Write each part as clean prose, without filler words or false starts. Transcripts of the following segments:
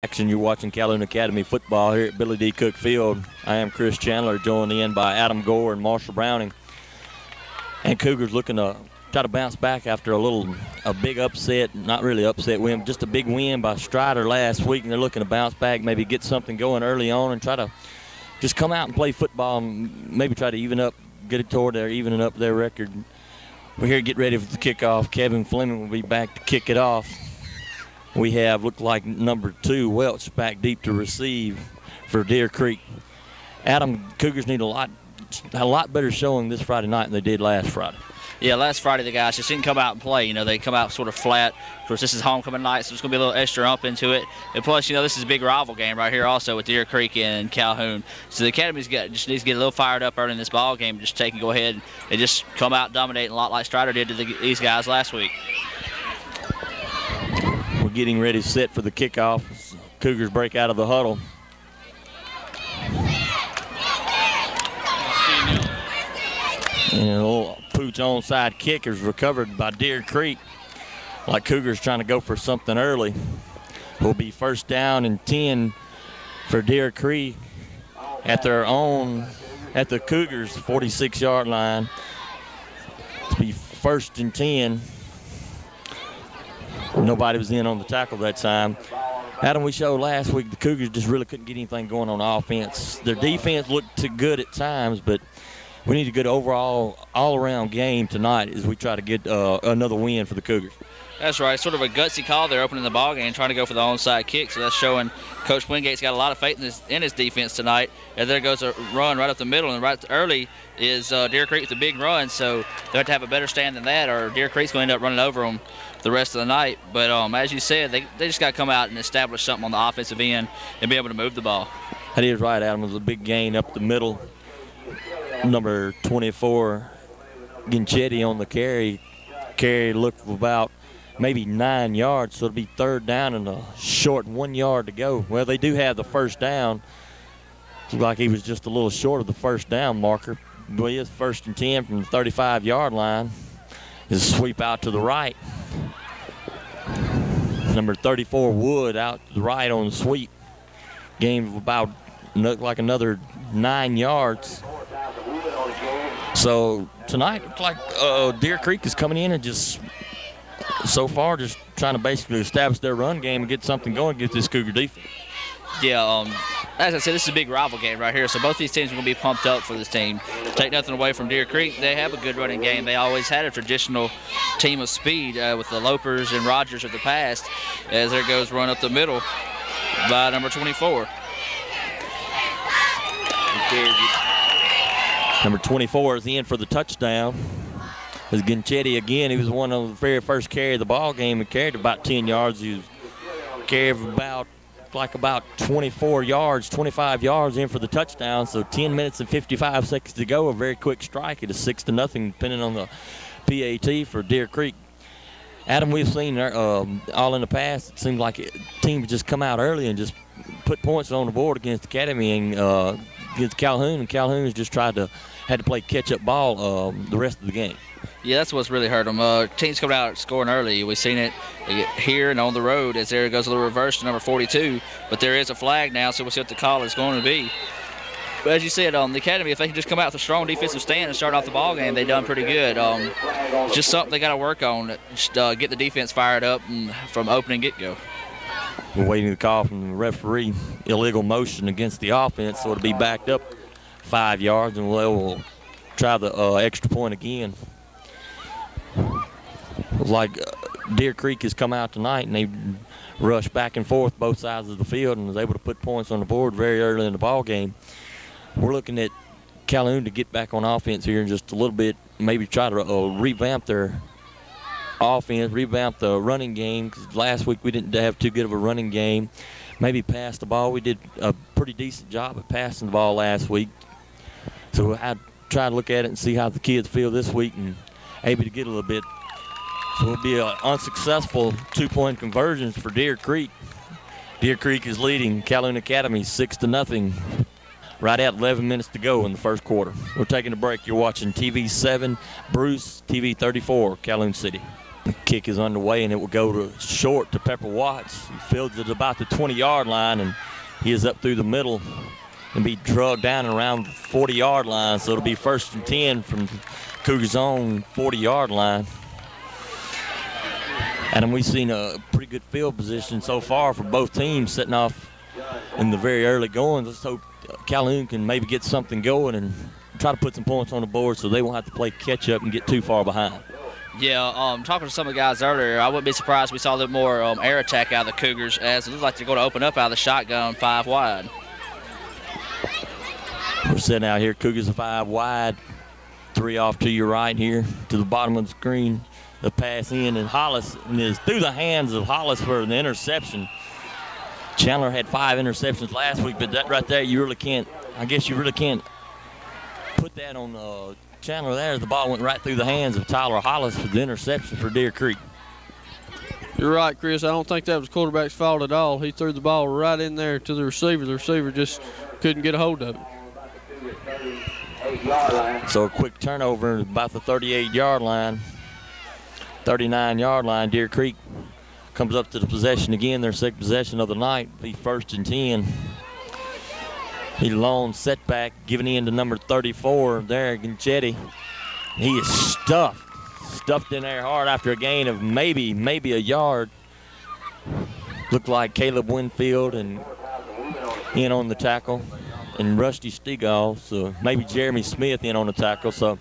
Action, you're watching Calhoun Academy football here at Billy D. Cook Field. I am Chris Chandler, joined in by Adam Gore and Marshall Browning. And Cougars looking to try to bounce back after a big upset, not really upset win, just a big win by Strider last week. And they're looking to bounce back, maybe get something going early on and try to just come out and play football and maybe try to get it toward their evening up their record. We're here to get ready for the kickoff. Kevin Fleming will be back to kick it off. We have, looked like number 2, Welch, back deep to receive for Deer Creek. Adam, Cougars need a lot better showing this Friday night than they did last Friday. Yeah, last Friday the guys just didn't come out and play. You know, they come out sort of flat. Of course, this is homecoming night, so there's going to be a little extra ump into it. And plus, you know, this is a big rival game right here also with Deer Creek and Calhoun. So the Academy's just needs to get a little fired up early in this ball game. Just go ahead and just come out and dominate a lot like Strider did to these guys last week. We're getting ready to set for the kickoff. Cougars break out of the huddle. And a little pooch onside kick is recovered by Deer Creek. Like Cougars trying to go for something early. Will be first down and 10 for Deer Creek at the Cougars 46-yard line. To be first and 10. Nobody was in on the tackle that time. Adam, we showed last week the Cougars just really couldn't get anything going on offense. Their defense looked too good at times, but we need a good overall, all-around game tonight as we try to get another win for the Cougars. That's right. Sort of a gutsy call there opening the ball game, trying to go for the onside kick. So that's showing Coach Wingate's got a lot of faith in his defense tonight. And there goes a run right up the middle, and right early is Deer Creek with a big run. So they have to have a better stand than that, or Deer Creek's going to end up running over them the rest of the night. But as you said, they just got to come out and establish something on the offensive end and be able to move the ball. That is right, Adam. It was a big gain up the middle. Number 24, Ginchetti on the carry. Carry looked about maybe 9 yards, so it'll be third down and a short 1 yard to go. Well, they do have the first down. Looked like he was just a little short of the first down marker. But he is first and 10 from the 35-yard line. Just sweep out to the right. Number 34, Wood, out to the right on the sweep. Gain of about, looked like another 9 yards. So tonight, looks like Deer Creek is coming in and just so far just trying to basically establish their run game and get something going against this Cougar defense. Yeah, as I said, this is a big rival game right here, so both these teams are going to be pumped up for this team. Take nothing away from Deer Creek. They have a good running game. They always had a traditional team of speed with the Lopers and Rogers of the past. As there goes run up the middle by number 24. Number 24 is in for the touchdown. As Ginchetti again, he was one of the very first carry of the ball game. He carried about 10 yards. He carried about 24 yards, 25 yards in for the touchdown. So 10 minutes and 55 seconds to go. A very quick strike. It is 6-0, depending on the PAT for Deer Creek. Adam, we've seen all in the past. It seems like teams just come out early and just put points on the board against Academy and against Calhoun. And Calhoun has just had to play catch-up ball the rest of the game. Yeah, that's what's really hurt them. Teams coming out scoring early. We've seen it here and on the road as there goes a little reverse to number 42. But there is a flag now, so we'll see what the call is going to be. But as you said, the Academy, if they can just come out with a strong defensive stand and start off the ball game, they've done pretty good. Just something they got to work on, just get the defense fired up and from opening get-go. We're waiting the call from the referee. Illegal motion against the offense, so it'll be backed up 5 yards, and we'll try the extra point again. Like Deer Creek has come out tonight, and they rushed back and forth both sides of the field and was able to put points on the board very early in the ball game. We're looking at Calhoun to get back on offense here in just a little bit, maybe try to revamp their offense, revamp the running game, because last week we didn't have too good of a running game. Maybe pass the ball. We did a pretty decent job at passing the ball last week. So I'd try to look at it and see how the kids feel this week and able to get a little bit. So it'll be an unsuccessful two-point conversions for Deer Creek. Deer Creek is leading Calhoun Academy 6-0. Right at 11 minutes to go in the first quarter. We're taking a break. You're watching TV 7, Bruce, TV 34, Calhoun City. The kick is underway, and it will go to short to Pepper Watts. He fields it about the 20-yard line, and he is up through the middle and be drugged down around the 40-yard line. So it'll be 1st and 10 from Cougars' own 40-yard line. Adam, we've seen a pretty good field position so far for both teams, setting off in the very early going. Let's hope Calhoun can maybe get something going and try to put some points on the board so they won't have to play catch up and get too far behind. Yeah, talking to some of the guys earlier, I wouldn't be surprised if we saw a little more air attack out of the Cougars, as it looks like they're going to open up out of the shotgun 5 wide. We're sitting out here, Cougars are 5 wide, 3 off to your right here to the bottom of the screen. The pass in, and Hollis is through the hands of Hollis for the interception. Chandler had 5 interceptions last week, but that right there, you really can't, I guess you really can't put that on Chandler there. The ball went right through the hands of Tyler Hollis for the interception for Deer Creek. You're right, Chris. I don't think that was quarterback's fault at all. He threw the ball right in there to the receiver. The receiver just couldn't get a hold of it. So a quick turnover about the 38-yard line. 39-yard line. Deer Creek comes up to the possession again, their second possession of the night. Be 1st and 10. He long setback, giving in to number 34 there, Ganchetti. He is stuffed in there hard after a gain of maybe a yard. Looked like Caleb Winfield and in on the tackle, and Rusty Stegall, so maybe Jeremy Smith in on the tackle. So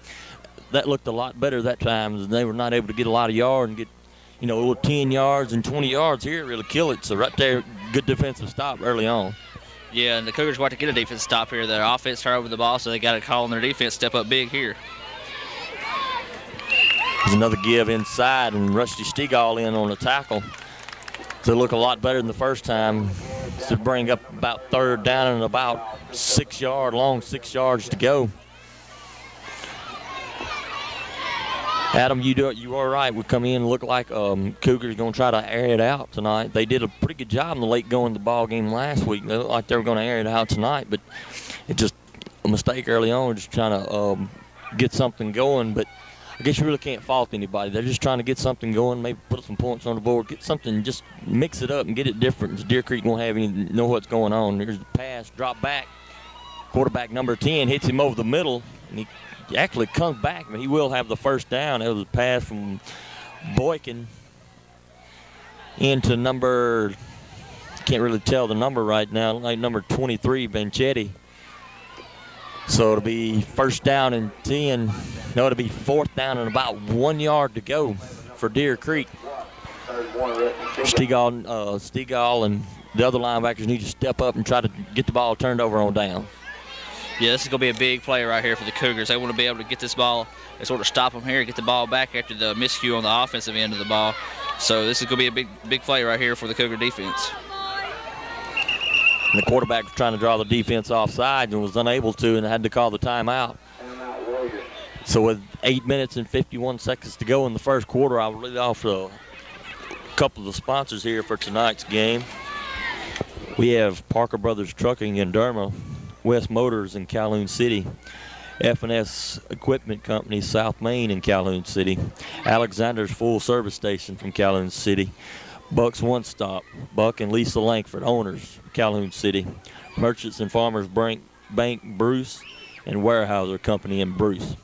that looked a lot better that time. They were not able to get a lot of yards and get, a little 10 yards and 20 yards here, really kill it. So right there, good defensive stop early on. Yeah, and the Cougars want to get a defense stop here. Their offense turned over the ball, so they got to call on their defense, step up big here. There's another give inside, and Rusty Stegall in on the tackle. So look a lot better than the first time. To bring up about 3rd down and about 6 yards to go. Adam, you are right. We come in and look like Cougars going to try to air it out tonight. They did a pretty good job in the late going to the ball game last week. They looked like they were going to air it out tonight, but it just a mistake early on. We're just trying to get something going, but I guess you really can't fault anybody. They're just trying to get something going, maybe put some points on the board, get something, just mix it up and get it different. Deer Creek won't have any know what's going on. There's the pass, drop back. Quarterback number 10 hits him over the middle, and he actually comes back, but he will have the 1st down. It was a pass from Boykin into number, can't really tell the number right now, like number 23, Banchetti. So it'll be 1st down and 10. No, it'll be 4th down and about 1 yard to go for Deer Creek. Stegall and the other linebackers need to step up and try to get the ball turned over on down. Yeah, this is going to be a big play right here for the Cougars. They want to be able to get this ball and sort of stop them here, get the ball back after the miscue on the offensive end of the ball. So this is going to be a big play right here for the Cougar defense. And the quarterback was trying to draw the defense offside and was unable to, and had to call the timeout. So with 8 minutes and 51 seconds to go in the first quarter, I'll read off a couple of the sponsors here for tonight's game. We have Parker Brothers Trucking in Derma, West Motors in Calhoun City, F&S Equipment Company South Main in Calhoun City, Alexander's Full Service Station from Calhoun City, Buck's One Stop, Buck and Lisa Langford, owners, Calhoun City, Merchants and Farmers Bank Bruce, and Warehouser Company in Bruce.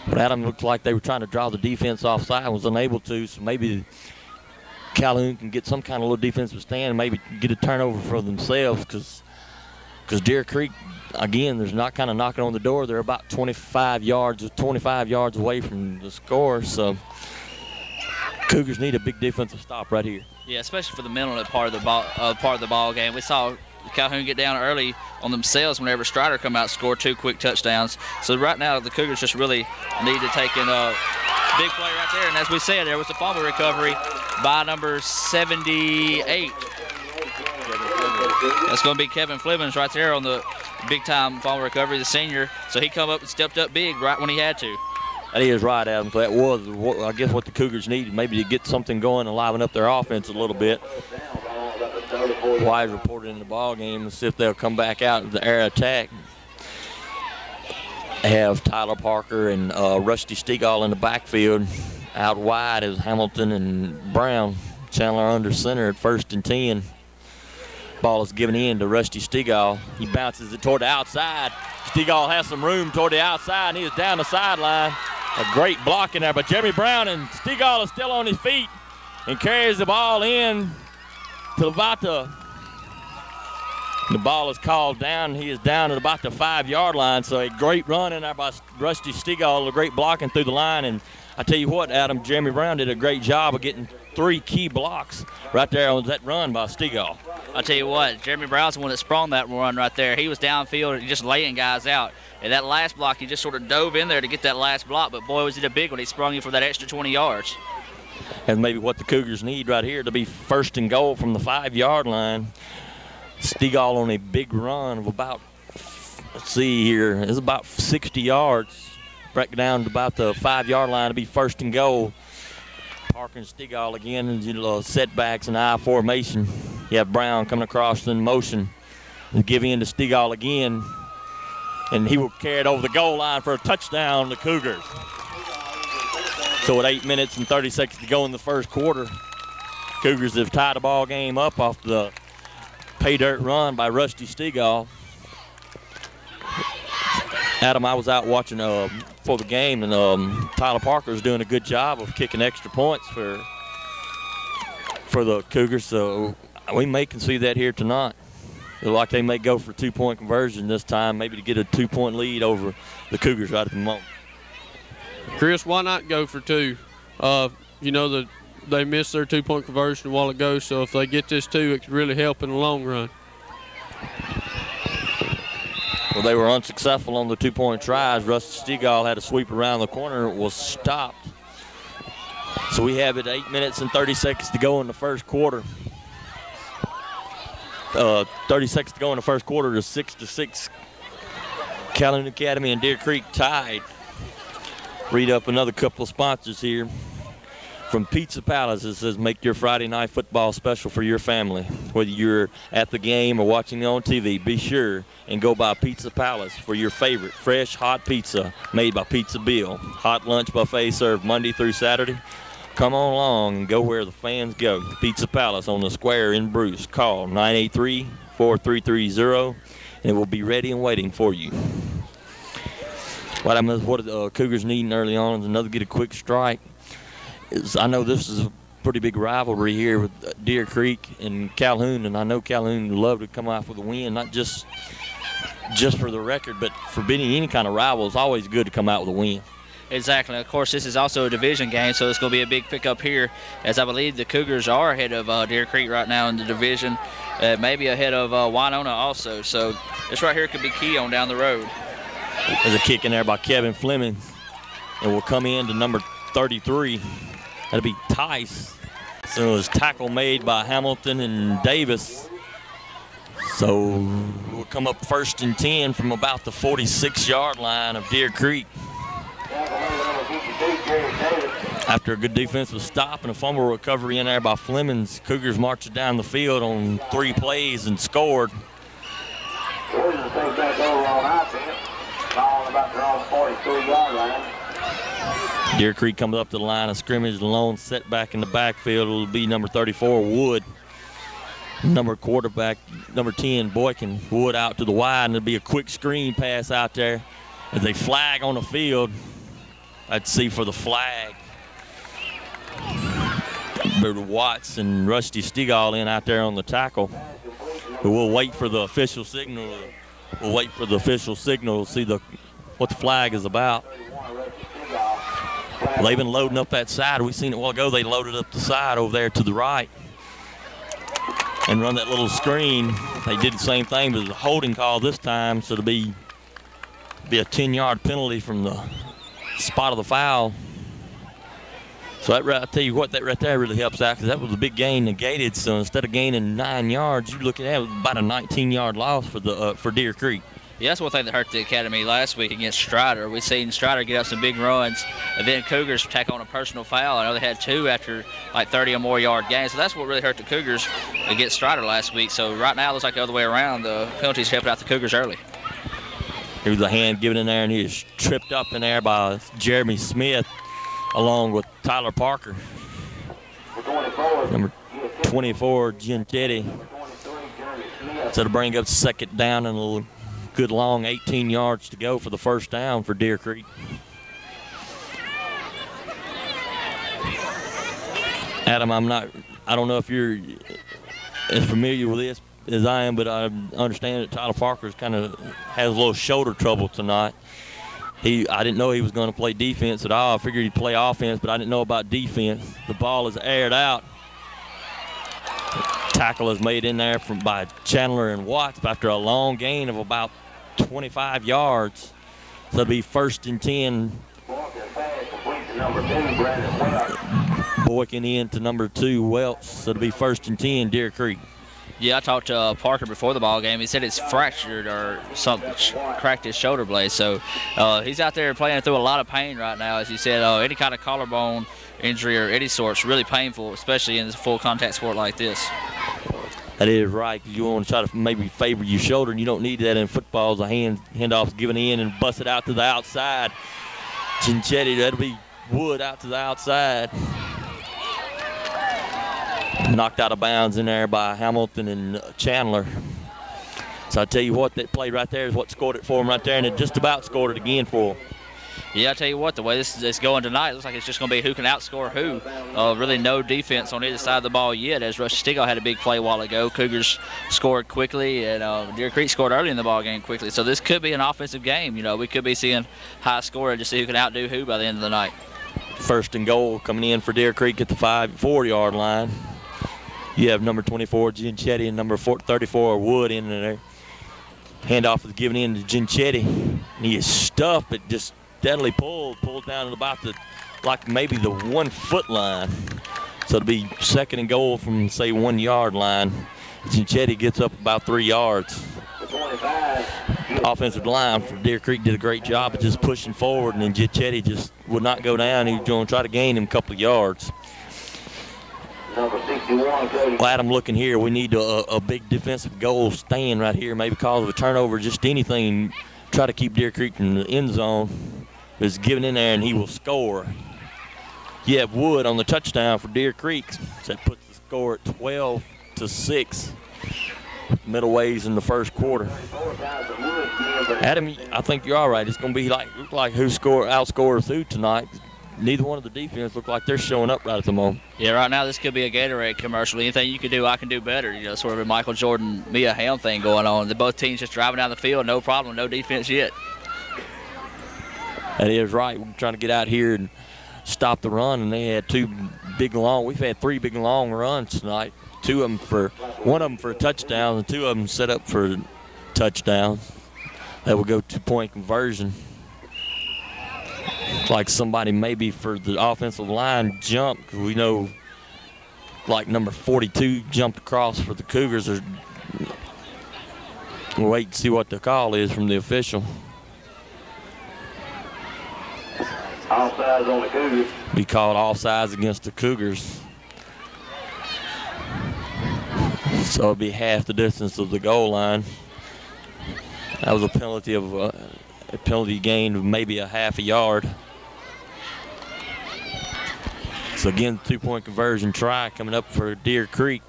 But Adam looked like they were trying to draw the defense offside and was unable to, so maybe Calhoun can get some kind of little defensive stand and maybe get a turnover for themselves, because Deer Creek, again, there's not kind of knocking on the door. They're about 25 yards away from the score, so Cougars need a big defensive stop right here. Yeah, especially for the mental part of the ball game. We saw Calhoun get down early on themselves whenever Strider come out and score 2 quick touchdowns. So right now the Cougars just really need to take in a big play right there. And as we said, there was a fumble recovery by number 78. That's going to be Kevin Flibbins right there on the big-time fumble recovery, the senior. So he come up and stepped up big right when he had to. That is right, Adam. That was, I guess, what the Cougars needed, maybe to get something going and liven up their offense a little bit. Wise reported in the ball game to see if they'll come back out of the air attack. They have Tyler Parker and Rusty Stegall in the backfield. Out wide is Hamilton and Brown. Chandler under center at 1st and 10. Ball is given in to Rusty Stegall. He bounces it toward the outside. Stegall has some room toward the outside, and he is down the sideline. A great block in there, but Jeremy Brown and Stegall is still on his feet and carries the ball in to about the ball is called down. He is down at about the 5-yard line, so a great run in there by Rusty Stegall, a great blocking through the line. And I tell you what, Adam, Jeremy Brown did a great job of getting 3 key blocks right there on that run by Stegall. I tell you what, Jeremy Brown's the one that sprung that run right there. He was downfield and just laying guys out. And that last block, he just sort of dove in there to get that last block, but boy, was it a big one. He sprung you for that extra 20 yards. And maybe what the Cougars need right here to be 1st and goal from the 5-yard line. Stegall on a big run of about, let's see here, it's about 60 yards. Back down to about the 5-yard line to be 1st and goal. Parker and Stegall again in setbacks and I formation. You have Brown coming across in motion. And give in to Stegall again. And he will carry it over the goal line for a touchdown, the Cougars. So at 8 minutes and 30 seconds to go in the 1st quarter, Cougars have tied the ball game up off the pay dirt run by Rusty Stegall. Adam, I was out watching for the game, and Tyler Parker is doing a good job of kicking extra points for the Cougars, so we may can see that here tonight. It looks like they may go for 2-point conversion this time, maybe to get a 2-point lead over the Cougars right at the moment. Chris, why not go for 2? You know, they missed their 2-point conversion a while ago, so if they get this 2, it could really help in the long run. Well, they were unsuccessful on the 2-point tries. Rusty Stegall had a sweep around the corner. It was stopped. So we have it 8 minutes and 30 seconds to go in the 1st quarter. 30 seconds to go in the 1st quarter to 6-6. Calhoun Academy and Deer Creek tied. Read up another couple of sponsors here. From Pizza Palace, it says, make your Friday night football special for your family. Whether you're at the game or watching it on TV, be sure and go by Pizza Palace for your favorite fresh, hot pizza made by Pizza Bill. Hot lunch buffet served Monday through Saturday. Come on along and go where the fans go. Pizza Palace on the square in Bruce. Call 983-4330, and it will be ready and waiting for you. What the Cougars needing early on is another get a quick strike. I know this is a pretty big rivalry here with Deer Creek and Calhoun, and I know Calhoun would love to come out with a win, not just for the record, but for beating any kind of rival. It's always good to come out with a win. Exactly. Of course, this is also a division game, so it's going to be a big pickup here, as I believe the Cougars are ahead of Deer Creek right now in the division, maybe ahead of Winona also. So this right here could be key on down the road. There's a kick in there by Kevin Fleming, and will come in to number 33. That'll be Tice. So it was tackle made by Hamilton and Davis. So we'll come up 1st and 10 from about the 46-yard line of Deer Creek. After a good defensive stop and a fumble recovery in there by Flemings, Cougars marched down the field on 3 plays and scored. Deer Creek comes up to the line of scrimmage, lone setback in the backfield. It'll be number 34, Wood. Quarterback, number 10, Boykin. Wood out to the wide, and it'll be a quick screen pass out there. As they flag on the field, I'd see for the flag. Watts and Rusty Stegall in out there on the tackle. But we'll wait for the official signal. To see what the flag is about. They've been loading up that side. We seen it a while ago. They loaded up the side over there to the right and run that little screen. They did the same thing, but it was a holding call this time, so it'll be a 10-yard penalty from the spot of the foul. So I tell you what, that right there really helps out, because that was a big gain negated. So instead of gaining 9 yards, you're looking at about a 19-yard loss for Deer Creek. Yeah, that's one thing that hurt the Academy last week against Strider. We've seen Strider get up some big runs, and then Cougars tack on a personal foul. I know they had 2 after like 30 or more yard gains, so that's what really hurt the Cougars against Strider last week. So right now it looks like the other way around. The penalties helping out the Cougars early. Here was a hand given in there, and he was tripped up in there by Jeremy Smith. along with Tyler Parker. Number 24, Gianchetti. So to bring up second down and a good long 18 yards to go for the first down for Deer Creek. Adam, I don't know if you're as familiar with this as I am, but I understand that Tyler Parker has a little shoulder trouble tonight. I didn't know he was going to play defense at all. I figured he'd play offense, but I didn't know about defense. The ball is aired out. Tackle is made in there by Chandler and Watts after a long gain of about 25 yards. So it'll be 1st and 10. Boykin in to number 2, Welch. So it'll be 1st and 10, Deer Creek. Yeah, I talked to Parker before the ball game. He said it's fractured or something, cracked his shoulder blade. So he's out there playing through a lot of pain right now. As you said, any kind of collarbone injury or any sort is really painful, especially in a full contact sport like this. That is right. You want to try to maybe favor your shoulder, and you don't need that in football. As a handoff's given in and busted out to the outside. Gianchetti, that'll be Wood out to the outside. Knocked out of bounds in there by Hamilton and Chandler. So I tell you what, that play right there is what scored it for him right there, and it just about scored it again for him. Yeah, I tell you what, the way this is going tonight, it looks like it's just going to be who can outscore who. Really no defense on either side of the ball yet, as Rush Stegall had a big play a while ago. Cougars scored quickly, and Deer Creek scored early in the ball game quickly. So this could be an offensive game. We could be seeing high scoring to see who can outdo who by the end of the night. 1st and goal coming in for Deer Creek at the 4-yard line. You have number 24, Gianchetti, and number 34, Wood in there. Handoff is given in to Gianchetti. He is stuffed, but just steadily pulled down at about maybe the 1-foot line. So it'll be 2nd and goal from, say, 1-yard line. Gianchetti gets up about 3 yards. Offensive line for Deer Creek did a great job of just pushing forward, and then Gianchetti just would not go down. He was going to try to gain him a couple of yards. Well, Adam, looking here, we need a big defensive goal stand right here, maybe cause a turnover, just anything, try to keep Deer Creek in the end zone. It's given in there, and he will score. You have Wood on the touchdown for Deer Creek. So that puts the score at 12-6. Middle ways in the first quarter. Adam, I think you're all right. It's going to be look like who outscores who tonight. Neither one of the defense look like they're showing up right at the moment. Yeah, right now this could be a Gatorade commercial. Anything you can do, I can do better. Sort of a Michael Jordan, Mia Hamm thing going on. Both teams just driving down the field, no problem, no defense yet. That is right. We're trying to get out here and stop the run, and they had we've had 3 big long runs tonight. One of them for a touchdown, and 2 of them set up for touchdowns. That will go 2-point conversion. Like somebody maybe for the offensive line jumped, because we know like number 42 jumped across for the Cougars. We'll wait to see what the call is from the official. Offsides on the Cougars. We called offsides against the Cougars. So it'll be half the distance of the goal line. That was a penalty gain of maybe a half a yard. So again, 2-point conversion try coming up for Deer Creek.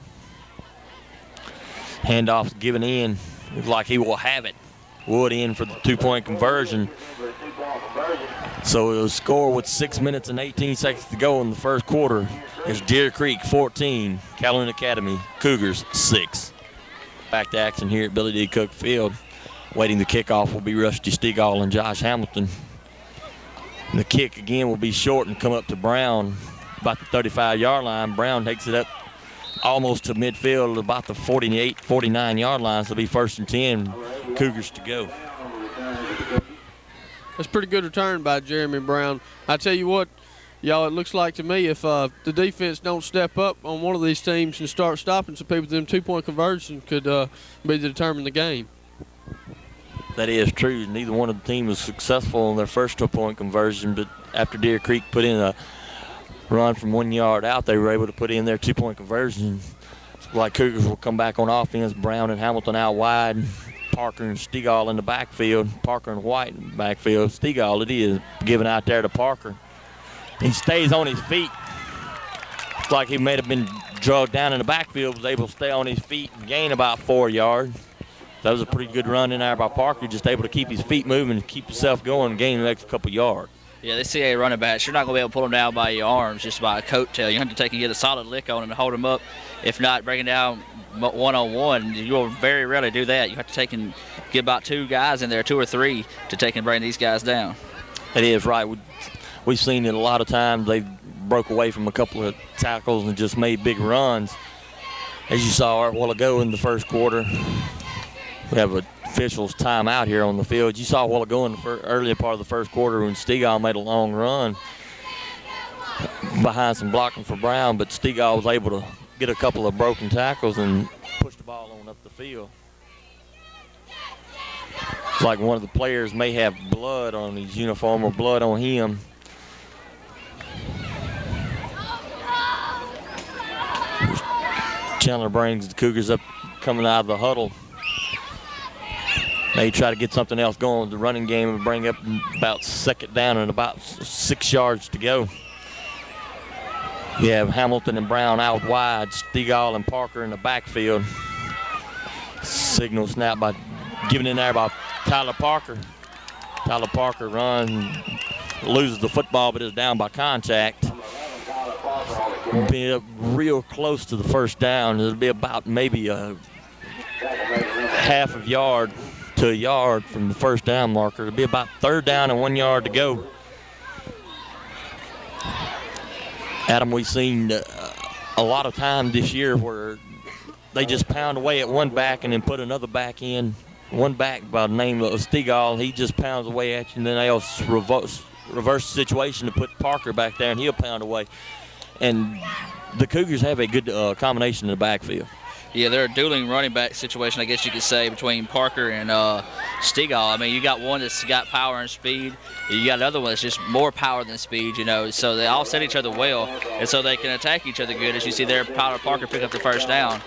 Handoff's given in. Looks like he will have it. Wood in for the 2-point conversion. So it'll score with 6 minutes and 18 seconds to go in the first quarter. It's Deer Creek 14, Calhoun Academy Cougars 6. Back to action here at Billy D. Cook Field. Waiting the kickoff will be Rusty Stegall and Josh Hamilton. And the kick again will be short and come up to Brown about the 35-yard line. Brown takes it up almost to midfield, about the 48, 49-yard line. So it'll be 1st and 10, Cougars to go. That's a pretty good return by Jeremy Brown. I tell you what, y'all, it looks like to me if the defense don't step up on one of these teams and start stopping some people, then 2-point conversion could be to determine the game. That is true. Neither one of the teams was successful in their first 2-point conversion, but after Deer Creek put in a run from 1 yard out, they were able to put in their 2-point conversion. Like Cougars will come back on offense. Brown and Hamilton out wide. Parker and Stegall in the backfield. Parker and White in the backfield. Stegall, it is given out there to Parker. He stays on his feet. Looks like he may have been drugged down in the backfield, was able to stay on his feet and gain about 4 yards. That was a pretty good run in there by Parker, just able to keep his feet moving, keep himself going, and gain an extra couple yards. Yeah, they see a running back. You're not going to be able to pull him down by your arms, just by a coattail. You have to take and get a solid lick on him and hold him up. If not, bring him down one-on-one. You'll very rarely do that. You have to take and get about 2 guys in there, 2 or 3, to take and bring these guys down. That is right. We've seen it a lot of times. They broke away from a couple of tackles and just made big runs. As you saw a while ago in the first quarter, we have officials timeout here on the field. You saw a while ago in the earlier part of the first quarter when Stegall made a long run behind some blocking for Brown, but Stegall was able to get a couple of broken tackles and push the ball on up the field. It's like one of the players may have blood on his uniform or blood on him. Chandler brings the Cougars up coming out of the huddle. They try to get something else going with the running game and bring up about 2nd down and about 6 yards to go. You have Hamilton and Brown out wide, Stegall and Parker in the backfield. Signal snap by giving in there by Tyler Parker. Tyler Parker runs, loses the football, but is down by contact. Be up real close to the first down. It'll be about maybe a half of yard to a yard from the first down marker. It'll be about 3rd down and 1 yard to go. Adam, we've seen a lot of time this year where they just pound away at one back and then put another back in. One back by the name of Stegall, he just pounds away at you, and then they'll reverse the situation to put Parker back there, and he'll pound away. And the Cougars have a good combination in the backfield. Yeah, they're a dueling running back situation, I guess you could say, between Parker and Stegall. I mean, you got one that's got power and speed. You got another one that's just more power than speed, you know. So they all set each other well, and so they can attack each other good. As you see there, Tyler Parker pick up the first down.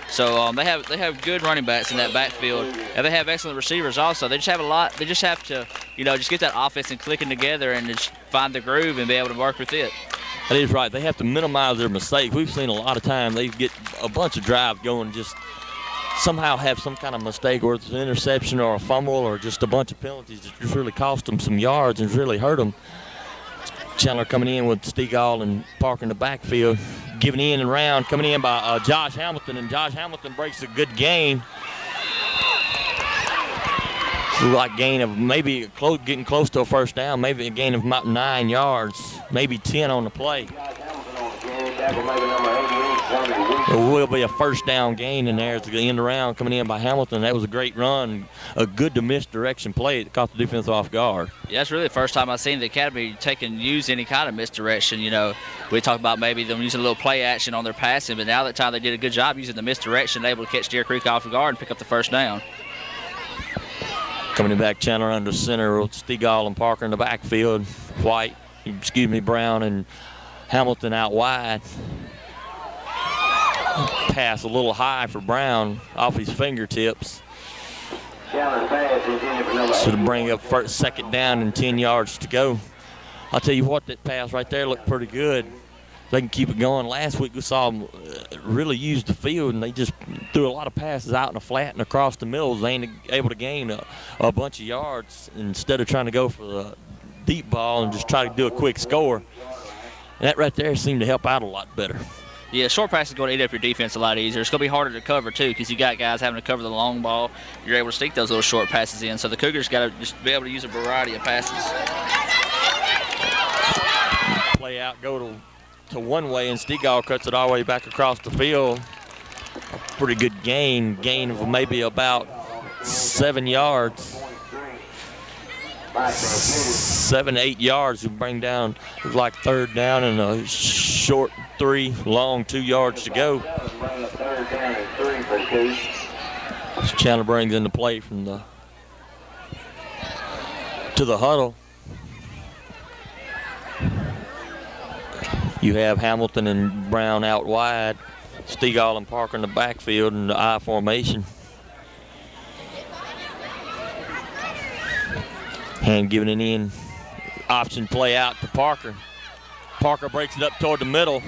So they have good running backs in that backfield, and they have excellent receivers also. They just have a lot. They just have to, you know, just get that offense and clicking together and just find the groove and be able to work with it. That is right. They have to minimize their mistakes. We've seen a lot of time they get a bunch of drives going and just somehow have some kind of mistake, or it's an interception or a fumble or just a bunch of penalties that just really cost them some yards and really hurt them. Chandler coming in with Stegall and Parker in the backfield, giving in and round, coming in by Josh Hamilton, and Josh Hamilton breaks a good gain. Like gain of maybe getting close to a first down, maybe a gain of about 9 yards, maybe 10 on the play. There will be a first down gain in there. It's the end around coming in by Hamilton. That was a great run, a good misdirection play that caught the defense off guard. Yeah, that's really the first time I've seen the Academy use any kind of misdirection. You know, we talked about maybe them using a little play action on their passing, but now that time they did a good job using the misdirection, able to catch Deer Creek off guard and pick up the first down. Coming back, Chandler under center with Stegall and Parker in the backfield. Brown and Hamilton out wide. Pass a little high for Brown off his fingertips. So to bring up 2nd down and 10 yards to go. I'll tell you what, that pass right there looked pretty good. They can keep it going. Last week we saw them really use the field, and they just threw a lot of passes out in the flat and across the middle. They ain't able to gain a bunch of yards instead of trying to go for the deep ball and just try to do a quick score. And that right there seemed to help out a lot better. Yeah, short pass is going to eat up your defense a lot easier. It's going to be harder to cover, too, because you got guys having to cover the long ball. You're able to sneak those little short passes in. So the Cougars got to just be able to use a variety of passes. Play out, go to one way, and Stegall cuts it all the way back across the field. A pretty good gain of maybe about 7 yards. 7, 8 yards to bring down, like 3rd down and a short 3, long 2 yards to go. Chandler brings in the play from to the huddle. You have Hamilton and Brown out wide, Stegall and Parker in the backfield in the I formation. And giving it in, option play out to Parker. Parker breaks it up toward the middle.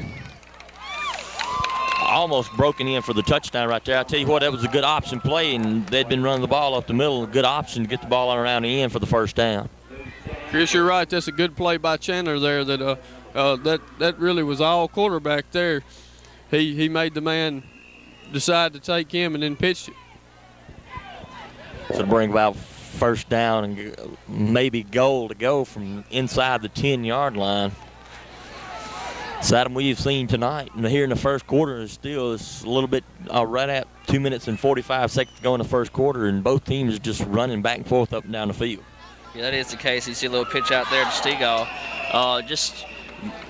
Almost broken in for the touchdown right there. I tell you what, that was a good option play, and they'd been running the ball up the middle. A good option to get the ball around the end for the first down. Chris, you're right. That's a good play by Chandler there. That really was all quarterback there. He made the man decide to take him and then pitched it. So to bring about first down and maybe goal to go from inside the 10-yard line. So Adam, we've seen tonight and here in the first quarter is still it's a little bit right at 2 minutes and 45 seconds to go in the first quarter, and both teams are just running back and forth up and down the field. Yeah, that is the case. You see a little pitch out there to Stegall.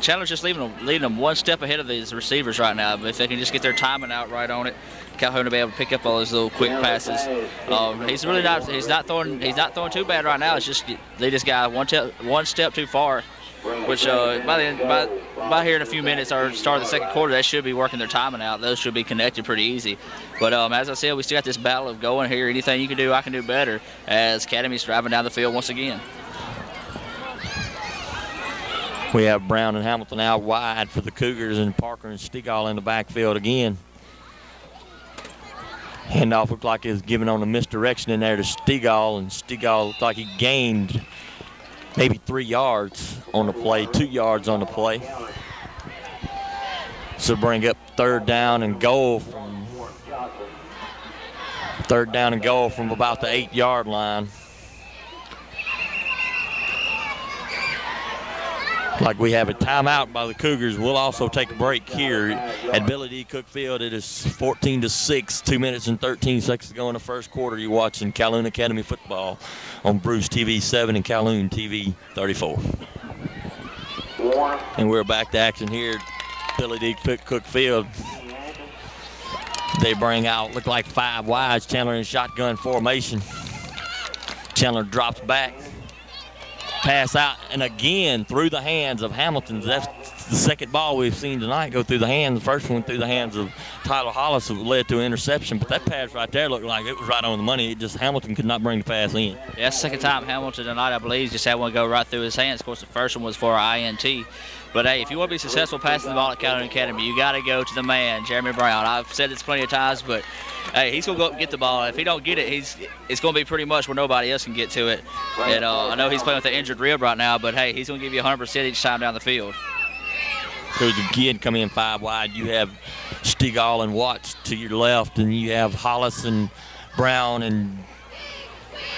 Chandler's just leading them one step ahead of these receivers right now. But if they can just get their timing out right on it, Calhoun will be able to pick up all those little quick passes. He's really not. He's not throwing too bad right now. It's just they just got one step too far. Which by here in a few minutes or start of the second quarter, they should be working their timing out. Those should be connected pretty easy. But as I said, we still got this battle of going here. Anything you can do, I can do better. As Academy's driving down the field once again. We have Brown and Hamilton out wide for the Cougars, and Parker and Stegall in the backfield again. Handoff looked like it was given on a misdirection in there to Stegall, and Stegall looked like he gained maybe 3 yards on the play, 2 yards on the play. So bring up third down and goal from about the 8-yard line. Like we have a timeout by the Cougars. We'll also take a break here at Billy D. Cook Field. It is 14-6, 2 minutes and 13 seconds to go in the first quarter. You're watching Calhoun Academy football on Bruce TV 7 and Calhoun TV 34. And we're back to action here at Billy D. Cook Field. They bring out, look like 5 wides. Chandler in shotgun formation. Chandler drops back. Pass out, and again through the hands of Hamilton. That's the second ball we've seen tonight go through the hands. The first one through the hands of Tyler Hollis led to an interception, but that pass right there looked like it was right on the money. It just Hamilton could not bring the pass in. Yeah, that's the second time Hamilton tonight, I believe, just had one go right through his hands. Of course, the first one was for an INT. But, hey, if you want to be successful passing the ball at Calhoun Academy, you got to go to the man, Jeremy Brown. I've said this plenty of times, but, hey, he's going to go up and get the ball. If he don't get it, it's going to be pretty much where nobody else can get to it. And I know he's playing with an injured rib right now, but, hey, he's going to give you 100% each time down the field. So again, come in 5 wide. You have Stegall and Watts to your left, and you have Hollis and Brown and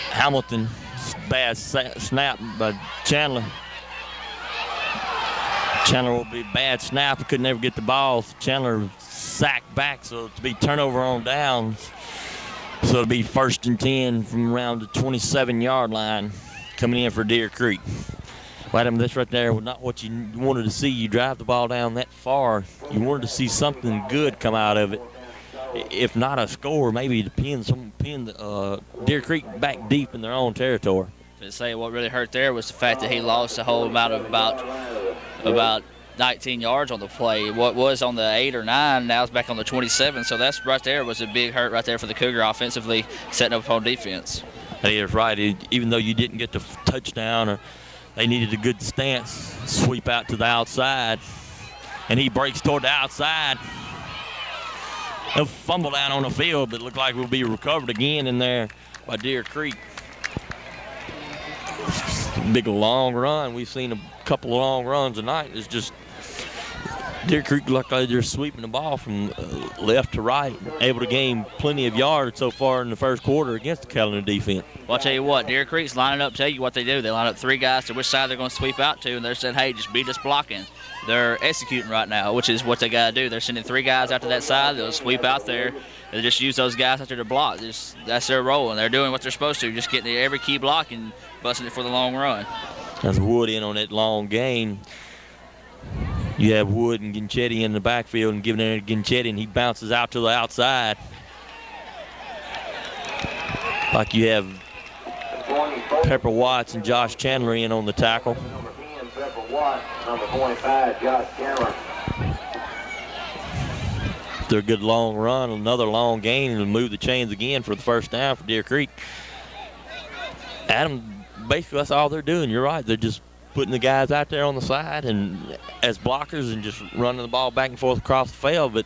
Hamilton. Bad snap by Chandler. Chandler will be bad snap. Could never get the ball. Chandler sacked back, so it'll be turnover on downs. So it'll be 1st and 10 from around the 27-yard line coming in for Deer Creek. Well, Adam, this right there was not what you wanted to see. You drive the ball down that far. You wanted to see something good come out of it. If not a score, maybe to pin Deer Creek back deep in their own territory. To say what really hurt there was the fact that he lost a whole amount of about 19 yards on the play. What was on the 8 or 9, now it's back on the 27. So that's right there was a big hurt right there for the Cougar offensively, setting up on defense. Hey, that's right. Even though you didn't get the touchdown, or they needed a good stance, sweep out to the outside, and he breaks toward the outside. He'll fumble down on the field, but it looked like it will be recovered again in there by Deer Creek. Big long run. We've seen a couple of long runs tonight. It's just Deer Creek looked like they're sweeping the ball from left to right, able to gain plenty of yards so far in the first quarter against the Calhoun defense. Well, I'll tell you what, Deer Creek's lining up, tell you what they do. They line up 3 guys to which side they're going to sweep out to, and they're saying, hey, just beat us blocking. They're executing right now, which is what they got to do. They're sending 3 guys out to that side. They'll sweep out there. They just use those guys out there to block. That's their role, and they're doing what they're supposed to, just getting every key block and busting it for the long run. That's Wood in on that long gain. You have Wood and Ginchetti in the backfield and giving it to Ginchetti, and he bounces out to the outside. Like you have Pepper Watts and Josh Chandler in on the tackle. Number 10, Pepper Watts. Number 25, Josh Chandler. They're a good long run, another long gain, and move the chains again for the first down for Deer Creek. Adam, basically that's all they're doing. You're right. They're just putting the guys out there on the side and as blockers and just running the ball back and forth across the field. But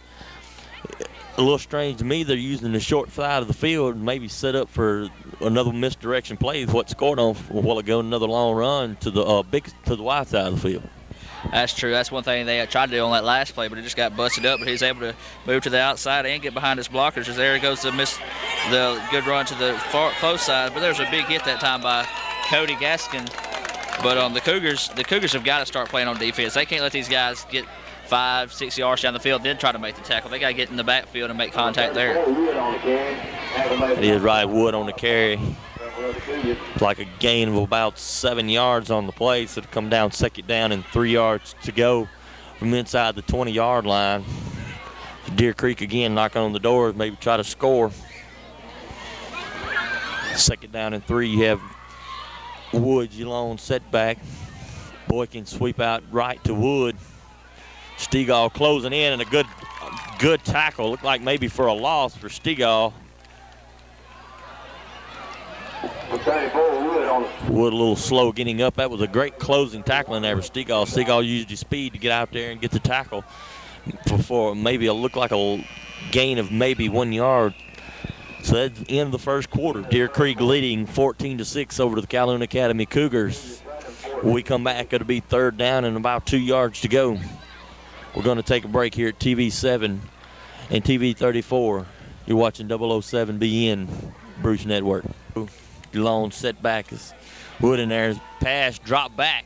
a little strange to me, they're using the short side of the field and maybe set up for another misdirection play. What scored on a while ago, another long run to the wide side of the field. That's true. That's one thing they tried to do on that last play, but it just got busted up. But he's able to move to the outside and get behind his blockers. As there goes to miss the good run to the close side. But there's a big hit that time by Cody Gaskin. But the Cougars have got to start playing on defense. They can't let these guys get 5-6 yards down the field, then try to make the tackle. They got to get in the backfield and make contact there. It is right, Wood on the carry. It's like a gain of about 7 yards on the play, so to come down second down and 3 yards to go from inside the 20-yard line. Deer Creek again knocking on the door, maybe try to score. Second down and 3, you have Wood, Yalone setback. Boykin sweep out right to Wood. Stegall closing in, and a good tackle. Looked like maybe for a loss for Stegall. Wood a little slow getting up. That was a great closing tackle in there for Stegall. Stegall used his speed to get out there and get the tackle for maybe looked like a gain of maybe 1 yard. So that's the end of the first quarter. Deer Creek leading 14-6 over to the Calhoun Academy Cougars. When we come back, it'll be third down and about 2 yards to go. We're going to take a break here at TV 7 and TV 34. You're watching 007BN Bruce Network. Long setback is Wood in there. Pass drop back.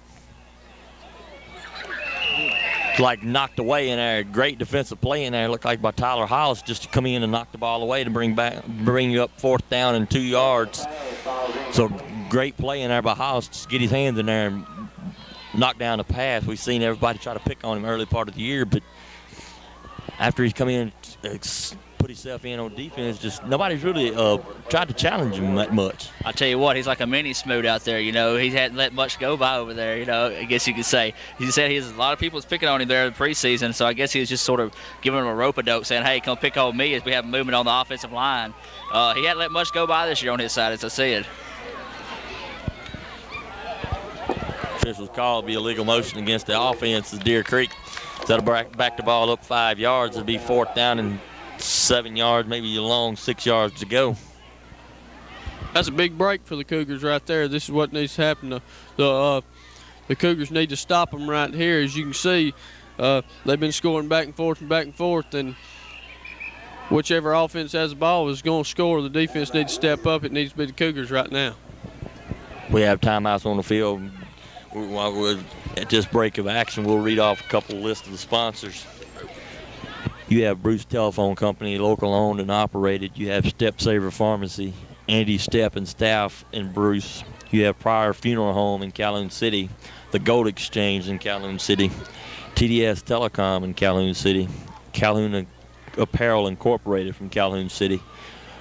Like knocked away in there. Great defensive play in there. Looked like by Tyler Hollis just to come in and knock the ball away to bring you up fourth down and 2 yards. So great play in there by Hollis. Just get his hands in there and knock down the pass. We've seen everybody try to pick on him early part of the year, but after he's come in and put himself in on defense, just nobody's really tried to challenge him that much. I tell you what, he's like a mini Smoot out there. You know, he hadn't let much go by over there. You know, I guess you could say. He said a lot of people was picking on him there in the preseason, so I guess he was just sort of giving him a rope-a-dope, saying, "Hey, come pick on me," as we have movement on the offensive line. He hadn't let much go by this year on his side, as I said. Officials called be illegal motion against the offense as Deer Creek. So that'll back the ball up 5 yards. It'll be fourth down and 7 yards, maybe a long 6 yards to go. That's a big break for the Cougars right there. This is what needs to happen. The Cougars need to stop them right here. As you can see, they've been scoring back and forth, and whichever offense has the ball is going to score. The defense needs to step up. It needs to be the Cougars right now. We have timeouts on the field. While we're at this break of action, we'll read off a couple lists of the sponsors. You have Bruce Telephone Company, local owned and operated. You have Step Saver Pharmacy, Andy Step and staff in Bruce. You have Pryor Funeral Home in Calhoun City, the Gold Exchange in Calhoun City, TDS Telecom in Calhoun City, Calhoun Apparel Incorporated from Calhoun City,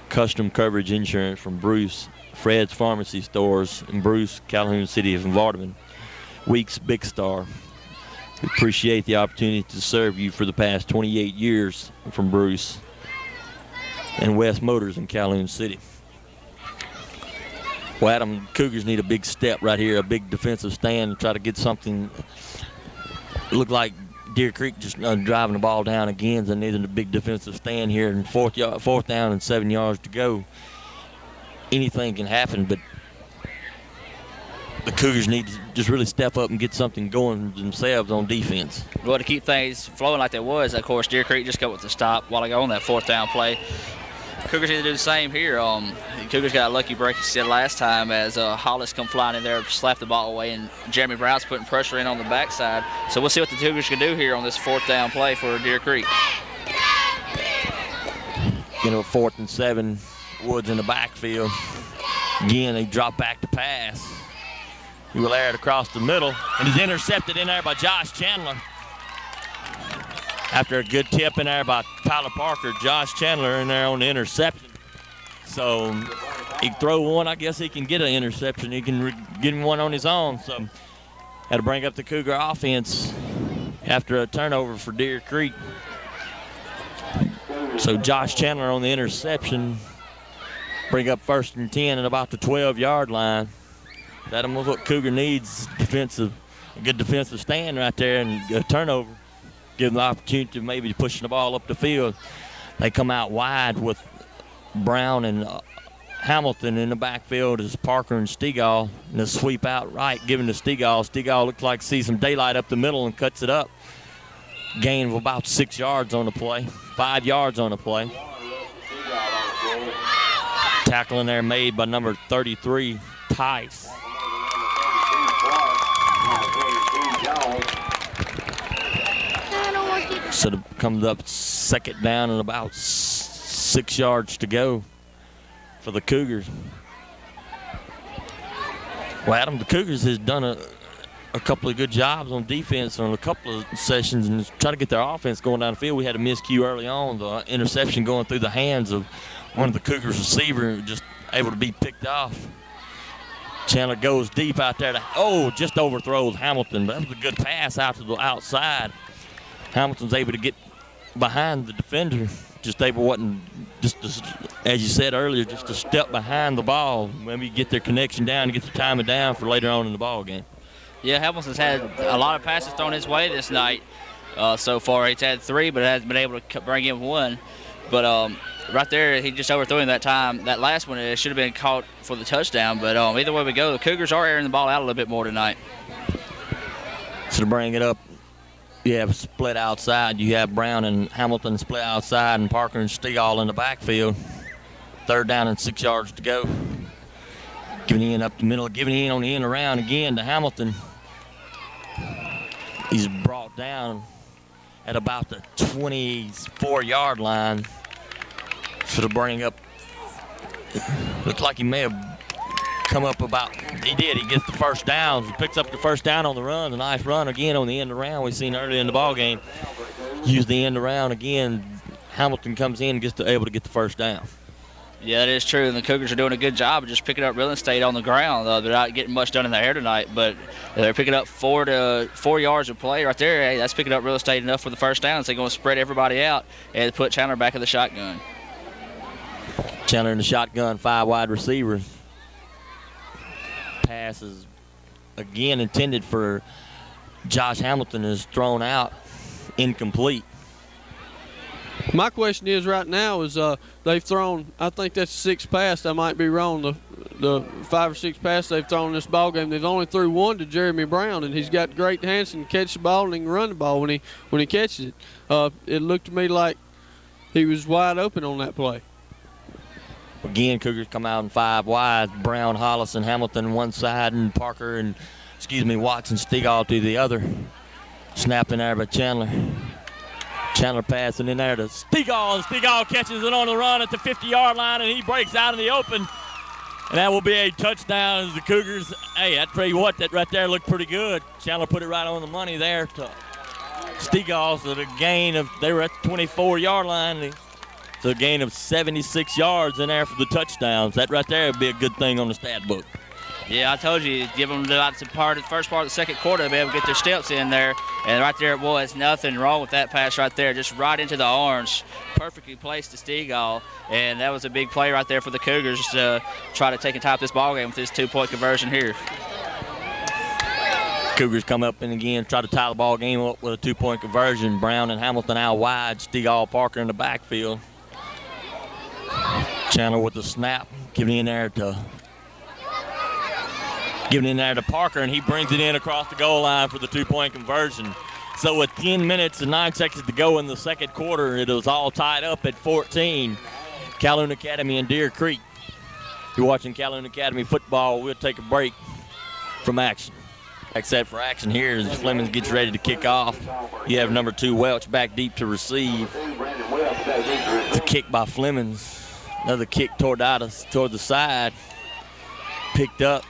Custom Coverage Insurance from Bruce, Fred's Pharmacy Stores in Bruce, Calhoun City and Vardaman, Weeks Big Star. We appreciate the opportunity to serve you for the past 28 years from Bruce, and West Motors in Calhoun City. Well, Adam, Cougars need a big step right here, a big defensive stand to try to get something. It looked like Deer Creek just driving the ball down again. They needed a big defensive stand here, and fourth down and 7 yards to go. Anything can happen, but the Cougars need to just really step up and get something going themselves on defense. Well, to keep things flowing like they was, of course, Deer Creek just got with the stop while ago on that fourth down play. Cougars need to do the same here. Cougars got a lucky break, you said last time, as Hollis come flying in there, slapped the ball away, and Jeremy Brown's putting pressure in on the backside. So we'll see what the Cougars can do here on this fourth down play for Deer Creek. Fourth and 7, Woods in the backfield. Again, they drop back to pass. He will air it across the middle, and he's intercepted in there by Josh Chandler. After a good tip in there by Tyler Parker, Josh Chandler in there on the interception. So he can throw one. I guess he can get an interception. He can get him one on his own. So had to bring up the Cougar offense after a turnover for Deer Creek. So Josh Chandler on the interception. Bring up first and 10 at about the 12-yard line. That's what Cougar needs, defensive a good defensive stand right there and a turnover. Give them the opportunity to maybe pushing the ball up the field. They come out wide with Brown and Hamilton in the backfield is Parker and Stegall. And the sweep out right, giving to Stegall. Stegall looks like sees some daylight up the middle and cuts it up. Gain of about 6 yards on the play, 5 yards on the play. Tackling there made by number 33, Tice. So it comes up second down and about 6 yards to go for the Cougars. Well, Adam, the Cougars has done a couple of good jobs on defense on a couple of sessions and try to get their offense going down the field. We had a miscue early on, the interception going through the hands of one of the Cougars' receiver, just able to be picked off. Chandler goes deep out there just overthrows Hamilton. That was a good pass out to the outside. Hamilton's able to get behind the defender, as you said earlier, just a step behind the ball. Maybe get their connection down and get the timing down for later on in the ball game. Yeah, Hamilton's had a lot of passes thrown his way this night so far. He's had 3, but hasn't been able to bring in 1. But right there, he just overthrew him that time. That last one, it should have been caught for the touchdown. But either way we go, the Cougars are airing the ball out a little bit more tonight. So to bring it up, you have split outside. You have Brown and Hamilton split outside and Parker and Stegall in the backfield. 3rd down and 6 yards to go. Giving in up the middle, giving in on the end around again to Hamilton. He's brought down at about the 24-yard line. So to bring up, looks like he may have come up about, he did. He gets the first down. He picks up the first down on the run. A nice run again on the end around we've seen earlier in the ball game. Use the end around again. Hamilton comes in and gets able to get the first down. Yeah, that is true, and the Cougars are doing a good job of just picking up real estate on the ground. They're not getting much done in the air tonight, but they're picking up 4 yards of play right there. Hey, that's picking up real estate enough for the first down, so they're going to spread everybody out and put Chandler back in the shotgun. Chandler in the shotgun, 5 wide receivers. Pass is again intended for Josh Hamilton, is thrown out, incomplete. My question is right now is they've thrown, I think that's 6 pass. I might be wrong. The 5 or 6 passes they've thrown in this ball game. They've only threw 1 to Jeremy Brown, and he's got great hands and catch the ball and he can run the ball when he catches it. It looked to me like he was wide open on that play. Again, Cougars come out in 5 wide. Brown, Hollis, and Hamilton one side, and Watson, Stegall to the other. Snap in there by Chandler. Chandler passing in there to Stegall, and Stegall catches it on the run at the 50-yard line, and he breaks out in the open. And that will be a touchdown as the Cougars. Hey, I tell you what, that right there looked pretty good. Chandler put it right on the money there to Stegall, so the gain of, they were at the 24-yard line. So a gain of 76 yards in there for the touchdowns. That right there would be a good thing on the stat book. Yeah, I told you, give them the first part of the second quarter to be able to get their steps in there. And right there it was. Nothing wrong with that pass right there. Just right into the orange. Perfectly placed to Stegall. And that was a big play right there for the Cougars to try to take and top this ball game with this 2-point conversion here. Cougars come up and again try to tie the ball game up with a 2-point conversion. Brown and Hamilton out wide. Stegall, Parker in the backfield. Chandler with the snap, giving in there to Parker, and he brings it in across the goal line for the 2-point conversion. So with 10 minutes and 9 seconds to go in the second quarter, it was all tied up at 14. Calhoun Academy and Deer Creek. If you're watching Calhoun Academy football, we'll take a break from action. Except for action here as Flemings gets ready to kick off. You have number 2 Welch back deep to receive. It's a kick by Flemings. Another kick toward the side. Picked up.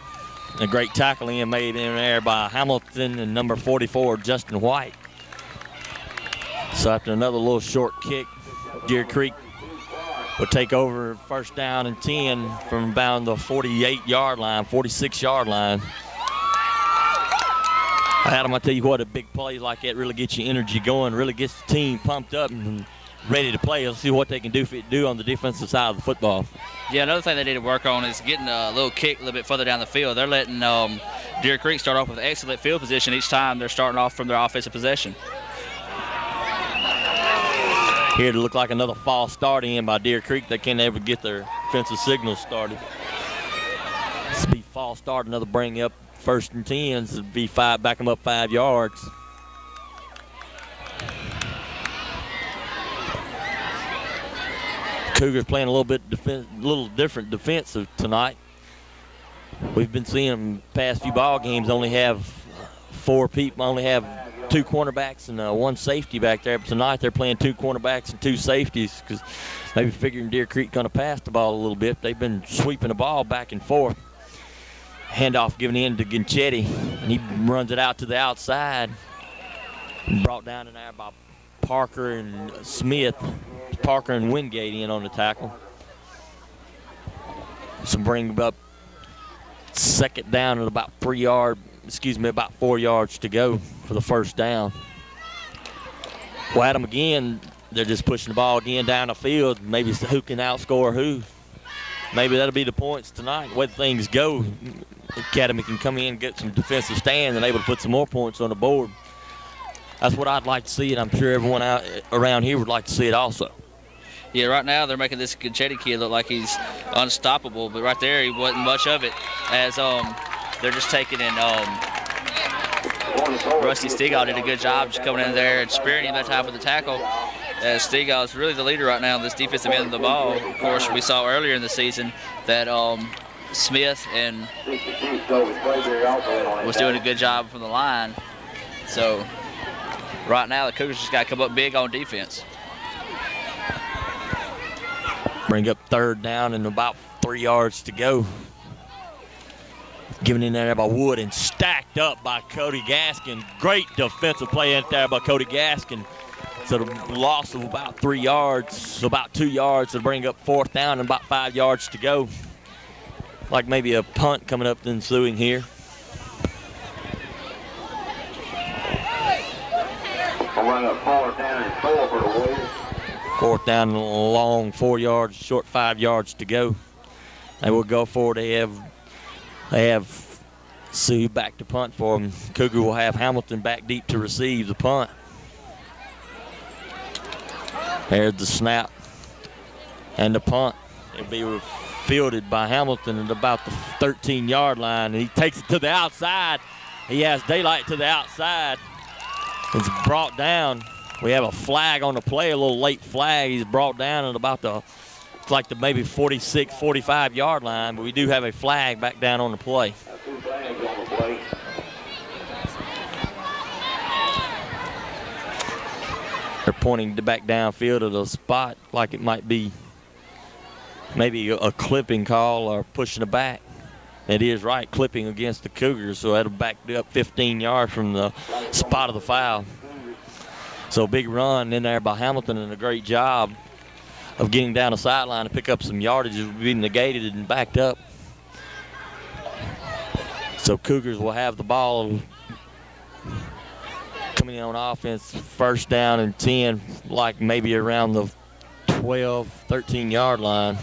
A great tackle made in there by Hamilton and number 44, Justin White. So after another little short kick, Deer Creek will take over first down and 10 from about the 46-yard line. Adam, I tell you what, a big play like that really gets your energy going, really gets the team pumped up and ready to play. Let's see what they can do on the defensive side of the football. Yeah, another thing they need to work on is getting a little kick a little bit further down the field. They're letting Deer Creek start off with excellent field position each time they're starting off from their offensive possession. Here to look like another false start in by Deer Creek. They can't ever get their offensive signals started. This will be false start, another bring up 1st and 10s. It'll be back them up 5 yards. Cougars playing a little different defensive tonight. We've been seeing them past few ball games only have 4 people, only have 2 cornerbacks and 1 safety back there. But tonight they're playing 2 cornerbacks and 2 safeties because maybe figuring Deer Creek going to pass the ball a little bit. They've been sweeping the ball back and forth. Handoff given in to Ginchetti, and he runs it out to the outside. Brought down in there by Parker and Smith. Parker and Wingate in on the tackle. So bring up 2nd down at about 4 yards to go for the 1st down. Wadham again, they're just pushing the ball again down the field. Maybe it's who can outscore who. Maybe that'll be the points tonight. The way things go, Academy can come in and get some defensive stand and able to put some more points on the board. That's what I'd like to see, and I'm sure everyone out around here would like to see it also. Yeah, right now they're making this Ginchetti kid look like he's unstoppable, but right there he wasn't much of it, as they're just taking in Rusty Stegall did a good job just coming in there and spearing him that time with the tackle. As Stegall is really the leader right now on this defensive end of the ball. Of course, we saw earlier in the season that Smith and was doing a good job from the line. So right now the Cougars just got to come up big on defense. Bring up 3rd down and about 3 yards to go. Given in there by Wood and stacked up by Cody Gaskin. Great defensive play in there by Cody Gaskin. So the loss of about 3 yards, so about 2 yards to bring up 4th down and about 5 yards to go. Like maybe a punt coming up ensuing here. We'll run up 4th down and 4 for the Warriors. 4th down and long, 4 yards, short 5 yards to go. They will go for it. They have Sue back to punt for them. Cougar will have Hamilton back deep to receive the punt. There's the snap and the punt. It'll be fielded by Hamilton at about the 13-yard line, and he takes it to the outside. He has daylight to the outside. It's brought down. We have a flag on the play, a little late flag. He's brought down at about the, it's like the maybe 46, 45-yard line, but we do have a flag back down on the play. 2 flags on the play. They're pointing back downfield at a spot like it might be maybe a clipping call or pushing it back. It is right, clipping against the Cougars, so that'll back up 15 yards from the spot of the foul. So big run in there by Hamilton and a great job of getting down the sideline to pick up some yardage. It will be negated and backed up. So Cougars will have the ball coming in on offense, 1st down and 10, like maybe around the 12, 13-yard line.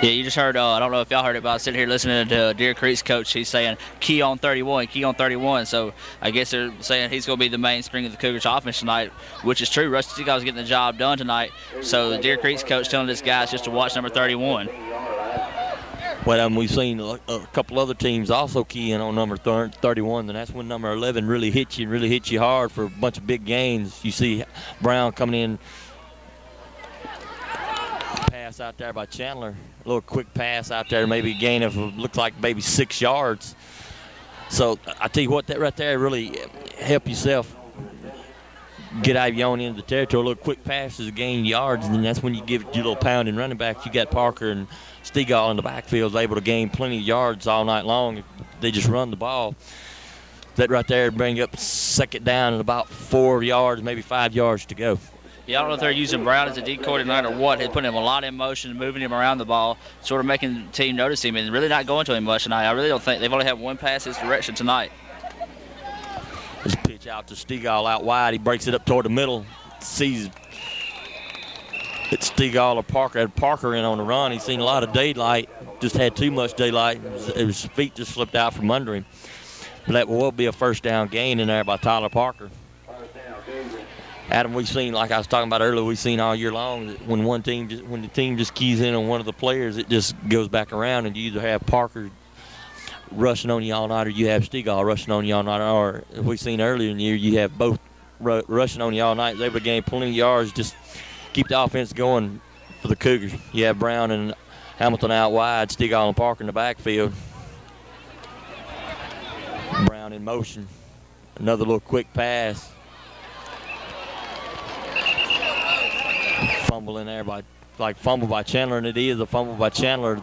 Yeah, you just heard, I don't know if y'all heard it, but I was sitting here listening to Deer Creek's coach. He's saying key on 31, key on 31. So I guess they're saying he's going to be the mainspring of the Cougars offense tonight, which is true. Rusty Stegall's getting the job done tonight. So the Deer Creek's coach telling this guys just to watch number 31. Well, we've seen a couple other teams also key in on number 31, and that's when number 11 really hits you hard for a bunch of big gains. You see Brown coming in, pass out there by Chandler, a little quick pass out there, maybe a gain of looks like maybe 6 yards. So I tell you what, that right there really help yourself get out of your own end of the territory. A little quick passes to gain yards, and then that's when you give it your little pounding running back. You got Parker and Stegall in the backfield able to gain plenty of yards all night long. They just run the ball. That right there bring up 2nd down and about 4 yards, maybe 5 yards to go. Yeah, I don't know if they're using Brown as a decoy tonight or what. They're putting him a lot in motion, moving him around the ball, sort of making the team notice him and really not going to him much tonight. I really don't think they've only had one pass his direction tonight. This pitch out to Stegall out wide. He breaks it up toward the middle. Sees hit Stegall or Parker. Had Parker in on the run. He's seen a lot of daylight, just had too much daylight. His feet just slipped out from under him. But that will be a first down gain in there by Tyler Parker. Adam, we've seen, like I was talking about earlier, we've seen all year long that when the team just keys in on one of the players, it just goes back around, and you either have Parker rushing on you all night or you have Stegall rushing on you all night. Or as we've seen earlier in the year, you have both rushing on you all night. They're able to gain plenty of yards, just keep the offense going for the Cougars. You have Brown and Hamilton out wide, Stegall and Parker in the backfield. Brown in motion. Another little quick pass. Fumble in there fumble by Chandler, and it is a fumble by Chandler.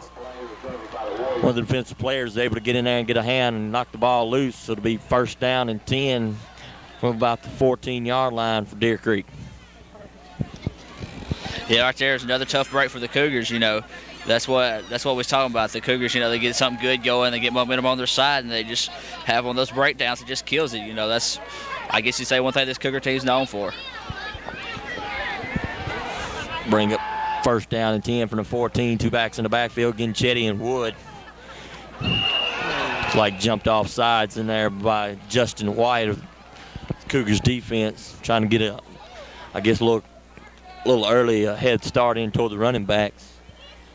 One of the defensive players is able to get in there and get a hand and knock the ball loose. So it'll be first down and 10 from about the 14-yard line for Deer Creek. Yeah, right there is another tough break for the Cougars. You know, that's what we was talking about. The Cougars, you know, they get something good going, they get momentum on their side, and they just have one of those breakdowns that just kills it. You know, that's, I guess you say, one thing this Cougar team's known for. Bring up first down and 10 from the 14. Two backs in the backfield, Ginchetti and Wood. Like jumped off sides in there by Justin White of Cougars defense, trying to get a little early head start in toward the running backs.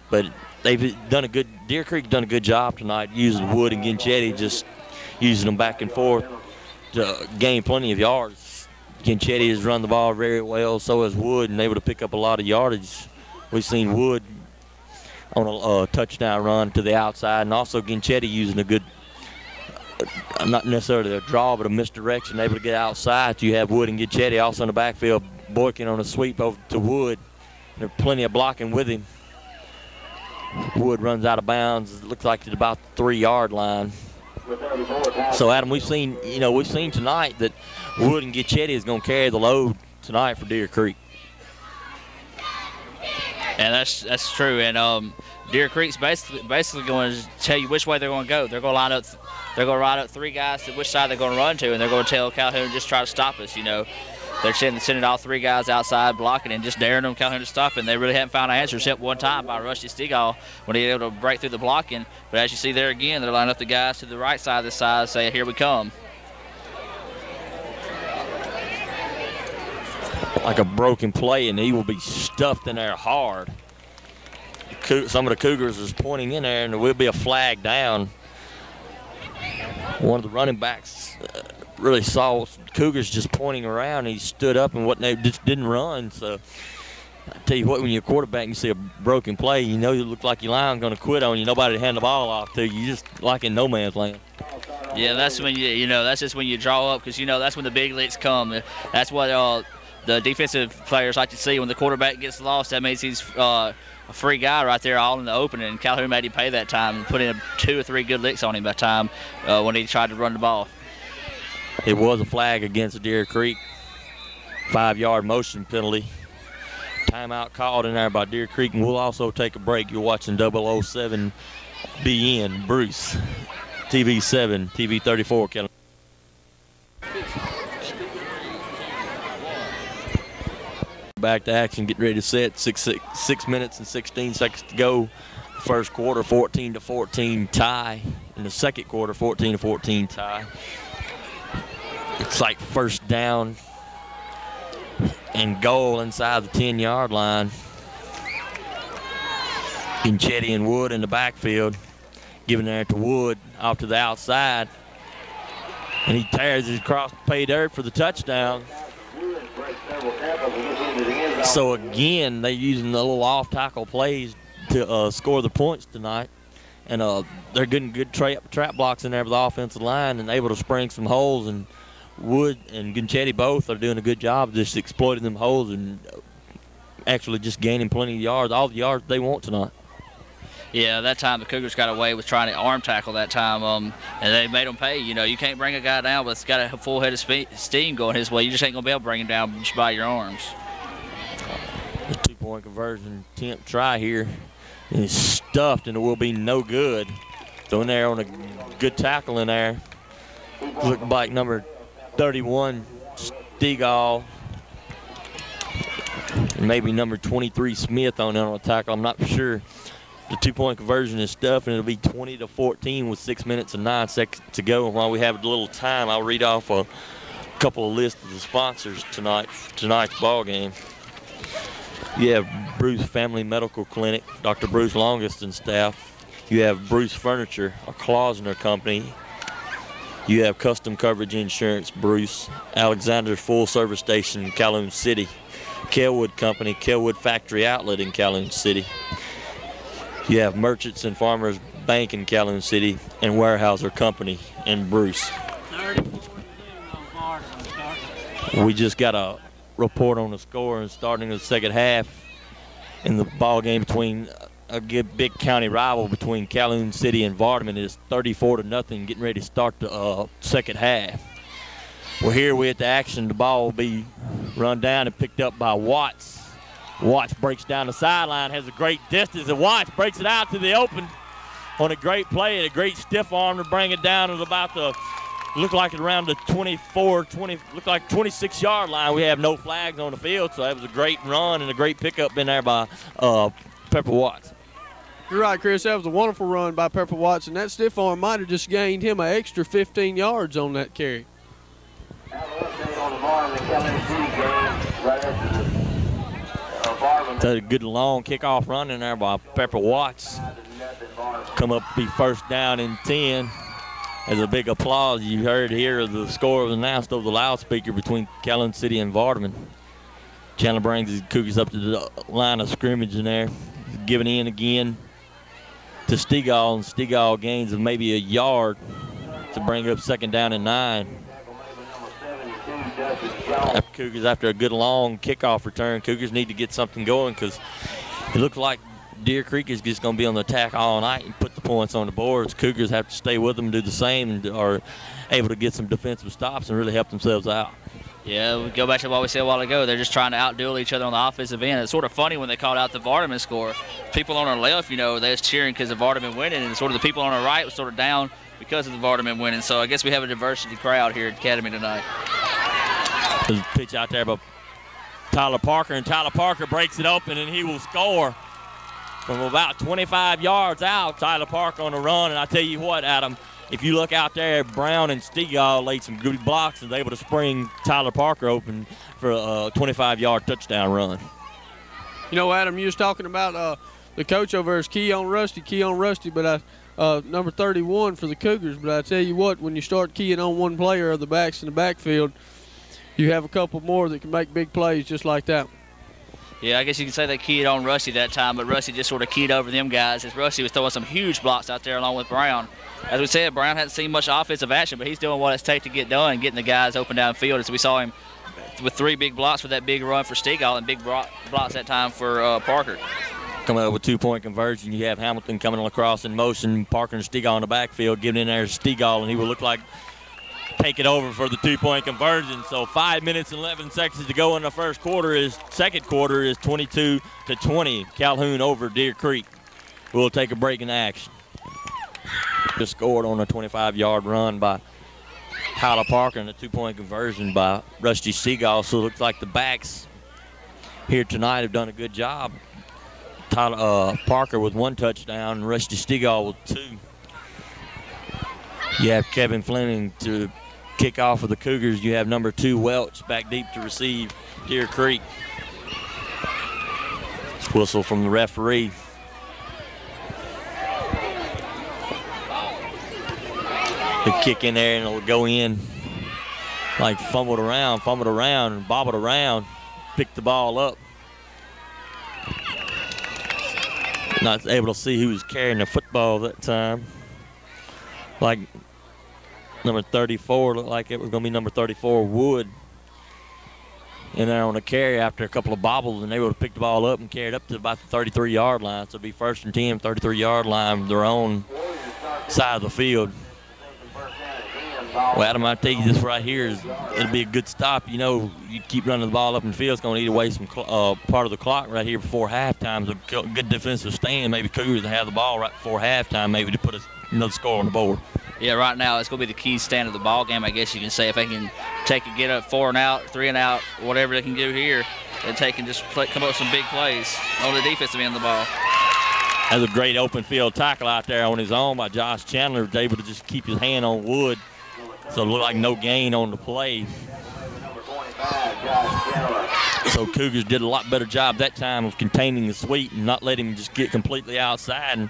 But they've done a good, Deer Creek done a good job tonight using Wood and Ginchetti, just using them back and forth to gain plenty of yards. Ginchetti has run the ball very well, so has Wood, and able to pick up a lot of yardage. We've seen Wood on a touchdown run to the outside, and also Ginchetti using a good, not necessarily a draw, but a misdirection, able to get outside. You have Wood and Ginchetti also in the backfield, Boykin on a sweep over to Wood. There's plenty of blocking with him. Wood runs out of bounds. It looks like it's about the 3-yard line. So, Adam, we've seen tonight that Wood and Ginchetti is going to carry the load tonight for Deer Creek. And that's true. And Deer Creek's basically going to tell you which way they're going to go. They're going to line up. They're going to line up 3 guys to which side they're going to run to, and they're going to tell Calhoun just try to stop us. You know, they're sending all 3 guys outside blocking and just daring them Calhoun to stop. And they really haven't found an answer except one time by Rusty Stegall when he was able to break through the blocking. But as you see there again, they're lining up the guys to the right side of the side, saying, "Here we come." Like a broken play, and he will be stuffed in there hard. Some of the Cougars is pointing in there, and there will be a flag down. One of the running backs really saw Cougars just pointing around. He stood up and they just didn't run. So I tell you what, when you're a quarterback and you see a broken play, you know you look like your line's going to quit on you. Nobody to hand the ball off to you. Just like in no man's land. Yeah, that's when that's just when you draw up, because that's when the big licks come. That's what the defensive players like to see. When the quarterback gets lost, that means he's a free guy right there all in the open, and Calhoun made him pay that time and put in 2 or 3 good licks on him that time when he tried to run the ball. It was a flag against Deer Creek. 5-yard motion penalty. Timeout called in there by Deer Creek, and we'll also take a break. You're watching 007 BN Bruce, TV 7, TV 34, Calhoun. Back to action, get ready to set. 6 minutes and 16 seconds to go. First quarter, 14-14 tie. In the second quarter, 14-14 tie. It's like first down and goal inside the 10-yard line. Ginchetti and Wood in the backfield, giving there to Wood off to the outside, and he tears it across the pay dirt for the touchdown. So again, they're using the little off-tackle plays to score the points tonight, and they're getting good trap blocks in there with the offensive line and able to spring some holes. And Wood and Ginchetti both are doing a good job of just exploiting them holes and actually just gaining plenty of yards, all the yards they want tonight. Yeah, that time the Cougars got away with trying to arm tackle that time, and they made them pay. You can't bring a guy down, but it's got a full head of steam going his way. You just ain't going to be able to bring him down just by your arms. The 2-point conversion attempt try here is stuffed, and it will be no good. So in there on a good tackle in there. Look like number 31, Stegall. and maybe number 23 Smith on the tackle. I'm not sure. The 2-point conversion is stuff, and it'll be 20-14 with 6 minutes and 9 seconds to go. And while we have a little time, I'll read off a couple of lists of the sponsors tonight's ball game. You have Bruce Family Medical Clinic, Dr. Bruce Longest and staff. You have Bruce Furniture, a Klausner company. You have Custom Coverage Insurance, Bruce. Alexander's Full Service Station in Calhoun City. Kelwood Company, Kelwood Factory Outlet in Calhoun City. You have Merchants and Farmers Bank in Calhoun City and Weyerhaeuser Company in Bruce. We just got a report on the score and starting the second half in the ball game between a big county rival between Calhoun City and Vardaman. Is 34-0, getting ready to start the second half. We're here with the action. The ball will be run down and picked up by Watts. Watts breaks down the sideline, has a great distance, and Watts breaks it out to the open on a great play and a great stiff arm to bring it down at about the, look like around the 26-yard line. We have no flags on the field, so that was a great run and a great pickup in there by Pepper Watts. You're right, Chris. That was a wonderful run by Pepper Watts, and that stiff arm might have just gained him an extra 15 yards on that carry. That's a good long kickoff run in there by Pepper Watts. Come up to be first down and 10. As a big applause you heard here, the score was announced over the loudspeaker between Calhoun City and Vardaman. Chandler brings his Cougars up to the line of scrimmage in there. Giving in again to Stegall, and Stegall gains of maybe a yard to bring up second down and 9. Cougars, after a good long kickoff return, Cougars need to get something going because it looks like Deer Creek is just going to be on the attack all night and put the points on the boards. Cougars have to stay with them and do the same, and are able to get some defensive stops and really help themselves out. Yeah, we go back to what we said a while ago. They're just trying to outduel each other on the offensive end. It's sort of funny when they called out the Vardaman score. People on our left, they was cheering because of Vardaman winning, and sort of the people on our right was sort of down because of the Vardaman winning. So I guess we have a diversity crowd here at Academy tonight. There's a pitch out there by Tyler Parker, and Tyler Parker breaks it open, and he will score from about 25 yards out. Tyler Parker on the run, and I tell you what, Adam, if you look out there, Brown and Stegall laid some good blocks and was able to spring Tyler Parker open for a 25-yard touchdown run. Adam, you was talking about the coach over there is Keon Rusty, but number 31 for the Cougars. But I tell you what, when you start keying on one player of the backs in the backfield, you have a couple more that can make big plays just like that. Yeah, I guess you can say they keyed on Rusty that time, but Rusty just sort of keyed over them guys as Rusty was throwing some huge blocks out there along with Brown. As we said, Brown hasn't seen much offensive action, but he's doing what it takes to get done, getting the guys open downfield. As we saw him with 3 big blocks for that big run for Stegall and big blocks that time for Parker. Coming up with 2-point conversion, you have Hamilton coming across in motion, Parker and Stegall in the backfield, giving in there to Stegall, and he will look like take it over for the 2-point conversion. So 5 minutes and 11 seconds to go in the second quarter is 22-20. Calhoun over Deer Creek. We'll take a break in action. Just scored on a 25-yard run by Tyler Parker and a 2-point conversion by Rusty Stegall. So it looks like the backs here tonight have done a good job. Tyler Parker with 1 touchdown and Rusty Stegall with 2. You have Kevin Fleming to kick off for the Cougars. You have number 2 Welch back deep to receive Deer Creek. Whistle from the referee. The kick in there and it'll go in. Like fumbled around, and bobbled around, picked the ball up. Not able to see who was carrying the football that time. Like number 34, looked like it was going to be number 34, Wood. In there on the carry after a couple of bobbles, and they would have picked the ball up and carried up to about the 33-yard line. So it'll be 1st and 10, 33-yard line, their own side of the field. Well, Adam, I tell you this right here it'll be a good stop. You keep running the ball up in the field, it's going to eat away some part of the clock right here before halftime. It's a good defensive stand. Maybe Cougars will have the ball right before halftime, maybe to put another score on the board. Yeah, right now it's going to be the key stand of the ball game, I guess you can say. If they can get up 4 and out, 3 and out, whatever they can do here, and take and just come up with some big plays on the defensive end of the ball. That's a great open field tackle out there on his own by Josh Chandler. Was able to just keep his hand on Wood, so it looked like no gain on the play. So Cougars did a lot better job that time of containing the sweep and not letting him just get completely outside. And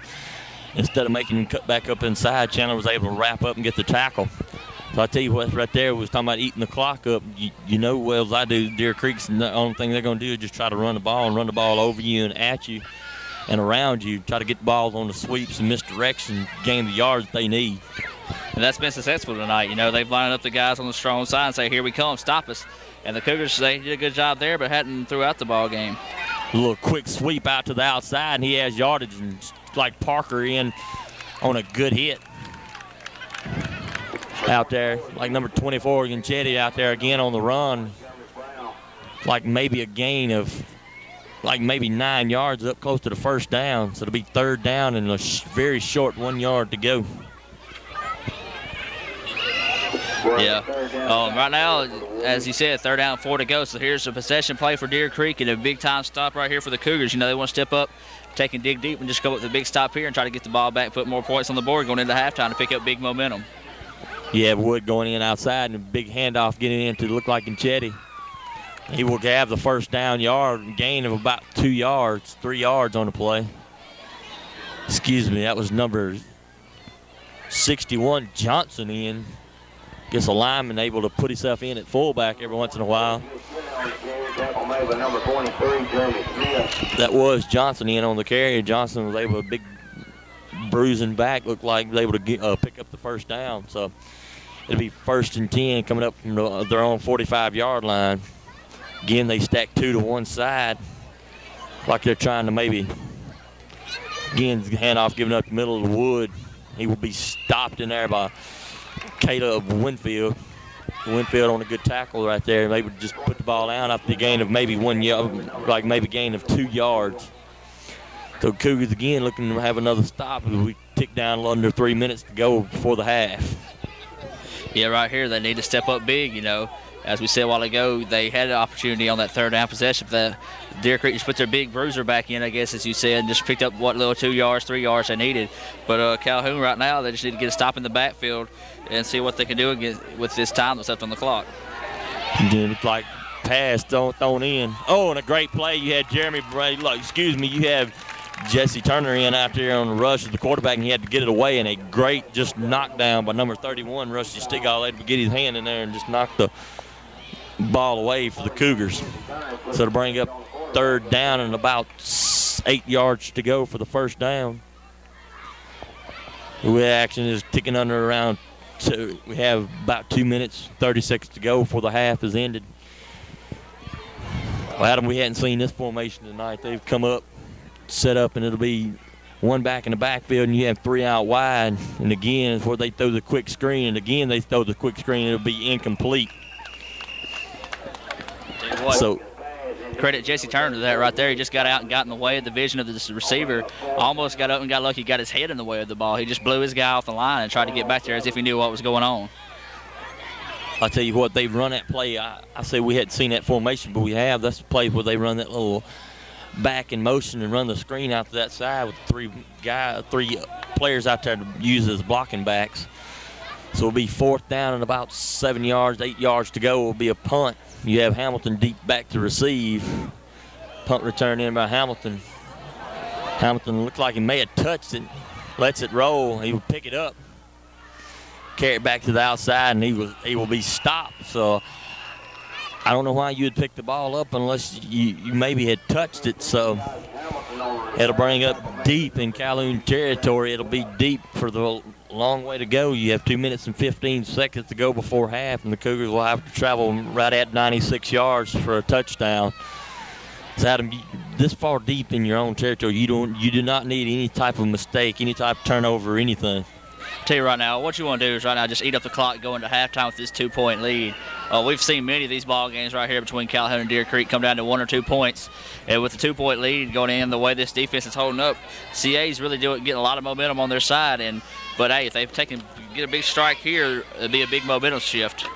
instead of making him cut back up inside, Chandler was able to wrap up and get the tackle. So I tell you what, right there was talking about eating the clock up. You know well as I do, Deer Creek's the only thing they're going to do is just try to run the ball and run the ball over you and at you and around you, try to get the balls on the sweeps and misdirection, gain the yards they need. And that's been successful tonight. You know, they've lined up the guys on the strong side and say, here we come, stop us. And the Cougars, they did a good job there, but hadn't throughout the ball game. A little quick sweep out to the outside, and he has yardage, and like Parker in on a good hit. Out there, like number 24, Ganchetti out there again on the run. Like maybe a gain of like maybe 9 yards up close to the first down. So it'll be 3rd down and a very short 1 yard to go. Yeah. Right now, as you said, 3rd down, 4 to go. So here's a possession play for Deer Creek and a big-time stop right here for the Cougars. You know, they want to step up, take and dig deep, and just go with the big stop here and try to get the ball back, put more points on the board going into halftime to pick up big momentum. Yeah, Wood going in outside and a big handoff getting in to look like Ganchetti. He will have the first down yard, gain of about 2 yards, 3 yards on the play. Excuse me, that was number 61, Johnson in. Gets a lineman able to put himself in at fullback every once in a while. That was Johnson in on the carry. Johnson was able to big bruising back, looked like was able to get, pick up the first down. So it'll be 1st and 10 coming up from their own 45-yard line. Again, they stack 2 to one side, like they're trying to maybe, again, handoff giving up the middle of the Wood. He will be stopped in there by Caleb Winfield. Winfield on a good tackle right there. Maybe just put the ball down after the gain of maybe 1 yard, like maybe gain of 2 yards. So Cougars again looking to have another stop. We tick down under 3 minutes to go before the half. Yeah, right here they need to step up big, you know. As we said a while ago, they had an opportunity on that 3rd down possession. The Deer Creek just put their big bruiser back in, I guess, as you said, and just picked up what little 2 yards, 3 yards they needed. But Calhoun right now, they just need to get a stop in the backfield and see what they can do with this time that's left on the clock. It's like pass thrown in. Oh, and a great play. You had Jeremy Bray. You have Jesse Turner in out there on the rush of the quarterback, and he had to get it away. And a great just knockdown by number 31, Rusty Stigall, able to get his hand in there and just knock the ball away for the Cougars. So to bring up 3rd down and about 8 yards to go for the first down. The action is ticking under around 2. We have about 2 minutes, 30 seconds to go before the half is ended. Well, Adam, we hadn't seen this formation tonight. They've come up, set up, and it'll be 1 back in the backfield, and you have 3 out wide. And again, it's where they throw the quick screen, and again they throw the quick screen, it'll be incomplete. So credit Jesse Turner to that right there. He just got out and got in the way of the vision of the receiver. Almost got up and got lucky, got his head in the way of the ball. He just blew his guy off the line and tried to get back there as if he knew what was going on. I tell you what, they've run that play. I say we hadn't seen that formation, but we have. That's the play where they run that little back in motion and run the screen out to that side with 3 players out there to use as blocking backs. So it'll be 4th down and about 7 yards, 8 yards to go. It'll be a punt. You have Hamilton deep back to receive. Punt return in by Hamilton. Hamilton looked like he may have touched it. Lets it roll. He will pick it up. Carry it back to the outside, and he will be stopped. So I don't know why you would pick the ball up unless you maybe had touched it. So it'll bring up deep in Calhoun territory. It'll be deep for the long way to go. You have 2 minutes and 15 seconds to go before half, and the Cougars will have to travel right at 96 yards for a touchdown. So Adam, this far deep in your own territory, you do not need any type of mistake, any type of turnover, or anything. tell you right now, what you want to do is right now just eat up the clock, go into halftime with this 2-point lead. We've seen many of these ball games right here between Calhoun and Deer Creek come down to 1 or 2 points. And with the 2-point lead going in, the way this defense is holding up, CA's really getting a lot of momentum on their side. But hey, if they get a big strike here, it'll be a big momentum shift.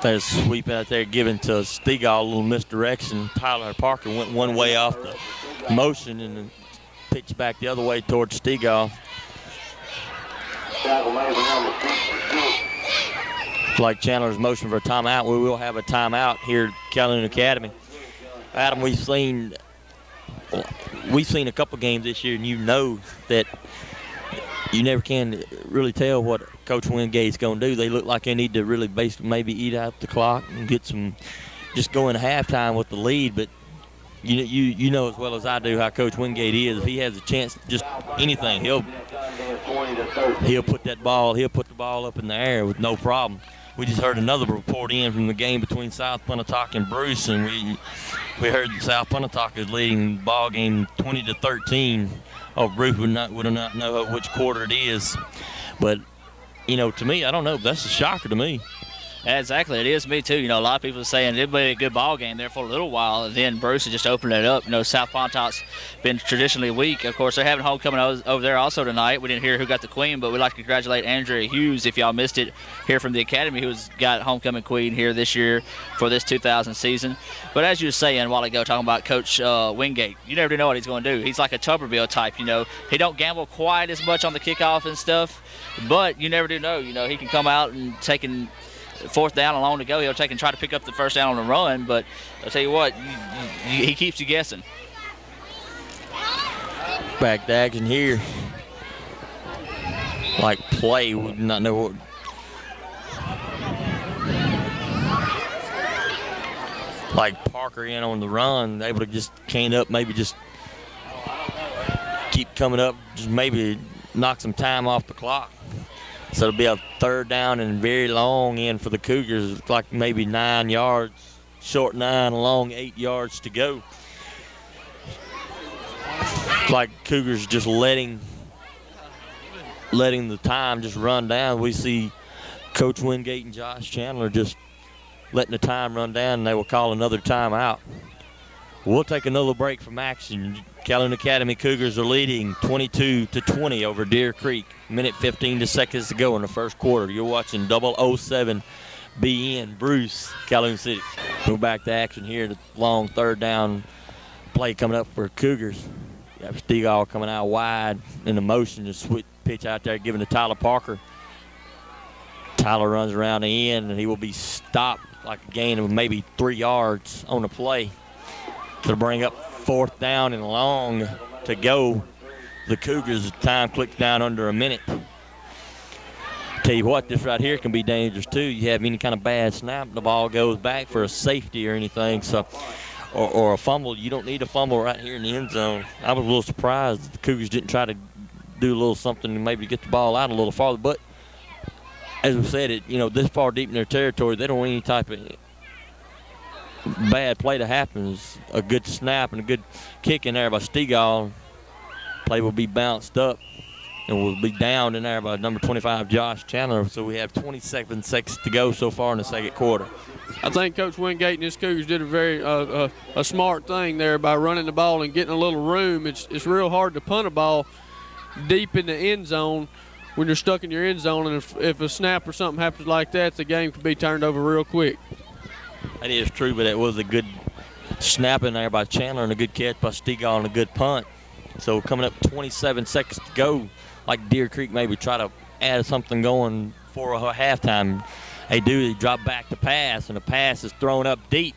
There's a sweep out there given to Stegall, a little misdirection. Tyler Parker went one way off the motion and then pitched back the other way towards Stegall. Like Chandler's motion for a timeout. We will have a timeout here at Calhoun Academy. Adam, we've seen a couple games this year, and you know that you never can really tell what Coach Wingate's going to do. They look like they need to really basically maybe eat out the clock and get some, just go into halftime with the lead. But you know as well as I do how Coach Wingate is. If he has a chance to just anything, he'll put the ball up in the air with no problem. We just heard another report in from the game between South Pontotoc and Bruce, and we heard South Pontotoc is leading the ball game 20-13. Oh, Bruce would not know which quarter it is. But, to me, I don't know. That's a shocker to me. Yeah, exactly. It is me, too. A lot of people are saying it'll be a good ball game there for a little while, and then Bruce has just opened it up. South Pontotoc's been traditionally weak. Of course, they're having homecoming over there also tonight. We didn't hear who got the queen, but we'd like to congratulate Andrea Hughes, if y'all missed it, here from the academy, who's got homecoming queen here this year for this 2000 season. But as you were saying a while ago, talking about Coach Wingate, you never know what he's going to do. He's like a Tuberville type, He don't gamble quite as much on the kickoff and stuff, but you never do know. He can come out and taking – 4th down and long to go, he'll take and try to pick up the first down on the run, but I'll tell you what, he keeps you guessing. Back to action here. Like play, we do not know what. Like Parker in on the run, able to just cane up, maybe just keep coming up, just maybe knock some time off the clock. So it'll be a 3rd down and very long in for the Cougars. It's like maybe 9 yards, short 9, long 8 yards to go. It's like Cougars just letting the time just run down. We see Coach Wingate and Josh Chandler just letting the time run down, and they will call another timeout. We'll take another break from action. Calhoun Academy Cougars are leading 22-20 over Deer Creek. Minute 15 seconds to go in the first quarter. You're watching 007 BN Bruce, Calhoun City. Go back to action here. The long 3rd down play coming up for Cougars. You have Stegall coming out wide in the motion. Just switch pitch out there, giving to Tyler Parker. Tyler runs around the end, and he will be stopped like a gain of maybe 3 yards on the play. To bring up 4th down and long to go. The Cougars, time clicks down under a minute. Tell you what, this right here can be dangerous too. You have any kind of bad snap, the ball goes back for a safety or anything, so or a fumble. You don't need a fumble right here in the end zone. I was a little surprised that the Cougars didn't try to do a little something to maybe get the ball out a little farther. But as we said, this far deep in their territory, they don't want any type of bad play to happen. Is a good snap and a good kick in there by Stegall. Play will be bounced up and will be down in there by number 25, Josh Chandler. So we have 27 seconds to go so far in the second quarter. I think Coach Wingate and his Cougars did a very a smart thing there by running the ball and getting a little room. It's real hard to punt a ball deep in the end zone when you're stuck in your end zone, and if a snap or something happens like that, the game could be turned over real quick. That is true, but it was a good snap in there by Chandler and a good catch by Stegall and a good punt. So coming up 27 seconds to go, like Deer Creek maybe try to add something going for a halftime. They drop back the pass, and the pass is thrown up deep.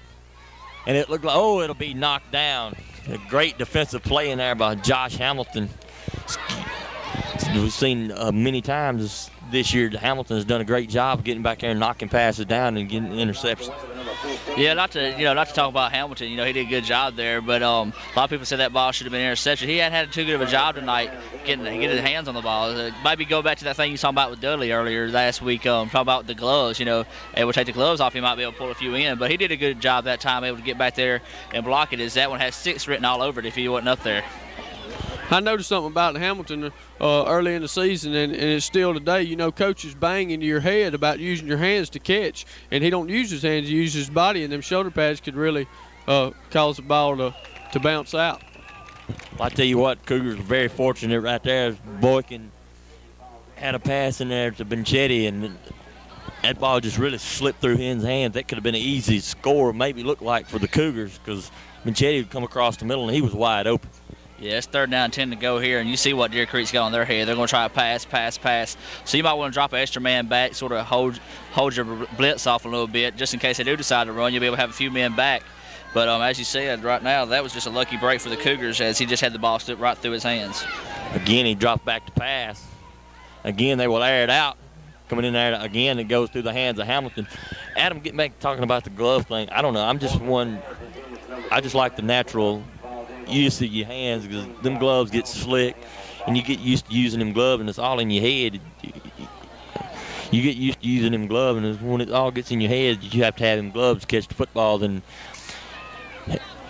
And it looked like, it'll be knocked down. A great defensive play in there by Josh Hamilton. We've seen many times this year Hamilton has done a great job of getting back there and knocking passes down and getting interceptions. Yeah, not to talk about Hamilton. He did a good job there, but a lot of people said that ball should have been intercepted. He hadn't had too good of a job tonight getting his hands on the ball. Maybe go back to that thing you was talking about with Dudley earlier last week, talking about the gloves. Able to take the gloves off, he might be able to pull a few in, but he did a good job that time, able to get back there and block it. That one has 6 written all over it if he wasn't up there. I noticed something about Hamilton early in the season, and it's still today. You know, coaches bang into your head about using your hands to catch, and he don't use his hands, he uses his body, and them shoulder pads could really cause the ball to bounce out. Well, I tell you what, Cougars were very fortunate right there. Boykin had a pass in there to Benchetti, and that ball just really slipped through his hands. That could have been an easy score, maybe look like, for the Cougars, because Benchetti would come across the middle, and he was wide open. Yeah, it's 3rd down 10 to go here, and you see what Deer Creek's got on their head. They're going to try to pass. So you might want to drop an extra man back, sort of hold your blitz off a little bit, just in case they do decide to run. You'll be able to have a few men back. But as you said, right now, that was just a lucky break for the Cougars, as he just had the ball slip right through his hands. Again, he dropped back to pass. Again, they will air it out. Coming in there again, it goes through the hands of Hamilton. Adam, getting back to talking about the glove thing, I don't know. I just like the natural use of your hands, because them gloves get slick, and you get used to using them gloves, and it's all in your head. You get used to using them gloves, and when it all gets in your head, you have to have them gloves to catch the football. And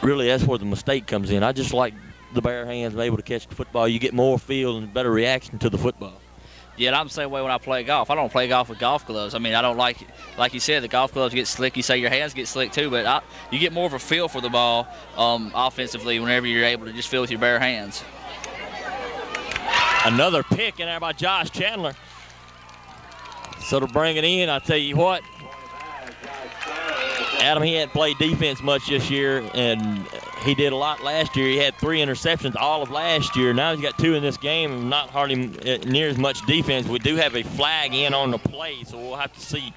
really, that's where the mistake comes in. I just like the bare hands able to catch the football. You get more feel and better reaction to the football. Yeah, I'm the same way when I play golf. I don't play golf with golf gloves. I mean, I don't like you said, the golf gloves get slick. You say your hands get slick too, but you get more of a feel for the ball offensively whenever you're able to just feel with your bare hands. Another pick in there by Josh Chandler. So to bring it in, I tell you what, Adam, he hadn't played defense much this year, and he did a lot last year. He had 3 interceptions all of last year. Now he's got 2 in this game, and not hardly near as much defense. We do have a flag in on the play, so we'll have to see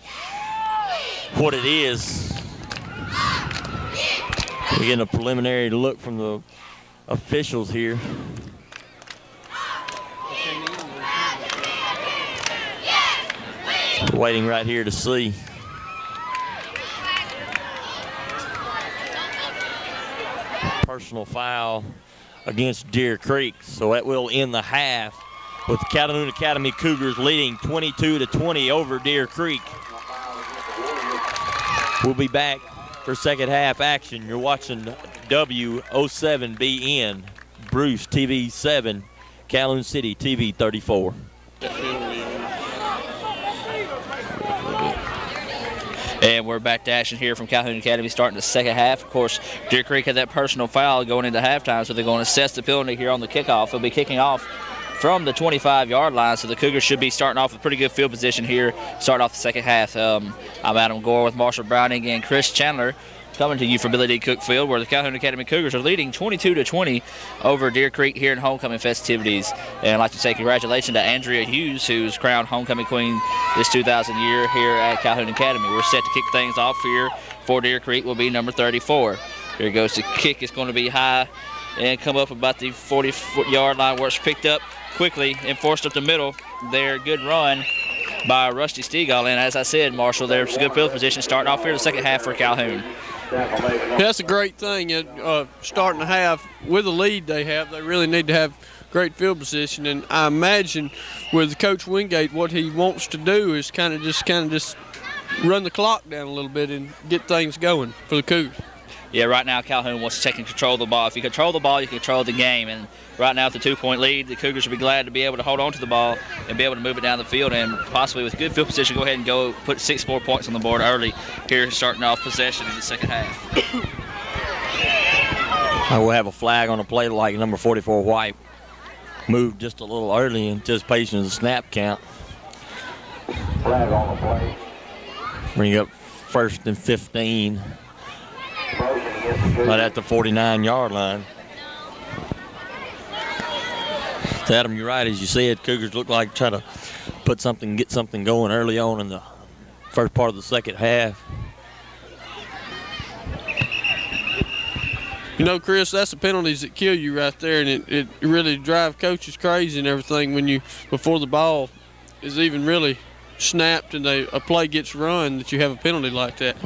what it is. We're getting a preliminary look from the officials here. Waiting right here to see. Personal foul against Deer Creek, so that will end the half with the Calhoun Academy Cougars leading 22-20 over Deer Creek. We'll be back for second half action. You're watching W07BN, Bruce TV 7, Calhoun City TV 34. And we're back to action here from Calhoun Academy starting the second half. Of course, Deer Creek had that personal foul going into halftime, so they're going to assess the penalty here on the kickoff. They'll be kicking off from the 25-yard line, so the Cougars should be starting off with pretty good field position here, starting off the second half. I'm Adam Gore with Marshall Browning and Chris Chandler coming to you from Billy D. Cook Field, where the Calhoun Academy Cougars are leading 22-20 over Deer Creek here in homecoming festivities. And I'd like to say congratulations to Andrea Hughes, who's crowned homecoming queen this 2000 year here at Calhoun Academy. We're set to kick things off here for Deer Creek will be number 34. Here goes the kick. It's going to be high and come up about the 40-yard line, where it's picked up quickly and forced up the middle there. Good run by Rusty Stegall. And as I said, Marshall, there's a good field position starting off here the second half for Calhoun. That's a great thing. Starting the half with the lead they have, they really need to have great field position. And I imagine with Coach Wingate, what he wants to do is kind of just run the clock down a little bit and get things going for the Cougars. Yeah, right now Calhoun wants to take and control the ball. If you control the ball, you control the game. And right now with the 2-point lead, the Cougars will be glad to be able to hold on to the ball and be able to move it down the field, and possibly with good field position, go ahead and go put 6 more points on the board early here, starting off possession in the second half. I will have a flag on the play like number 44 White moved just a little early in anticipation of the snap count. Flag on the play. Bring up 1st and 15. Right at the 49-yard line. So Adam, you're right. As you said, Cougars look like try to get something going early on in the first part of the second half. You know, Chris, that's the penalties that kill you right there, and it really drive coaches crazy and everything when before the ball is even really snapped and a play gets run, that you have a penalty like that.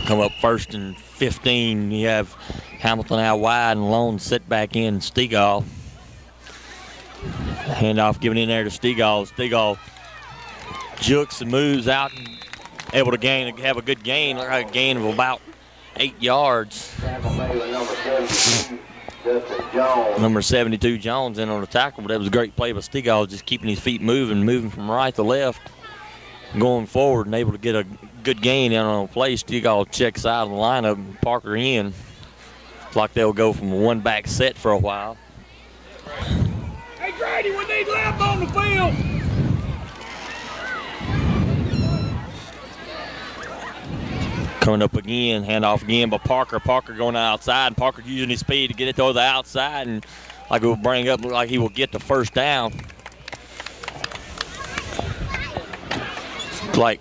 Come up 1st and 15. You have Hamilton out wide and Lone set back in Stegall. Handoff given in there to Stegall. Stegall jukes and moves out and able to have a good gain, like a gain of about 8 yards. Justin Jones. Number 72, Jones, in on the tackle, but that was a great play by Stigall, just keeping his feet moving from right to left, going forward and able to get a good gain in on a play. Stigall checks out of the lineup and Parker in. It's like they'll go from a one-back set for a while. Hey, Grady, we need left on the field. Coming up again, handoff again by Parker. Parker going outside. Parker using his speed to get it to the outside, and like it will bring up, look like he will get the first down. Like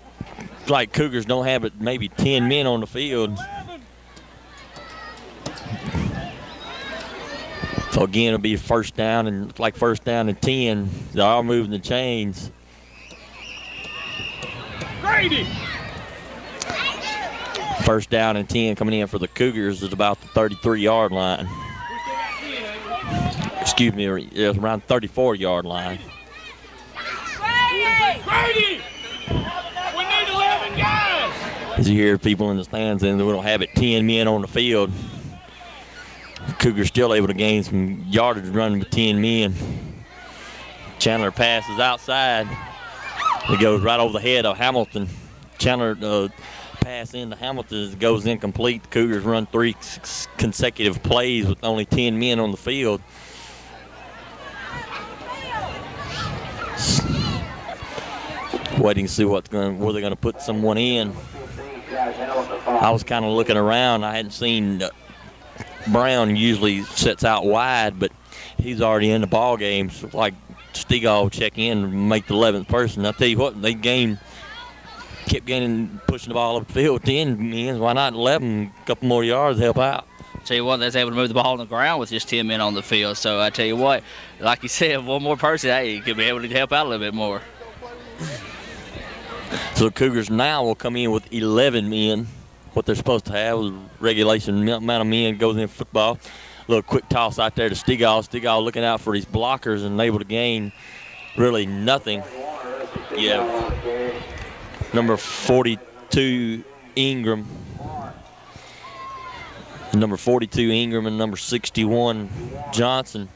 Cougars don't have it, maybe 10 men on the field. So again, it'll be first down and like first down and 10. They are moving the chains. Grady. First down and 10 coming in for the Cougars at about the 33-yard line. Excuse me, it's around 34-yard line. Grady! We need 11 guys! As you hear people in the stands, and we don't have it 10 men on the field. Cougars still able to gain some yardage running with 10 men. Chandler passes outside. It goes right over the head of Hamilton. Chandler pass into Hamilton goes incomplete. The Cougars run 3 consecutive plays with only 10 men on the field. Waiting to see where they're going to put someone in. I was kind of looking around. I hadn't seen Brown usually sets out wide, but he's already in the ball game. So like Stigall check in and make the 11th person. I'll tell you what, they kept pushing the ball up the field. 10 men, why not 11? A couple more yards to help out. Tell you what, they was able to move the ball on the ground with just 10 men on the field. So I tell you what, like you said, one more person, hey, you could be able to help out a little bit more. So the Cougars now will come in with 11 men. What they're supposed to have is regulation amount of men goes in football. A little quick toss out there to Stigall. Stigall looking out for his blockers and able to gain really nothing. Yeah. Number 42, Ingram. Number 42, Ingram, and number 61, Johnson.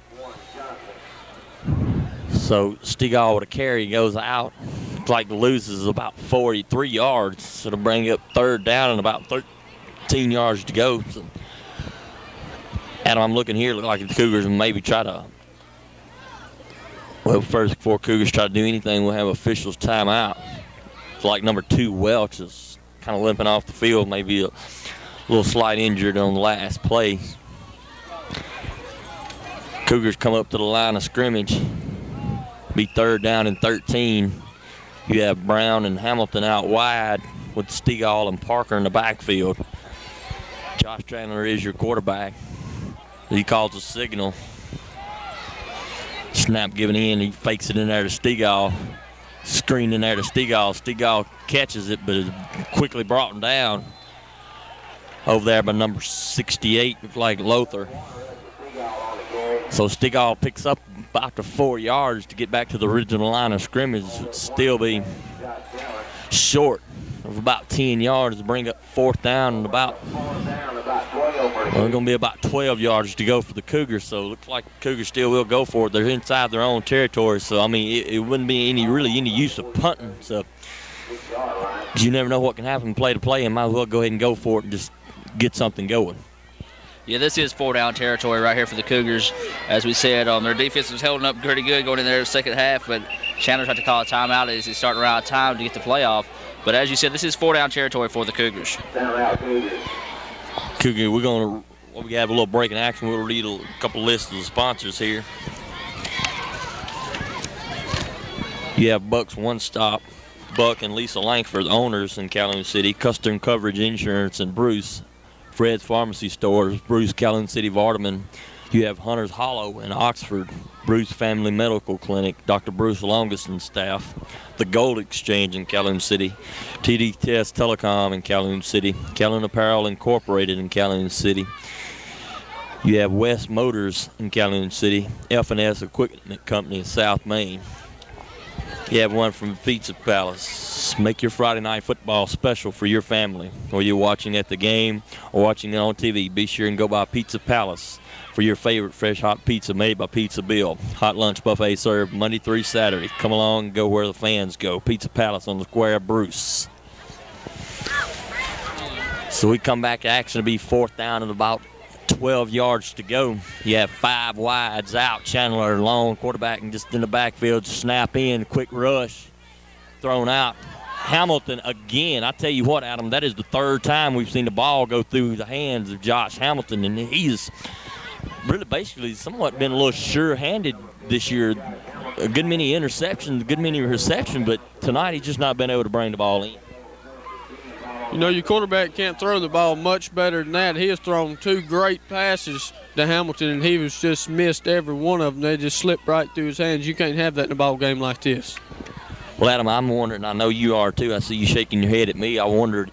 So Stigall with a carry goes out. Looks like loses about 43 yards. So to bring up third down and about 13 yards to go. So, Adam, I'm looking here. Look like the Cougars maybe try to. Well, first before Cougars try to do anything, we'll have officials timeout. It's like number 2, Welch, is kind of limping off the field, maybe a little slight injured on the last play. Cougars come up to the line of scrimmage. Be third down and 13. You have Brown and Hamilton out wide with Stigall and Parker in the backfield. Josh Chandler is your quarterback. He calls a signal. Snap given in. He fakes it in there to Stigall. Screen in there to Stigall. Stigall catches it, but is quickly brought down. Over there by number 68, looks like Lothar. So Stigall picks up about the 4 yards to get back to the original line of scrimmage. Still be short of about 10 yards to bring up fourth down and about, well, going to be about 12 yards to go for the Cougars. So it looks like the Cougars still will go for it. They're inside their own territory. So, I mean, it wouldn't be any use of punting. So you never know what can happen play to play, and might as well go ahead and go for it and just get something going. Yeah, this is 4-down territory right here for the Cougars. As we said, their defense was holding up pretty good going in there the second half, but Chandler's had to call a timeout as he's starting around time to get the playoff. But as you said, this is 4-down territory for the Cougars. Cougar, we have a little break in action. We'll read a couple lists of the sponsors here. You have Buck's One Stop, Buck and Lisa Langford, owners in Calhoun City, Custom Coverage Insurance, and Bruce. Fred's Pharmacy Stores, Bruce, Calhoun City, Vardaman. You have Hunter's Hollow in Oxford, Bruce Family Medical Clinic, Dr. Bruce Longest and staff, the Gold Exchange in Calhoun City, TDTS Telecom in Calhoun City, Calhoun Apparel Incorporated in Calhoun City. You have West Motors in Calhoun City, F&S Equipment Company in South Main. You have one from Pizza Palace. Make your Friday night football special for your family, or you're watching at the game or watching it on TV. Be sure and go by Pizza Palace for your favorite fresh hot pizza made by Pizza Bill. Hot lunch buffet served Monday through Saturday. Come along and go where the fans go. Pizza Palace on the square of Bruce. So we come back to action to be 4th down and about 12 yards to go. You have 5 wides out. Chandler long quarterback and just in the backfield, snap in, quick rush, thrown out. Hamilton again. I tell you what, Adam, that is the 3rd time we've seen the ball go through the hands of Josh Hamilton, and he's really basically somewhat been a little sure-handed this year. A good many interceptions, a good many receptions, but tonight he's just not been able to bring the ball in. You know, your quarterback can't throw the ball much better than that. He has thrown 2 great passes to Hamilton, and he was just missed every one of them. They just slipped right through his hands. You can't have that in a ball game like this. Well, Adam, I'm wondering, I know you are too. I see you shaking your head at me. I wondered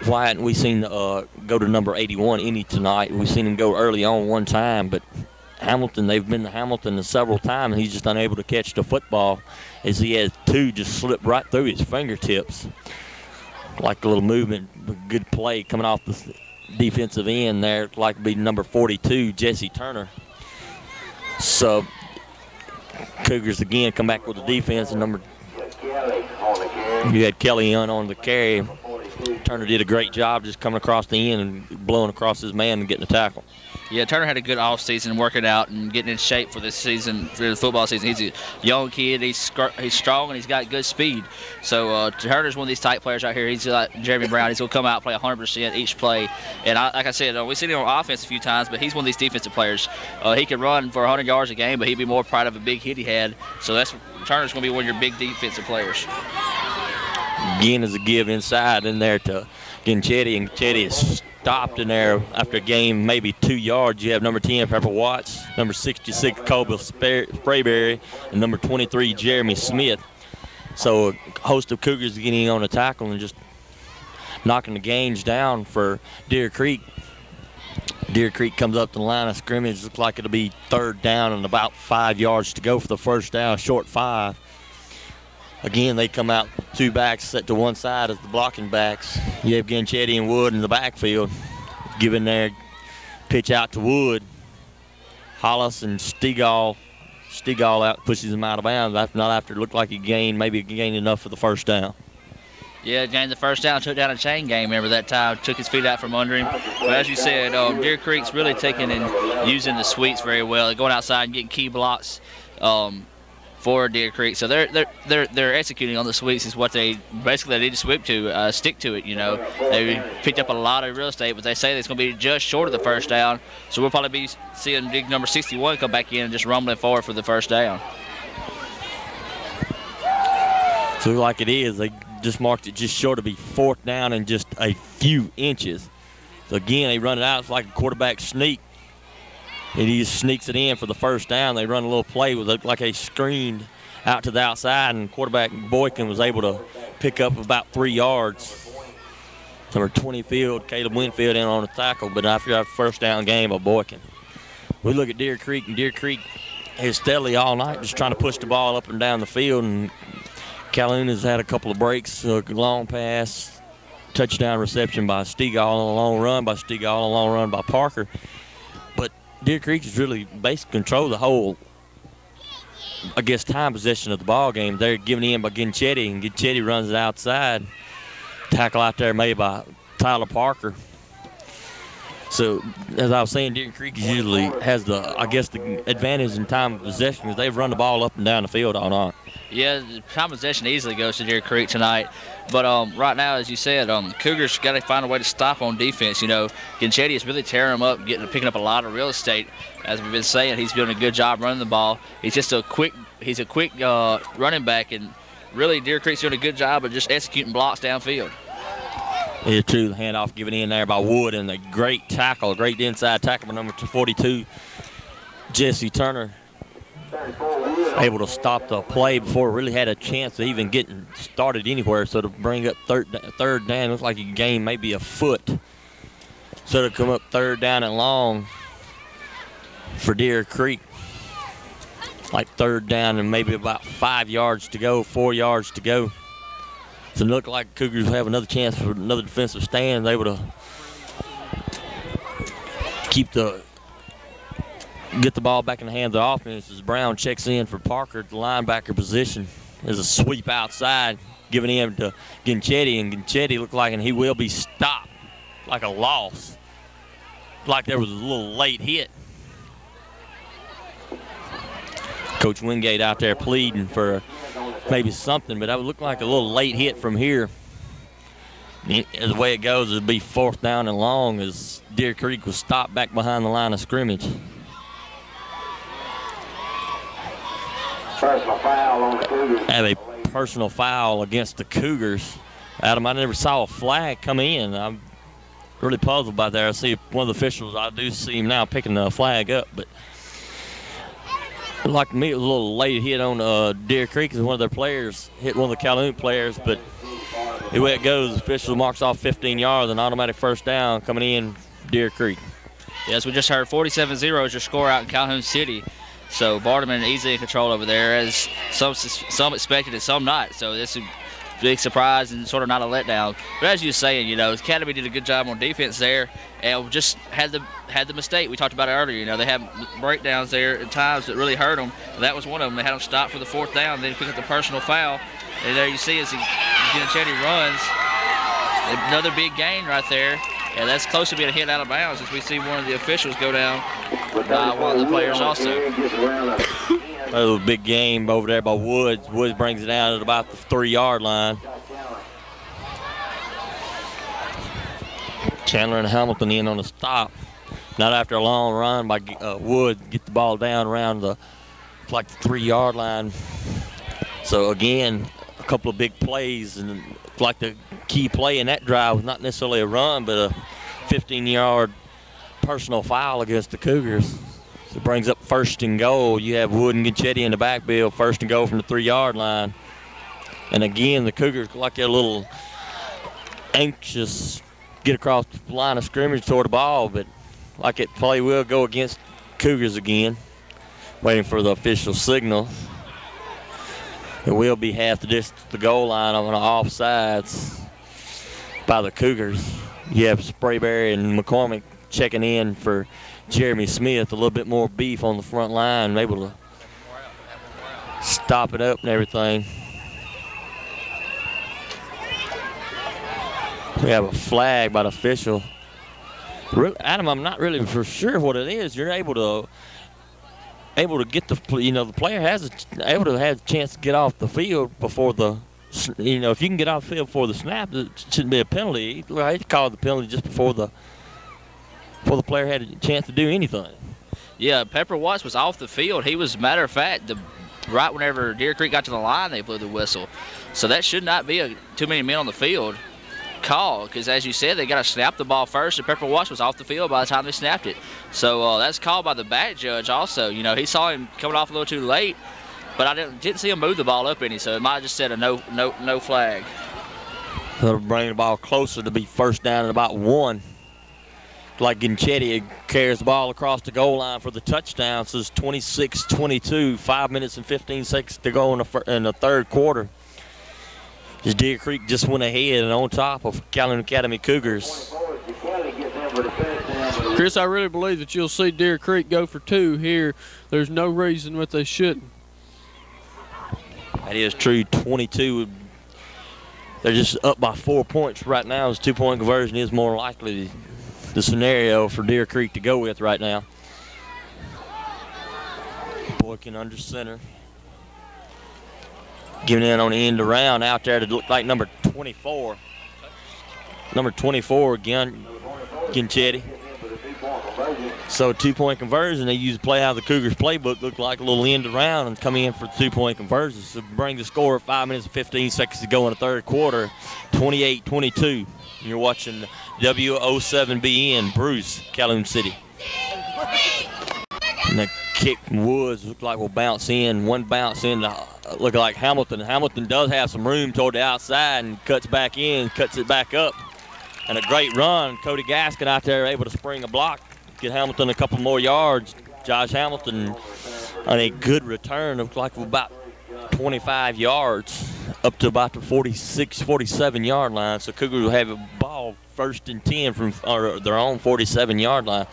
why hadn't we seen go to number 81 any tonight? We've seen him go early on one time, but Hamilton, they've been to Hamilton several times, and he's just unable to catch the football as he has 2 just slip right through his fingertips. Like a little movement, good play coming off the defensive end there. Like to be number 42, Jesse Turner. So Cougars again come back with the defense. And you had Kelly on the carry. Turner did a great job just coming across the end and blowing across his man and getting the tackle. Yeah, Turner had a good offseason working out and getting in shape for this season, for the football season. He's a young kid. He's strong, and he's got good speed. So Turner's one of these tight players out here. He's like Jeremy Brown. He's going to come out and play 100% each play. And like I said, we've seen him on offense a few times, but he's one of these defensive players. He can run for 100 yards a game, but he'd be more proud of a big hit he had. So Turner's going to be one of your big defensive players. Again, is a give inside in there to Ginchetti, and Ginchetti is stopped in there after a game, maybe 2 yards. You have number 10, Pepper Watts, number 66, Colby Sprayberry, and number 23, Jeremy Smith. So a host of Cougars getting on a tackle and just knocking the gains down for Deer Creek. Deer Creek comes up to the line of scrimmage. Looks like it'll be 3rd down and about 5 yards to go for the first down, short 5. Again, they come out 2 backs set to one side as the blocking backs. You have Ginchetti and Wood in the backfield. Giving their pitch out to Wood. Hollis and Stegall. Stegall out pushes him out of bounds. Not after it looked like he gained enough for the first down. Yeah, gained the first down, took down a chain game. Remember that time, took his feet out from under him. But as you said, Deer Creek's really taking and using the sweeps very well. They're going outside and getting key blocks for Deer Creek. So they're executing on the sweeps is what they need to sweep to, stick to it. You know, they picked up a lot of real estate, but they say it's going to be just short of the first down. So we'll probably be seeing big number 61 come back in and just rumbling forward for the first down. So like it is, they just marked it just short of be 4th down and just a few inches. So again, they run it out. It's like a quarterback sneak. And he just sneaks it in for the first down. They run a little play with like a screen out to the outside, and quarterback Boykin was able to pick up about 3 yards. Number 20 Caleb Winfield in on the tackle, but after our first down game of Boykin. We look at Deer Creek, and Deer Creek is steadily all night just trying to push the ball up and down the field, and Calhoun has had a couple of breaks, a long pass, touchdown reception by Stegall, a long run by Stegall, a long run by Parker. Deer Creek is really basically control the whole, I guess, time possession of the ball game. They're giving in by Ginchetti, and Ginchetti runs it outside. Tackle out there made by Tyler Parker. So, as I was saying, Deer Creek usually has the advantage in time of possession because they've run the ball up and down the field all night. Yeah, the time possession easily goes to Deer Creek tonight. But right now, as you said, the Cougars got to find a way to stop on defense. You know, Ginchetti is really tearing them up, picking up a lot of real estate. As we've been saying, he's doing a good job running the ball. He's a quick running back, and really Deer Creek's doing a good job of just executing blocks downfield. Here too, the handoff given in there by Wood, and a great tackle, a great inside tackle by number 42, Jesse Turner. Able to stop the play before it really had a chance of even getting started anywhere. So to bring up third down, looks like he gained maybe a foot. So to come up 3rd down and long for Deer Creek. like 3rd down and maybe about 5 yards to go, 4 yards to go. So it looked like Cougars have another chance for another defensive stand. They able to get the ball back in the hands of the offense as Brown checks in for Parker at the linebacker position. There's a sweep outside, giving him to Ginchetti, and Ginchetti looked like he will be stopped, like a loss, like there was a little late hit. Coach Wingate out there pleading for maybe something, but that would look like a little late hit from here. The way it goes, it'll be 4th down and long as Deer Creek was stopped back behind the line of scrimmage. Personal foul on the Cougars. Have a personal foul against the Cougars. Adam, I never saw a flag come in. I'm really puzzled by that. I see one of the officials, I do see him now picking the flag up, but like to me, it was a little late hit on Deer Creek as one of their players hit one of the Calhoun players, but the way it goes, the official marks off 15 yards, an automatic 1st down coming in Deer Creek. Yes, we just heard 47-0 is your score out in Calhoun City. So Barterman easily in control over there, as some expected and some not. So this is a big surprise and sort of not a letdown. But as you were saying, you know, Academy did a good job on defense there, and just had the mistake. We talked about it earlier. You know, they had breakdowns there at times that really hurt them. That was one of them. They had them stop for the 4th down, then pick up the personal foul. And there you see as Ginchetti runs, another big gain right there. And that's close to being a hit out of bounds as we see one of the officials go down by one of the players also. That was a big game over there by Woods. Woods brings it down at about the 3-yard line. Chandler and Hamilton in on the stop. Not after a long run by Woods, get the ball down around the 3-yard line. So again, a couple of big plays, and like the key play in that drive was not necessarily a run, but a 15-yard personal foul against the Cougars. So it brings up 1st and goal. You have Wood and Ginchetti in the backfield, 1st and goal from the 3-yard line. And again, the Cougars like they're a little anxious, get across the line of scrimmage toward the ball, but like it play will go against Cougars again. Waiting for the official signal. It will be half the distance to the goal line on the offsides by the Cougars. You have Sprayberry and McCormick checking in for Jeremy Smith. A little bit more beef on the front line, able to stop it up and everything. We have a flag by the official. Adam, I'm not really for sure what it is. You're able to get the player able to have a chance to get off the field before the, if you can get off the field before the snap, it shouldn't be a penalty. He called the penalty just before the player had a chance to do anything. Yeah, Pepper Watts was off the field. He was, matter of fact, right whenever Deer Creek got to the line, they blew the whistle. So that should not be too many men on the field call, because as you said, they got to snap the ball first, and Pepper Watts was off the field by the time they snapped it. So that's called by the back judge also. He saw him coming off a little too late, but I didn't see him move the ball up any, so it might have just said a no flag. That'll bring the ball closer to be 1st down at about 1. Like Ginchetti carries the ball across the goal line for the touchdown. So it's 26-22, 5 minutes and 15 seconds to go in the 3rd quarter. As Deer Creek just went ahead and on top of Calhoun Academy Cougars. Chris, I really believe that you'll see Deer Creek go for 2 here. There's no reason that they shouldn't. That is true. 22. They're just up by 4 points right now. This 2-point conversion is more likely the scenario for Deer Creek to go with right now. Boykin under center. Giving in on the end around out there to look like number 24. Number 24 again, Ginchetti. So 2-point conversion, they use play out of the Cougars playbook, looked like a little end around and come in for 2-point conversion. So bring the score at 5 minutes and 15 seconds to go in the 3rd quarter, 28-22. You're watching WO7BN, Bruce, Calhoun City. And the kick from Woods looked like will bounce in. One bounce in to look like Hamilton. Hamilton does have some room toward the outside and cuts back in, cuts it back up. And a great run. Cody Gaskin out there able to spring a block, get Hamilton a couple more yards. Josh Hamilton on a good return of like about 25 yards up to about the 46, 47-yard line. So Cougars will have a ball 1st and 10 from their own 47-yard line.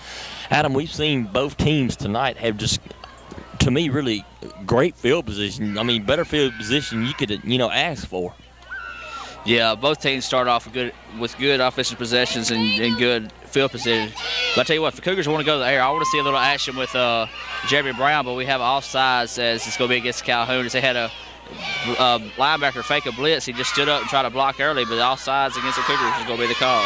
Adam, we've seen both teams tonight have just, to me, really great field position. I mean, better field position you could, ask for. Yeah, both teams start off with good offensive possessions and good field position. But I tell you what, if the Cougars want to go to the air, I want to see a little action with Jeremy Brown, but we have offsides as it's going to be against Calhoun. As they had a linebacker fake a blitz. He just stood up and tried to block early, but offsides against the Cougars is going to be the call.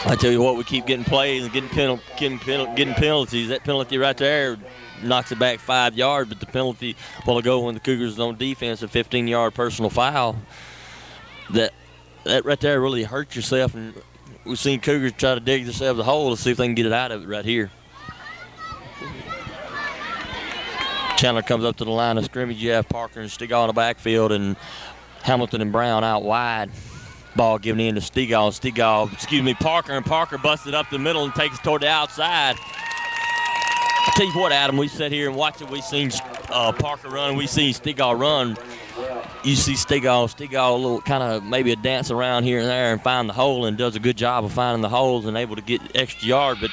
I tell you what, we keep getting plays and getting penalties. That penalty right there knocks it back 5 yards, but the penalty will go when the Cougars on defense, a 15-yard personal foul. That right there really hurt yourself, and we've seen Cougars try to dig themselves a hole to see if they can get it out of it right here. Chandler comes up to the line of scrimmage. You have Parker and Stegall in the backfield, and Hamilton and Brown out wide. Ball given in to Parker, and Parker busted up the middle and takes it toward the outside. I tell you what, Adam, we sat here and watched it. We seen Parker run, we seen Stegall run. You see Stegall a little kind of maybe a dance around here and there and find the hole, and does a good job of finding the holes and able to get extra yard. But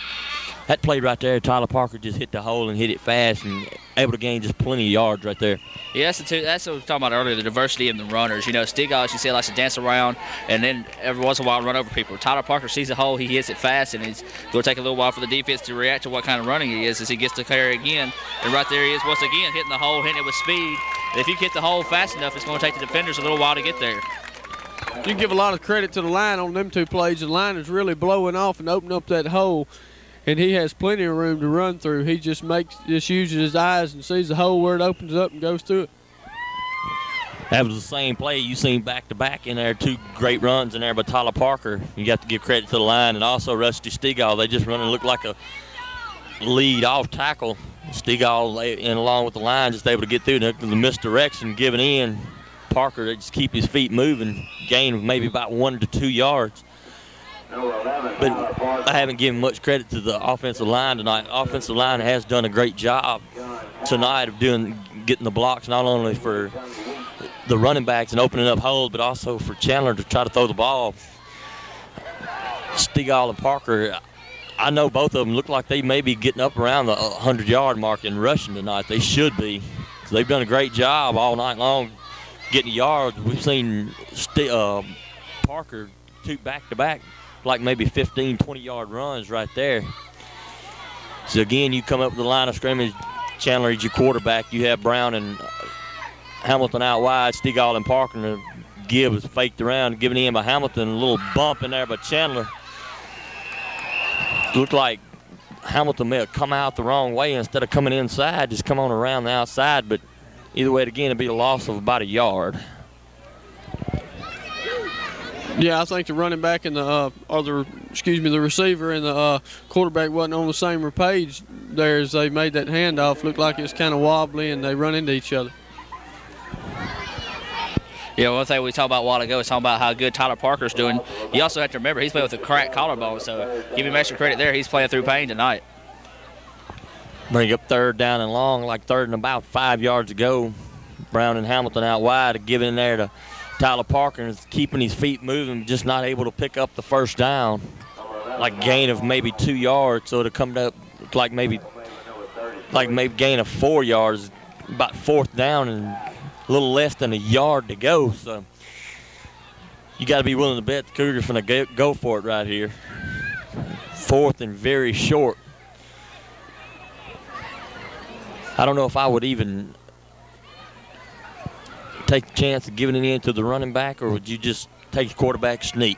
that play right there, Tyler Parker just hit the hole and hit it fast and able to gain just plenty of yards right there. Yeah, that's what we were talking about earlier, the diversity in the runners. Stegall, as you said, likes to dance around and then every once in a while run over people. Tyler Parker sees a hole, he hits it fast, and it's going to take a little while for the defense to react to what kind of running he is as he gets to carry again. And right there he is once again hitting the hole, hitting it with speed. And if you hit the hole fast enough, it's going to take the defenders a little while to get there. You can give a lot of credit to the line on them two plays. The line is really blowing off and opening up that hole, and he has plenty of room to run through. He just uses his eyes and sees the hole where it opens up and goes through it. That was the same play you seen back-to-back in there. 2 great runs in there by Tyler Parker. You got to give credit to the line, and also Rusty Stegall. They just run and look like a lead off tackle. Stegall, in along with the line, just able to get through the misdirection, giving in. Parker, they just keep his feet moving, gain of maybe about 1 to 2 yards. But I haven't given much credit to the offensive line tonight. Offensive line has done a great job tonight of getting the blocks, not only for the running backs and opening up holes, but also for Chandler to try to throw the ball. Stegall and Parker, I know both of them look like they may be getting up around the 100-yard mark in rushing tonight. They should be. So they've done a great job all night long getting yards. We've seen Parker 2 back-to-back, like maybe 15, 20-yard runs right there. So, again, you come up with the line of scrimmage. Chandler is your quarterback. You have Brown and Hamilton out wide. Stegall and Parker, and the give is faked around, given in by Hamilton. A little bump in there by Chandler. Looked like Hamilton may have come out the wrong way instead of coming inside, just come on around the outside. But either way, again, it'd be a loss of about a yard. Yeah, I think the running back and the receiver and the quarterback wasn't on the same page there as they made that handoff. Looked like it was kind of wobbly, and they run into each other. Yeah, one thing we talked about a while ago is talking about how good Tyler Parker's doing. You also have to remember he's playing with a cracked collarbone, so give him extra credit there. He's playing through pain tonight. Bring up 3rd down and long, like 3rd and about 5 yards to go. Brown and Hamilton out wide, giving in there to Tyler Parker, is keeping his feet moving, just not able to pick up the 1st down. Like gain of maybe 2 yards, so it'll come up like maybe gain of 4 yards, about 4th down and a little less than a yard to go. So you got to be willing to bet the Cougars going to go for it right here. 4th and very short. I don't know if I would even take the chance of giving it in to the running back, or would you just take the quarterback sneak?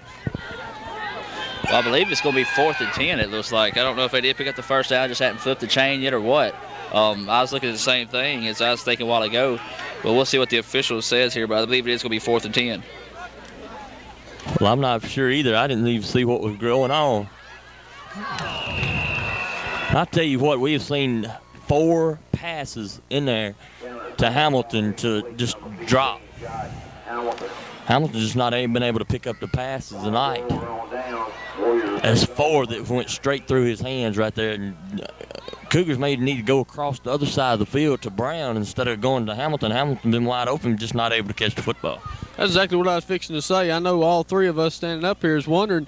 Well, I believe it's going to be 4th and 10, it looks like. I don't know if they did pick up the 1st down, just hadn't flipped the chain yet or what. I was looking at the same thing as I was thinking a while ago. But we'll see what the official says here, but I believe it is going to be 4th and 10. Well, I'm not sure either. I didn't even see what was going on. I'll tell you what, we have seen 4 passes in there to Hamilton to just drop. Hamilton's just not been able to pick up the passes tonight. That's 4 that went straight through his hands right there. And Cougars may need to go across the other side of the field to Brown instead of going to Hamilton. Hamilton been wide open, just not able to catch the football. That's exactly what I was fixing to say. I know all 3 of us standing up here is wondering,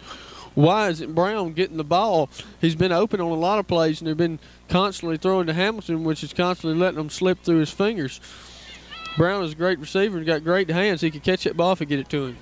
why isn't Brown getting the ball? He's been open on a lot of plays, and they've been constantly throwing to Hamilton, which is constantly letting them slip through his fingers. Brown is a great receiver and got great hands. He could catch that ball if he get it to him.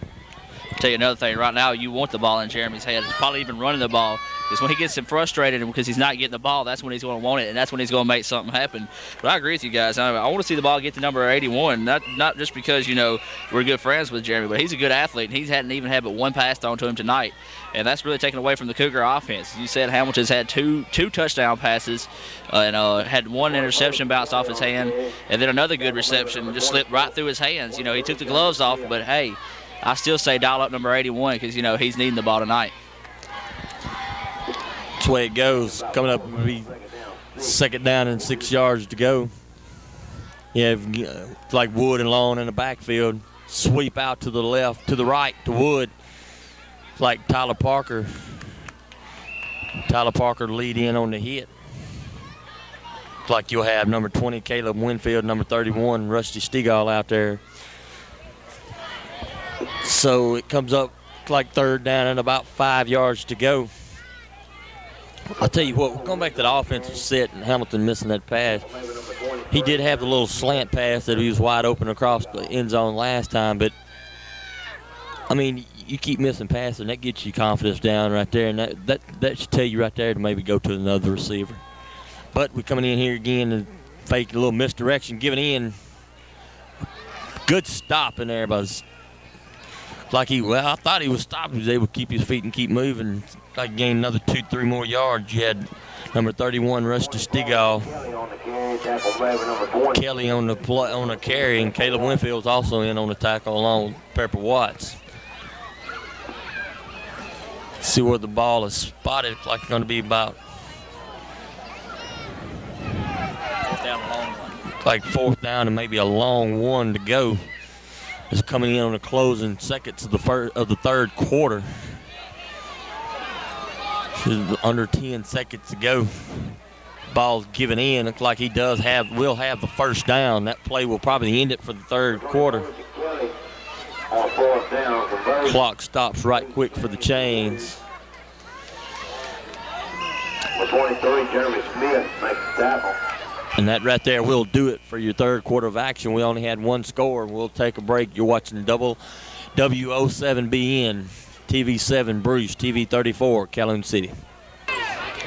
I'll tell you another thing. Right now, you want the ball in Jeremy's hands. He's probably even running the ball. Because when he gets him frustrated because he's not getting the ball, that's when he's going to want it, and that's when he's going to make something happen. But I agree with you guys. I want to see the ball get to number 81, not just because, we're good friends with Jeremy, but he's a good athlete, and he hadn't even had but 1 pass thrown to him tonight. And that's really taken away from the Cougar offense. You said Hamilton's had two touchdown passes and had 1 interception bounced off his hand, and then another good reception just slipped right through his hands. He took the gloves off, but, hey, I still say dial up number 81 because, he's needing the ball tonight. That's the way it goes. Coming up will be 2nd down and 6 yards to go. You have like Wood and Long in the backfield. Sweep out to the left, to the right, to Wood. It's like Tyler Parker. Tyler Parker lead in on the hit. It's like you'll have number 20, Caleb Winfield, number 31, Rusty Stegall out there. So it comes up like 3rd down and about 5 yards to go. I'll tell you what, going back to the offensive set and Hamilton missing that pass, he did have the little slant pass that he was wide open across the end zone last time, but, I mean, you keep missing passes, and that gets you confidence down right there, and that should tell you right there to maybe go to another receiver. But we're coming in here again and faking a little misdirection, giving in. Good stop in there by I thought he was stopped. He was able to keep his feet and keep moving. Like gain another 2-3 more yards. You had number 31, Rusty Stegall. Kelly on the carry, and Caleb Winfield's also in on the tackle along with Pepper Watts. See where the ball is spotted. It's like it's going to be about 4th down and maybe a long 1 to go. Is coming in on the closing seconds of the 3rd quarter. Under 10 seconds to go. Ball's given in. Looks like he will have the 1st down. That play will probably end it for the 3rd quarter. Clock stops right quick for the Chains. 23, Jeremy Smith makes the tackle. And that right there will do it for your 3rd quarter of action. We only had 1 score. We'll take a break. You're watching WO7BN, TV7 Bruce, TV 34, Calhoun City.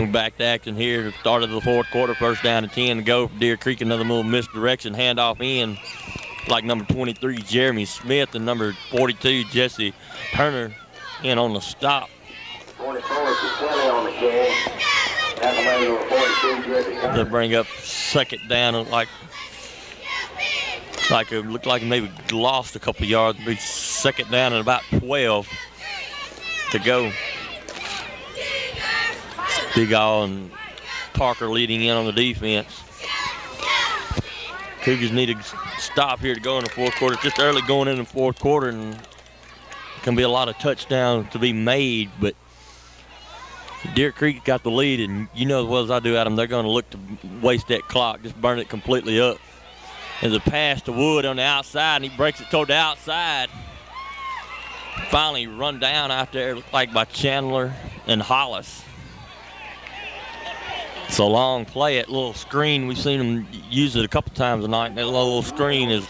We're back to action here at the start of the 4th quarter. 1st down and 10 to go for Deer Creek. Another little misdirection. Handoff in like number 23, Jeremy Smith, and number 42, Jesse Turner in on the stop. 24 is Kelly on the catch. They'll bring up 2nd down, it looked like maybe lost a couple yards. Be 2nd down and about 12 to go. Stegall and Parker leading in on the defense. Cougars need to stop here to go in the 4th quarter. Just early going in the 4th quarter, and there can be a lot of touchdowns to be made, but Deer Creek got the lead, and you know as well as I do, Adam, they're going to look to waste that clock, just burn it completely up. There's a pass to Wood on the outside, and he breaks it toward the outside. Finally run down out there, like by Chandler and Hollis. It's a long play, that little screen. We've seen them use it a couple times tonight, and that little screen has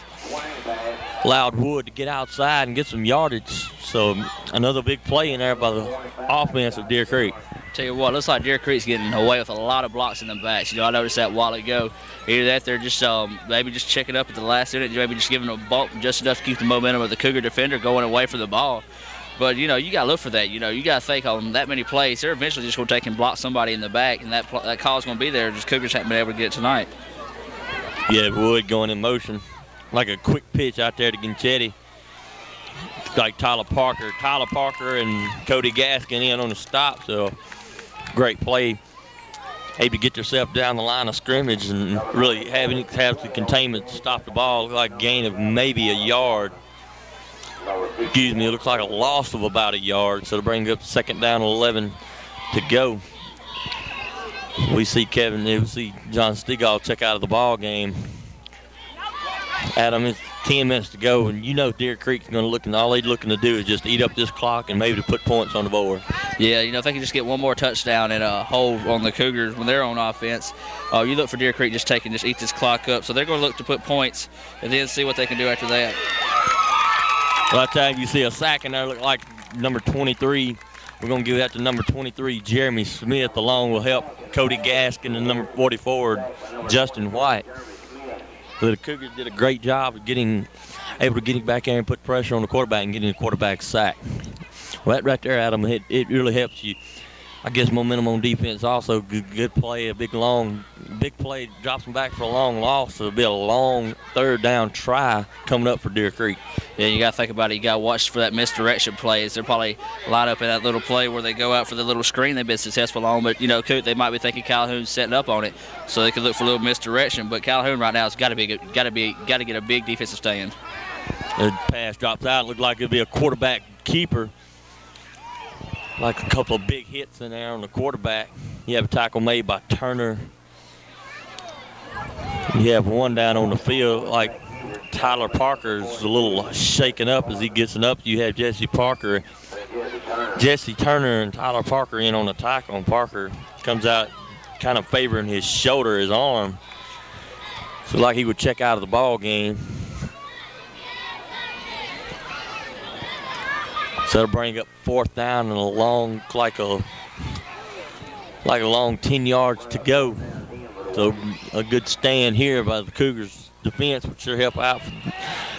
allowed Wood to get outside and get some yardage. So another big play in there by the offense of Deer Creek. Tell you what, looks like Deer Creek's getting away with a lot of blocks in the backs. I noticed that a while ago. Either that they're just maybe just checking up at the last minute, maybe just giving them a bump just enough to keep the momentum of the Cougar defender going away for the ball. But, you got to look for that. You got to think on that many plays, they're eventually just going to take and block somebody in the back, and that call's going to be there. Just Cougars haven't been able to get it tonight. Yeah, Wood going in motion. Like a quick pitch out there to Ginchetti. Like Tyler Parker and Cody Gaskin in on the stop. So great play. Able to get yourself down the line of scrimmage and really have the containment to stop the ball. Like gain of maybe a yard. Excuse me, it looks like a loss of about a yard. So to bring up 2nd down, 11 to go. We see John Stegall check out of the ball game. Adam, it's 10 minutes to go, and you know Deer Creek's going to look, and all they're looking to do is just eat up this clock and maybe to put points on the board. Yeah, if they can just get one more touchdown and a hold on the Cougars when they're on offense, you look for Deer Creek just eat this clock up. So they're going to look to put points and then see what they can do after that. By the time you see a sack in there, look like number 23. We're going to give that to number 23, Jeremy Smith, along will help Cody Gaskin and number 44, Justin White. So the Cougars did a great job of able to get back there and put pressure on the quarterback and getting the quarterback sacked. Well, that right there, Adam, it really helps you. I guess momentum on defense also. Good play, a big play, drops them back for a long loss. So it'll be a long 3rd down try coming up for Deer Creek. Yeah, you got to think about it. You got to watch for that misdirection plays. They're probably line up in that little play where they go out for the little screen they've been successful on. But, they might be thinking Calhoun's setting up on it, so they could look for a little misdirection. But Calhoun right now has got to get a big defensive stand. The pass drops out. It looked like it'd be a quarterback keeper. Like a couple of big hits in there on the quarterback. You have a tackle made by Turner. You have one down on the field. Like Tyler Parker's a little shaken up as he gets up. You have Jesse Turner and Tyler Parker in on the tackle. And Parker comes out kind of favoring his shoulder, his arm. So like he would check out of the ball game. So they'll bring up 4th down and a long 10 yards to go. So a good stand here by the Cougars defense would sure help out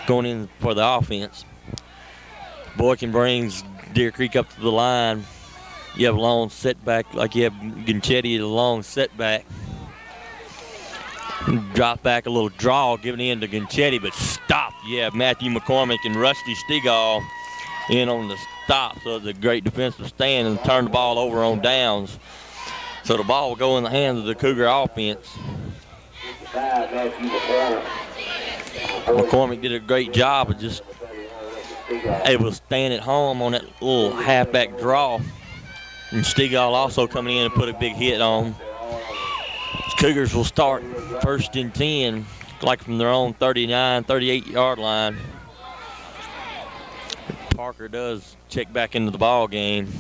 going in for the offense. Boykin brings Deer Creek up to the line. You have a long setback like you have Ginchetti, a long setback. Drop back a little draw, giving in to Ginchetti, but stop. You have Matthew McCormick and Rusty Stegall in on the stop, so it's a great defensive stand and turn the ball over on downs. So the ball will go in the hands of the Cougar offense. McCormick did a great job of just able to stand at home on that little halfback draw. And Stegall also coming in and put a big hit on. Cougars will start 1st and 10, like from their own 39, 38-yard line. Parker does check back into the ball game.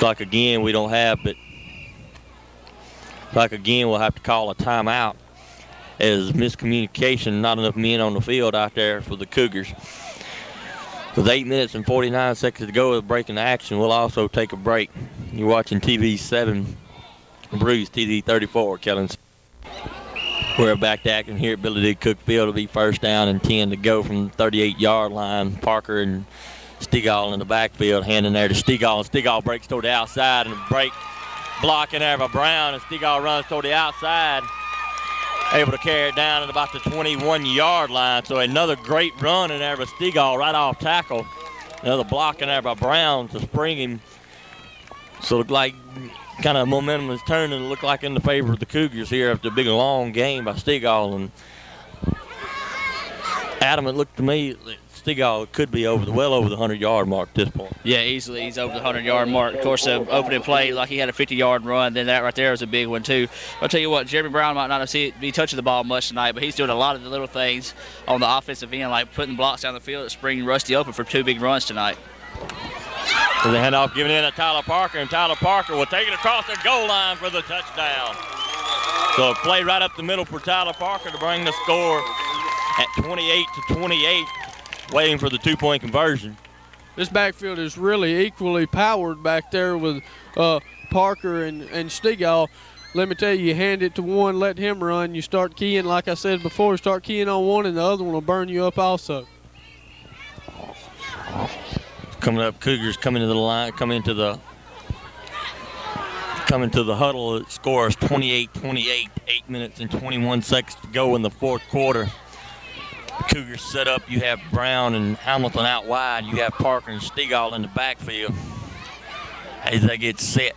Like again, we don't have, but like again, we'll have to call a timeout as miscommunication, not enough men on the field out there for the Cougars. With 8 minutes and 49 seconds to go with breaking action, we'll also take a break. You're watching TV 7, Brews TV 34, Kellen. We're back to action here at Billy D. Cook Field. It'll be 1st down and 10 to go from the 38-yard line. Parker and Stegall in the backfield, handing there to Stegall. And Stegall breaks toward the outside, and a break block in there by Brown. And Stegall runs toward the outside, able to carry it down at about the 21-yard line. So another great run in there by Stegall right off tackle. Another block in there by Brown to spring him. So it looked like kind of momentum is turning to look like in the favor of the Cougars here after a big long game by Stegall. And Adam, it looked to me that Stegall could be well over the 100-yard mark at this point. Yeah, easily. He's over the 100-yard mark. Of course, the opening play, like he had a 50-yard run, then that right there was a big one, too. I'll tell you what, Jeremy Brown might not be touching the ball much tonight, but he's doing a lot of the little things on the offensive end, like putting blocks down the field and springing Rusty open for 2 big runs tonight. So the handoff given in to Tyler Parker, and Tyler Parker will take it across the goal line for the touchdown. So a play right up the middle for Tyler Parker to bring the score at 28-28, waiting for the 2-point conversion. This backfield is really equally powered back there with Parker and Stegall. Let me tell you, you hand it to one, let him run. You start keying, like I said before, start keying on one, and the other one will burn you up also. Coming up, Cougars coming to the line, coming to the huddle. It scores 28-28, 8 minutes and 21 seconds to go in the 4th quarter. The Cougars set up. You have Brown and Hamilton out wide. You have Parker and Stegall in the backfield. As they get set,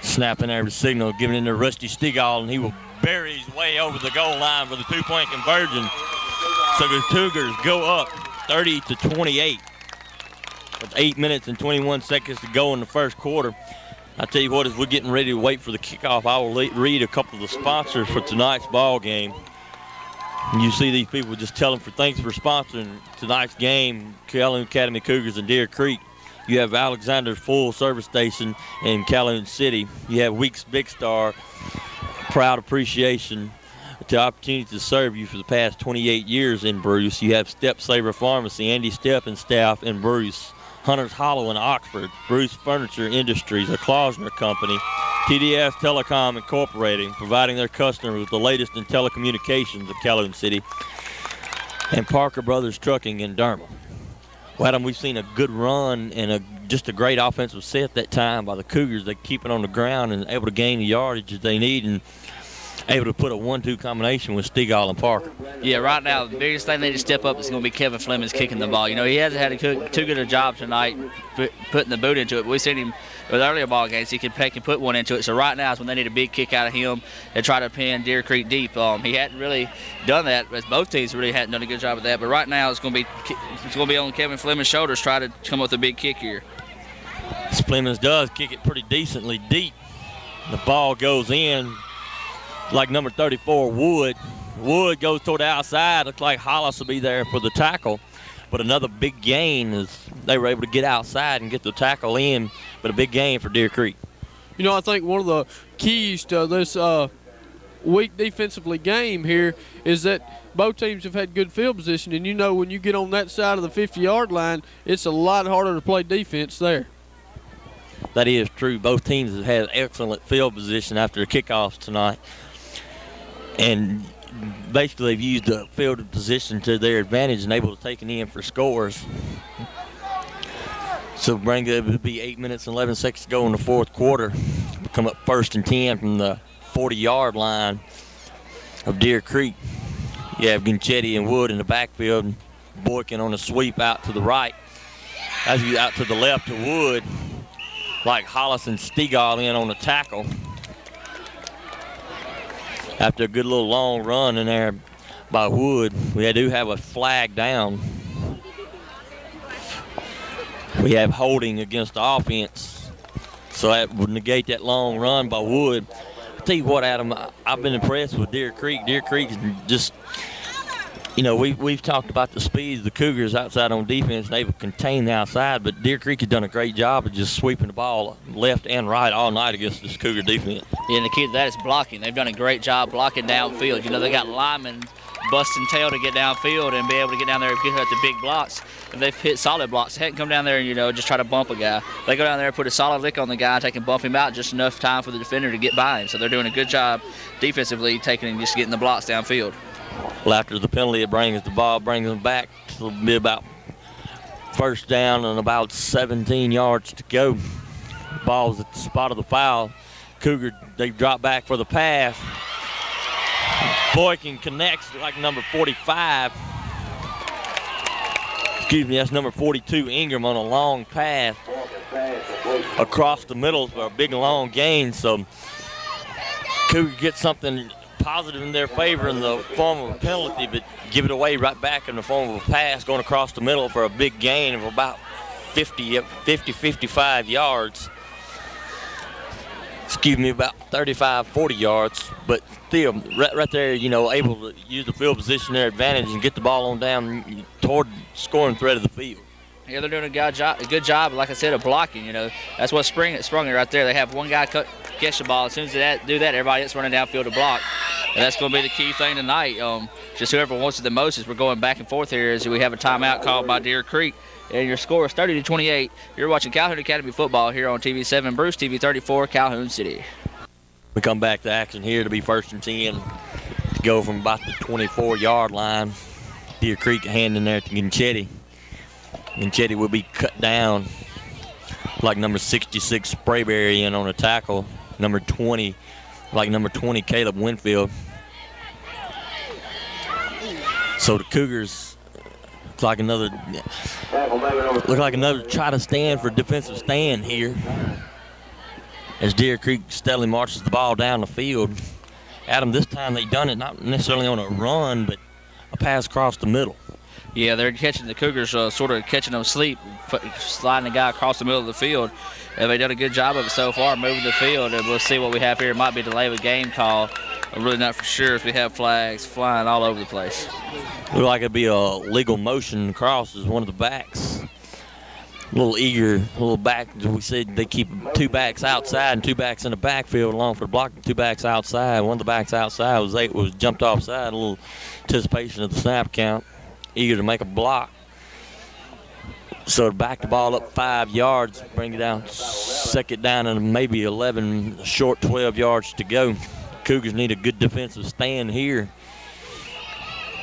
snapping there the signal, giving it to Rusty Stegall, and he will bury his way over the goal line for the 2-point conversion. So the Cougars go up 30-28 with 8 minutes and 21 seconds to go in the first quarter. I tell you what, as we're getting ready to wait for the kickoff, I will read a couple of the sponsors for tonight's ball game. You see these people just tell them thanks for sponsoring tonight's game, Calhoun Academy Cougars and Deer Creek. You have Alexander's Full Service Station in Calhoun City. You have Weeks Big Star, proud appreciation to the opportunity to serve you for the past 28 years in Bruce. You have Step Saver Pharmacy, Andy Stepp and staff in Bruce. Hunter's Hollow in Oxford, Bruce Furniture Industries, a Klausner company, TDS Telecom Incorporated, providing their customers with the latest in telecommunications of Calhoun City, and Parker Brothers Trucking in Derma. Well, Adam, we've seen a good run and just a great offensive set that time by the Cougars. They keep it on the ground and able to gain the yardage that they need and able to put a 1-2 combination with Stegall and Parker. Yeah, right now, the biggest thing they need to step up is going to be Kevin Fleming's kicking the ball. You know, he hasn't had too good a job tonight putting the boot into it, but we've seen him with earlier ball games. He can put one into it. So right now is when they need a big kick out of him and try to pin Deer Creek deep. He hadn't really done that, as both teams really hadn't done a good job of that. But right now it's going to be on Kevin Fleming's shoulders, try to come up with a big kick here. Fleming does kick it pretty decently deep. The ball goes in. Like number 34, Wood. Wood goes toward the outside. Looks like Hollis will be there for the tackle. But another big gain is they were able to get outside and get the tackle in, but a big gain for Deer Creek. You know, I think one of the keys to this weak defensively game here is that both teams have had good field position, and you know when you get on that side of the 50-yard line, it's a lot harder to play defense there. That is true. Both teams have had excellent field position after the kickoffs tonight. And basically they've used the field position to their advantage and able to take it in for scores. So it would be 8 minutes and 11 seconds to go in the fourth quarter. We'll come up 1st and 10 from the 40-yard line of Deer Creek. You have Ginchetti and Wood in the backfield. Boykin on a sweep out to the right. As you out to the left to Wood, like Hollis and Stegall in on the tackle. After a good little long run in there by Wood, we do have a flag down. We have holding against the offense, so that would negate that long run by Wood. I'll tell you what, Adam, I've been impressed with Deer Creek. Deer Creek is just, you know, we've talked about the speed of the Cougars outside on defense and able to contain the outside, but Deer Creek has done a great job of just sweeping the ball left and right all night against this Cougar defense. Yeah, and the key to that is blocking. They've done a great job blocking downfield. You know, they got linemen busting tail to get downfield and be able to get down there and get at the big blocks. And they've hit solid blocks. They hadn't come down there and, you know, just try to bump a guy. They go down there and put a solid lick on the guy, take and bump him out just enough time for the defender to get by him. So they're doing a good job defensively, taking and just getting the blocks downfield. Well, after the penalty, it brings the ball, brings them back to be about 1st down and about 17 yards to go. Ball's at the spot of the foul. Cougar, they drop back for the pass. Boykin connects like number 45. Excuse me, that's number 42, Ingram, on a long pass across the middle for a big long gain. So Cougar gets something positive in their favor in the form of a penalty, but give it away right back in the form of a pass going across the middle for a big gain of about 55 yards. Excuse me, about 35, 40 yards, but still right there, you know, able to use the field position their advantage and get the ball on down toward scoring threat of the field. Yeah, they're doing a good job, like I said, of blocking. You know, that's what sprung it right there. They have one guy catch the ball. As soon as they do that, everybody else running downfield to block. And that's going to be the key thing tonight. Just whoever wants it the most, as we're going back and forth here, as we have a timeout called by Deer Creek. And your score is 30-28. You're watching Calhoun Academy football here on TV 7, Bruce TV 34, Calhoun City. We come back to action here to be 1st and 10 to go from about the 24-yard line. Deer Creek handing there to Ginchetti. Ginchetti will be cut down like number 66 Sprayberry in on a tackle. Number 20, Caleb Winfield. So the Cougars look like another try to stand for defensive stand here as Deer Creek steadily marches the ball down the field. Adam, this time they done it not necessarily on a run, but a pass across the middle. Yeah, they're catching the Cougars, sort of catching them asleep, sliding the guy across the middle of the field. And they've done a good job of it so far, moving the field. And we'll see what we have here. It might be a delay of a game call. I'm really not for sure if we have flags flying all over the place. Look like it'd be a legal motion across as one of the backs. A little eager, a little back. We said they keep 2 backs outside and 2 backs in the backfield along for the block. 2 backs outside. One of the backs outside was jumped offside. A little anticipation of the snap count. Eager to make a block. So to back the ball up 5 yards, bring it down, second down and maybe 11, short 12 yards to go. Cougars need a good defensive stand here.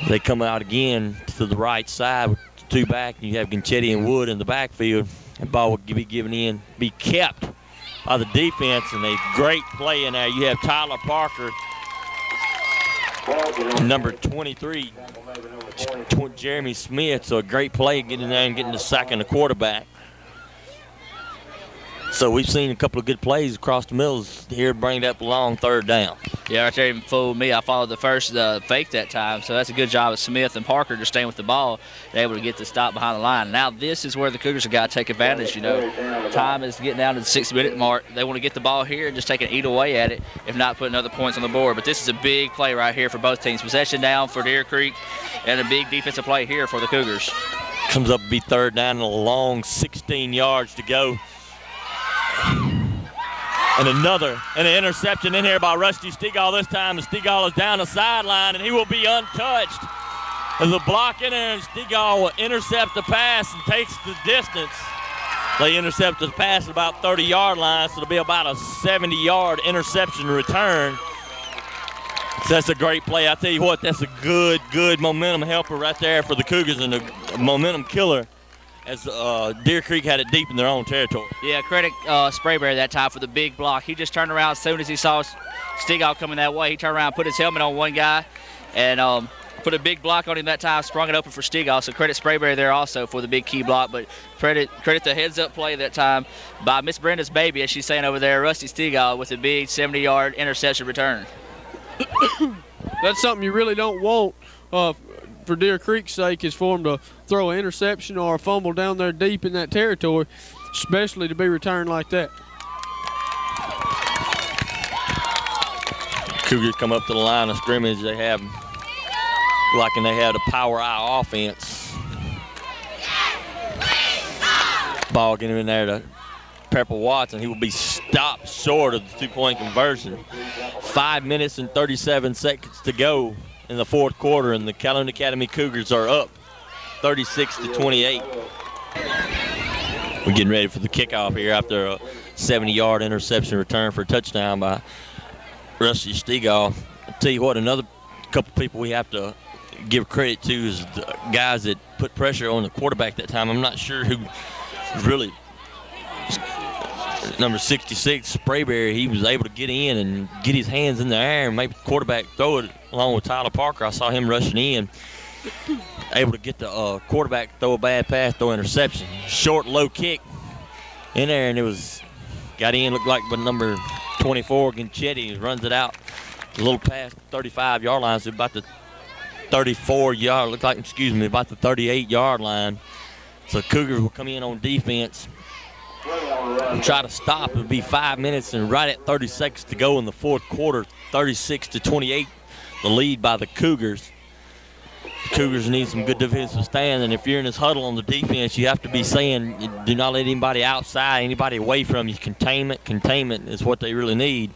They come out again to the right side with 2 back. You have Gonchetti and Wood in the backfield. The ball will be kept by the defense, and a great play in there. You have Tyler Parker, number 23, Jeremy Smith. So a great play getting there and getting the sack on the quarterback. So we've seen a couple of good plays across the middle here, bring it up along 3rd down. Yeah, right there even fooled me. I followed the first fake that time, so that's a good job of Smith and Parker just staying with the ball and able to get the stop behind the line. Now this is where the Cougars have got to take advantage, you know. Time is getting down to the 6-minute mark. They want to get the ball here and just take an eat away at it, if not putting other points on the board. But this is a big play right here for both teams. Possession down for Deer Creek and a big defensive play here for the Cougars. Comes up to be 3rd down and a long 16 yards to go. And an interception in here by Rusty Stegall this time. And Stegall is down the sideline, and he will be untouched. There's a block in there, and Stegall will intercept the pass and takes the distance. They intercept the pass at about 30-yard line, so it'll be about a 70-yard interception return. So that's a great play. I tell you what, that's a good momentum helper right there for the Cougars and a momentum killer, as Deer Creek had it deep in their own territory. Yeah, credit Sprayberry that time for the big block. He just turned around as soon as he saw Stegall coming that way. He turned around, put his helmet on one guy, and put a big block on him that time, sprung it open for Stegall. So credit Sprayberry there also for the big key block, but credit the heads-up play that time by Miss Brenda's baby, as she's saying over there, Rusty Stegall, with a big 70-yard interception return. That's something you really don't want for Deer Creek's sake, is for them to throw an interception or a fumble down there deep in that territory, especially to be returned like that. Cougars come up to the line of scrimmage. They have a power eye offense. Ball getting in there to Pepper Watson. He will be stopped short of the 2-point conversion. 5 minutes and 37 seconds to go in the 4th quarter, and the Calhoun Academy Cougars are up 36-28. We're getting ready for the kickoff here after a 70-yard interception return for a touchdown by Rusty Stegall. I'll tell you what, another couple people we have to give credit to is the guys that put pressure on the quarterback that time. I'm not sure who really, number 66, Sprayberry, he was able to get in and get his hands in the air and make the quarterback throw it along with Tyler Parker. I saw him rushing in, able to get the quarterback throw a bad pass, throw interception. Short, low kick in there, and it was got in, looked like but number 24, Gonchetti, runs it out a little past 35-yard line, so about the 34-yard, looked like, about the 38-yard line. So Cougars will come in on defense and try to stop. It'll be 5 minutes and right at 30 seconds to go in the 4th quarter, 36-28, the lead by the Cougars. The Cougars need some good defensive stand, and if you're in this huddle on the defense, you have to be saying, do not let anybody outside, anybody away from you. Containment is what they really need.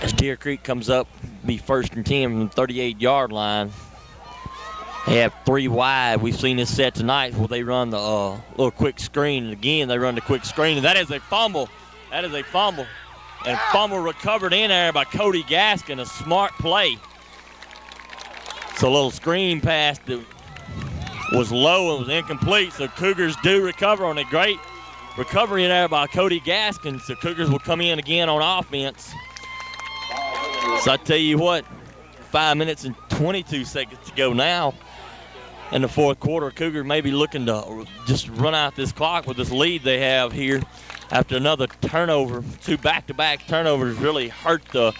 As Deer Creek comes up, be 1st and 10 from the 38-yard line. They have 3 wide. We've seen this set tonight where they run the little quick screen. And again, they run the quick screen. And that is a fumble. And fumble recovered in there by Cody Gaskin. A smart play. So a little screen pass that was low and was incomplete. So Cougars do recover on a great recovery in there by Cody Gaskin. So Cougars will come in again on offense. So I tell you what, 5 minutes and 22 seconds to go now in the 4th quarter. Cougars may be looking to just run out this clock with this lead they have here after another turnover. 2 back-to-back turnovers really hurt the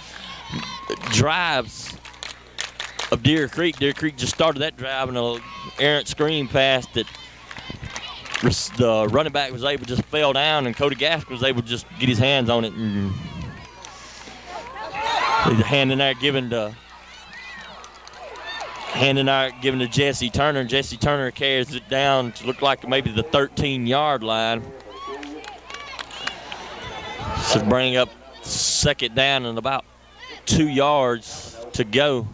drives of Deer Creek. Deer Creek just started that drive in an errant screen pass that the running back was able to just fell down, and Cody Gask was able to just get his hands on it. And the hand in there giving to Jesse Turner, and Jesse Turner carries it down to look like maybe the 13-yard line. So bring up second down and about 2 yards to go.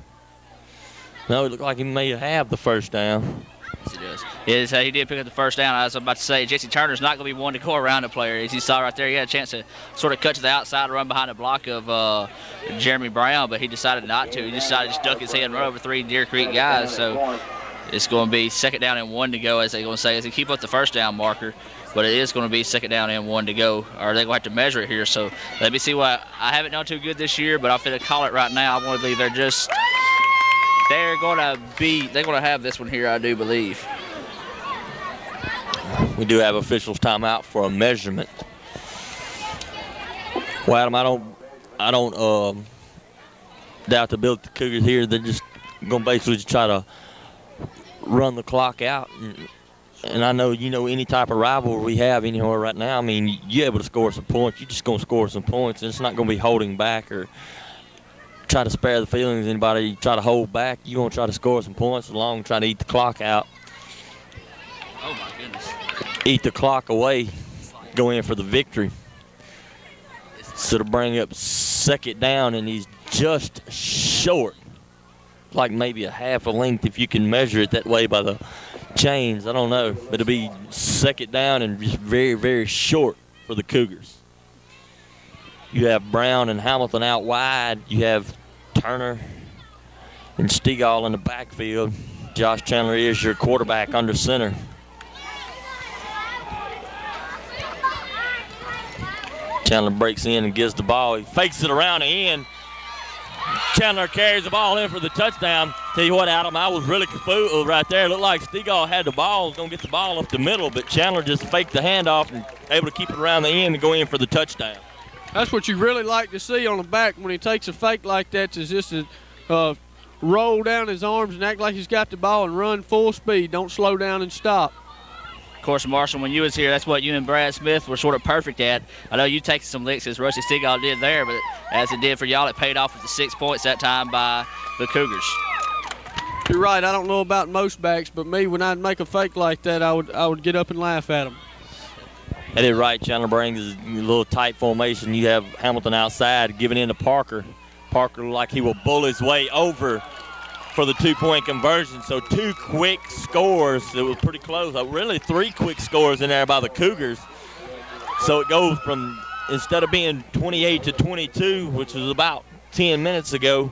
No, it looked like he may have the first down. Yes, he does. He did pick up the first down. I was about to say, Jesse Turner's not going to be one to go around a player. As you saw right there, he had a chance to sort of cut to the outside and run behind the block of Jeremy Brown, but he decided not to. He decided to just duck his head and run over 3 Deer Creek guys. So it's going to be second down and 1 to go, as they're going to say, as they keep up the first down marker. But it is going to be second down and 1 to go, or they're going to have to measure it here. So let me see what I haven't done too good this year, but I'm going to call it right now. I want to believe they're going to have this one here, I do believe. We do have officials timeout for a measurement. Well, Adam, I don't doubt the ability of the Cougars here. They're just going to basically try to run the clock out. And I know, any type of rivalry we have anywhere right now, I mean, you're able to score some points. You're just going to score some points. And it's not going to be holding back or try to spare the feelings of anybody. Try to hold back. You're going to try to score some points along and try to eat the clock out. Oh, my goodness. Eat the clock away, go in for the victory. So to bring up second down, and he's just short, like maybe a half a length if you can measure it that way by the chains. I don't know, but it'll be second down and just very, very short for the Cougars. You have Brown and Hamilton out wide. You have Turner and Stegall in the backfield. Josh Chandler is your quarterback under center. Chandler breaks in and gives the ball. He fakes it around the end. Chandler carries the ball in for the touchdown. Tell you what, Adam, I was really confused right there. It looked like Stegall had the ball, was going to get the ball up the middle, but Chandler just faked the handoff and able to keep it around the end and go in for the touchdown. That's what you really like to see on the back when he takes a fake like that, is just to roll down his arms and act like he's got the ball and run full speed. Don't slow down and stop. Of course, Marshall, when you was here, that's what you and Brad Smith were sort of perfect at. I know you taking some licks as Rusty Stegall did there, but as it did for y'all, it paid off with the 6 points that time by the Cougars. You're right. I don't know about most backs, but me, when I'd make a fake like that, I would get up and laugh at him. That is right. Chandler brings his little tight formation. You have Hamilton outside giving in to Parker. Parker like he will bull his way over for the 2-point conversion. So 2 quick scores. It was pretty close. Really 3 quick scores in there by the Cougars. So it goes from, instead of being 28 to 22, which was about 10 minutes ago,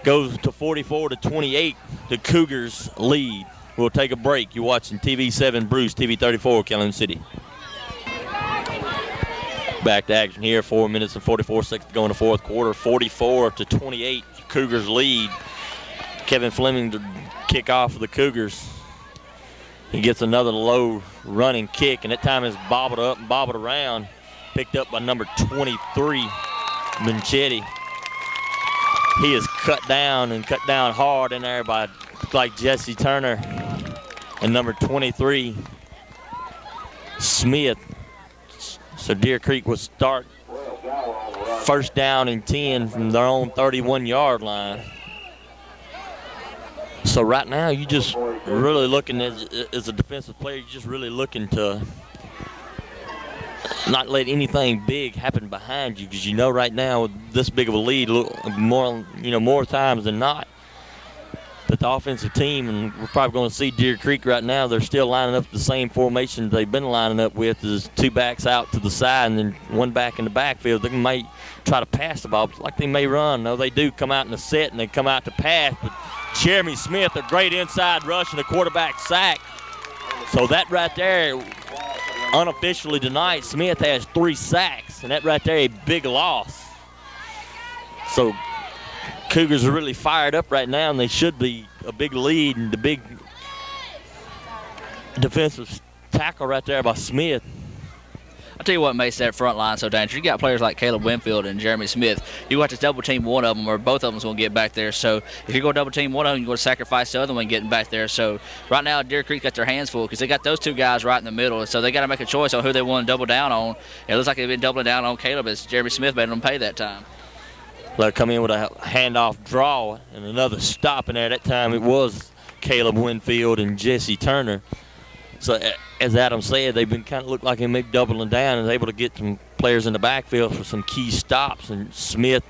goes to 44 to 28. The Cougars lead. We'll take a break. You're watching TV7 Bruce, TV 34, Calhoun City. Back to action here. 4 minutes and 44 seconds to go in the fourth quarter. 44 to 28. Cougars lead. Kevin Fleming to kick off for the Cougars. He gets another low running kick, and that time is bobbled up and bobbled around. Picked up by number 23, Manchetti. He is cut down hard in there by like Jesse Turner and number 23, Smith. So Deer Creek will start first down and 10 from their own 31-yard line. So right now, you just really looking as a defensive player, you're just really looking to not let anything big happen behind you, because you know right now with this big of a lead, more times than not, that the offensive team, and we're probably going to see Deer Creek right now, they're still lining up the same formation they've been lining up with, is 2 backs out to the side and then 1 back in the backfield. They might try to pass the ball like they may run. No, they do come out in the set and they come out to pass, but Jeremy Smith, a great inside rush and a quarterback sack. So that right there, unofficially tonight, Smith has 3 sacks, and that right there a big loss. So Cougars are really fired up right now, and they should be a big lead, and the big defensive tackle right there by Smith. I'll tell you what makes that front line so dangerous. You got players like Caleb Winfield and Jeremy Smith. You got to double team one of them, or both of them's going to get back there. So if you go double team one of them, you're going to sacrifice the other one getting back there. So right now, Deer Creek got their hands full because they got those two guys right in the middle. So they got to make a choice on who they want to double down on. It looks like they've been doubling down on Caleb as Jeremy Smith made them pay that time. Let come in with a handoff draw and another stop in there. That time it was Caleb Winfield and Jesse Turner. So as Adam said, they've been kind of looked like they may doubling down and able to get some players in the backfield for some key stops. And Smith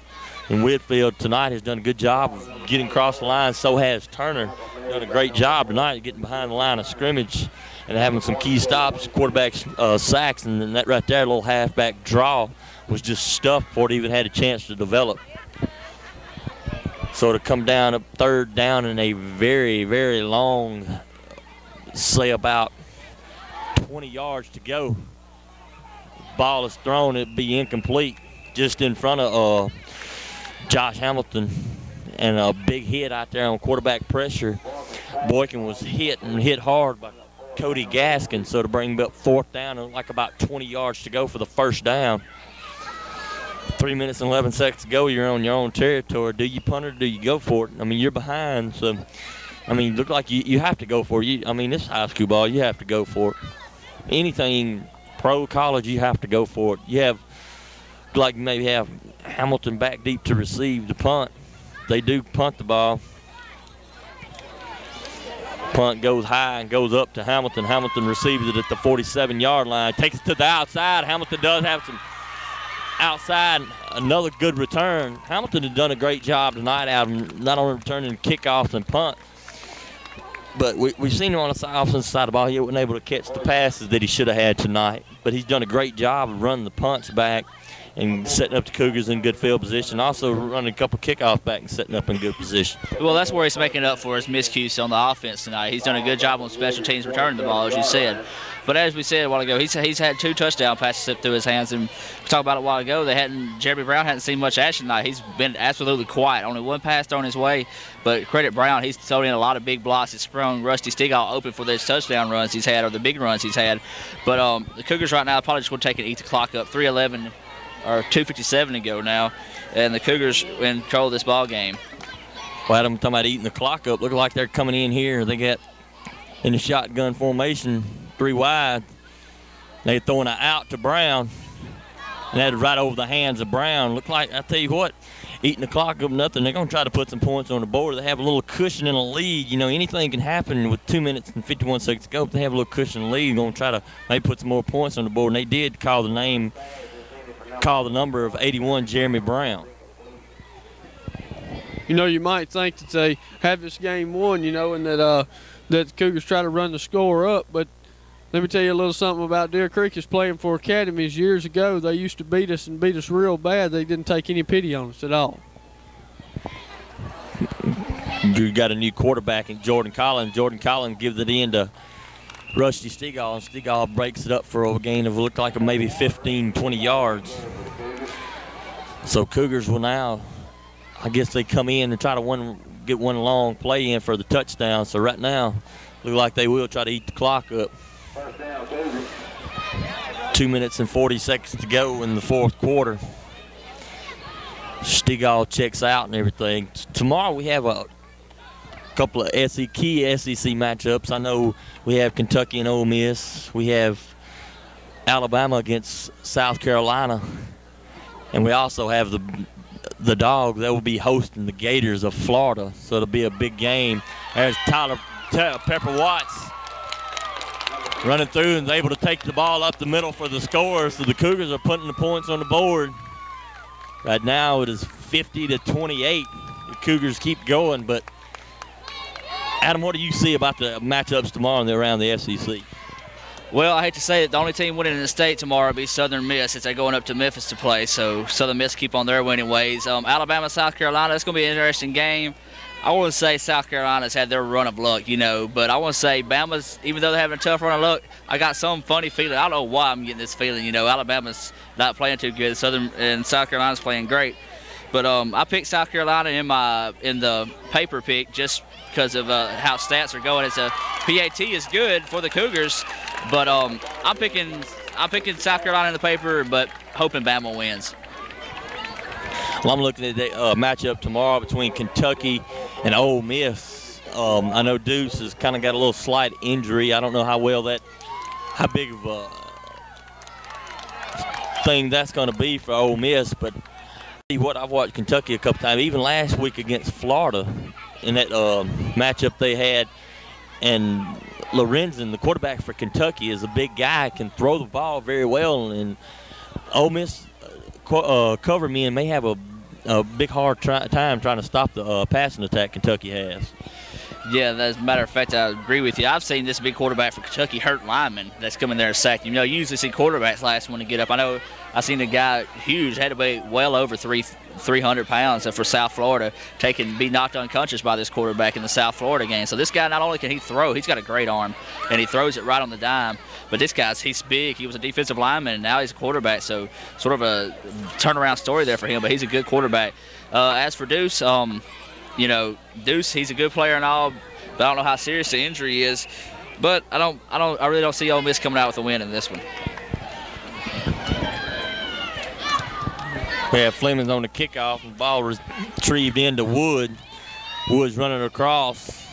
and Whitfield tonight has done a good job of getting across the line. So has Turner. Done a great job tonight getting behind the line of scrimmage and having some key stops, quarterback sacks, and then that right there, little halfback draw was just stuffed before it even had a chance to develop. So to come down up third down in a very, very long, say about 20 yards to go. Ball is thrown, it'd be incomplete just in front of Josh Hamilton, and a big hit out there on quarterback pressure. Boykin was hit hard by Cody Gaskin, so to bring up fourth down and like about 20 yards to go for the first down. 3 minutes and 11 seconds to go, you're on your own territory. Do you punt or do you go for it? I mean, you're behind, so I mean, look like you have to go for it. I mean, this high school ball, you have to go for it. Anything pro, college, you have to go for it. You have, like maybe have Hamilton back deep to receive the punt. They do punt the ball. Punt goes high and goes up to Hamilton. Hamilton receives it at the 47-yard line. Takes it to the outside. Hamilton does have some outside, another good return. Hamilton has done a great job tonight out of not only returning kickoffs and punts, but we've seen him on the offensive side of the ball. He wasn't able to catch the passes that he should have had tonight, but he's done a great job of running the punts back and setting up the Cougars in good field position. Also running a couple kickoffs back and setting up in good position. Well, that's where he's making up for his miscues on the offense tonight. He's done a good job on special teams returning the ball, as you said. But as we said a while ago, he's had 2 touchdown passes slip through his hands. And we talked about it a while ago. Jeremy Brown hadn't seen much action tonight. He's been absolutely quiet. Only one pass thrown his way. But credit Brown, he's thrown in a lot of big blocks. He's sprung Rusty Stigall open for those touchdown runs he's had, or the big runs he's had. But the Cougars right now probably just going to take it and eat the clock up. 3:11 or 2:57 to go now, and the Cougars in control of this ball game. Well, Adam, talking about eating the clock up. Looking like they're coming in here. They got in the shotgun formation, 3 wide. They're throwing it out to Brown, and that's right over the hands of Brown. Look like, I tell you what, eating the clock up nothing. They're going to try to put some points on the board. They have a little cushion in a lead. You know, anything can happen with 2 minutes and 51 seconds to go. If they have a little cushion in the lead, they're going to try to maybe put some more points on the board. And they did call the number of 81, Jeremy Brown. You know, you might think that they have this game won, you know, and that the Cougars try to run the score up. But let me tell you a little something about Deer Creek is playing for academies. Years ago, they used to beat us and beat us real bad. They didn't take any pity on us at all. You got a new quarterback in Jordan Collins. Jordan Collins gives it in to Rusty Stigall, and Stigall breaks it up for a gain of looked like maybe 15, 20 yards. So Cougars will now, I guess they come in and try to get one long play in for the touchdown. So right now, look like they will try to eat the clock up. 2 minutes and 40 seconds to go in the fourth quarter. Stigall checks out and everything. Tomorrow we have a couple of key SEC matchups. I know we have Kentucky and Ole Miss. We have Alabama against South Carolina. And we also have the Dogs. They will be hosting the Gators of Florida. So it'll be a big game. There's Tyler Pepper Watts running through and is able to take the ball up the middle for the score. So the Cougars are putting the points on the board. Right now it is 50-28. The Cougars keep going, but Adam, what do you see about the matchups tomorrow around the SEC? Well, I hate to say it, the only team winning in the state tomorrow will be Southern Miss since they're going up to Memphis to play. So Southern Miss keep on their winning ways. Alabama, South Carolina, that's going to be an interesting game. I want to say South Carolina's had their run of luck, you know, but I want to say Bama's, even though they're having a tough run of luck, I got some funny feeling. I don't know why I'm getting this feeling, you know. Alabama's not playing too good. Southern and South Carolina's playing great. But I picked South Carolina in the paper pick just because of how stats are going. It's a PAT is good for the Cougars, but I'm I'm picking South Carolina in the paper, but hoping Bama wins. Well, I'm looking at the matchup tomorrow between Kentucky and Ole Miss. I know Deuce has kind of got a little slight injury. I don't know how big of a thing that's going to be for Ole Miss, but what I've watched Kentucky a couple times, even last week against Florida in that matchup they had, and Lorenzen, the quarterback for Kentucky, is a big guy, can throw the ball very well, and Ole Miss cover men may have a big hard time trying to stop the passing attack Kentucky has. Yeah, as a matter of fact, I agree with you. I've seen this big quarterback for Kentucky hurt lineman that's coming there and sack. You usually see quarterbacks last one to get up. I know I seen a guy huge, had to weigh well over 300 pounds for South Florida, be knocked unconscious by this quarterback in the South Florida game. So this guy, not only can he throw, he's got a great arm, and he throws it right on the dime. But this he's big. He was a defensive lineman, and now he's a quarterback. So sort of a turnaround story there for him. But he's a good quarterback. As for Deuce, Deuce, he's a good player and all, but I don't know how serious the injury is. But I really don't see Ole Miss coming out with a win in this one. We have Fleming's on the kickoff, and the ball retrieved into Wood. Wood's running across.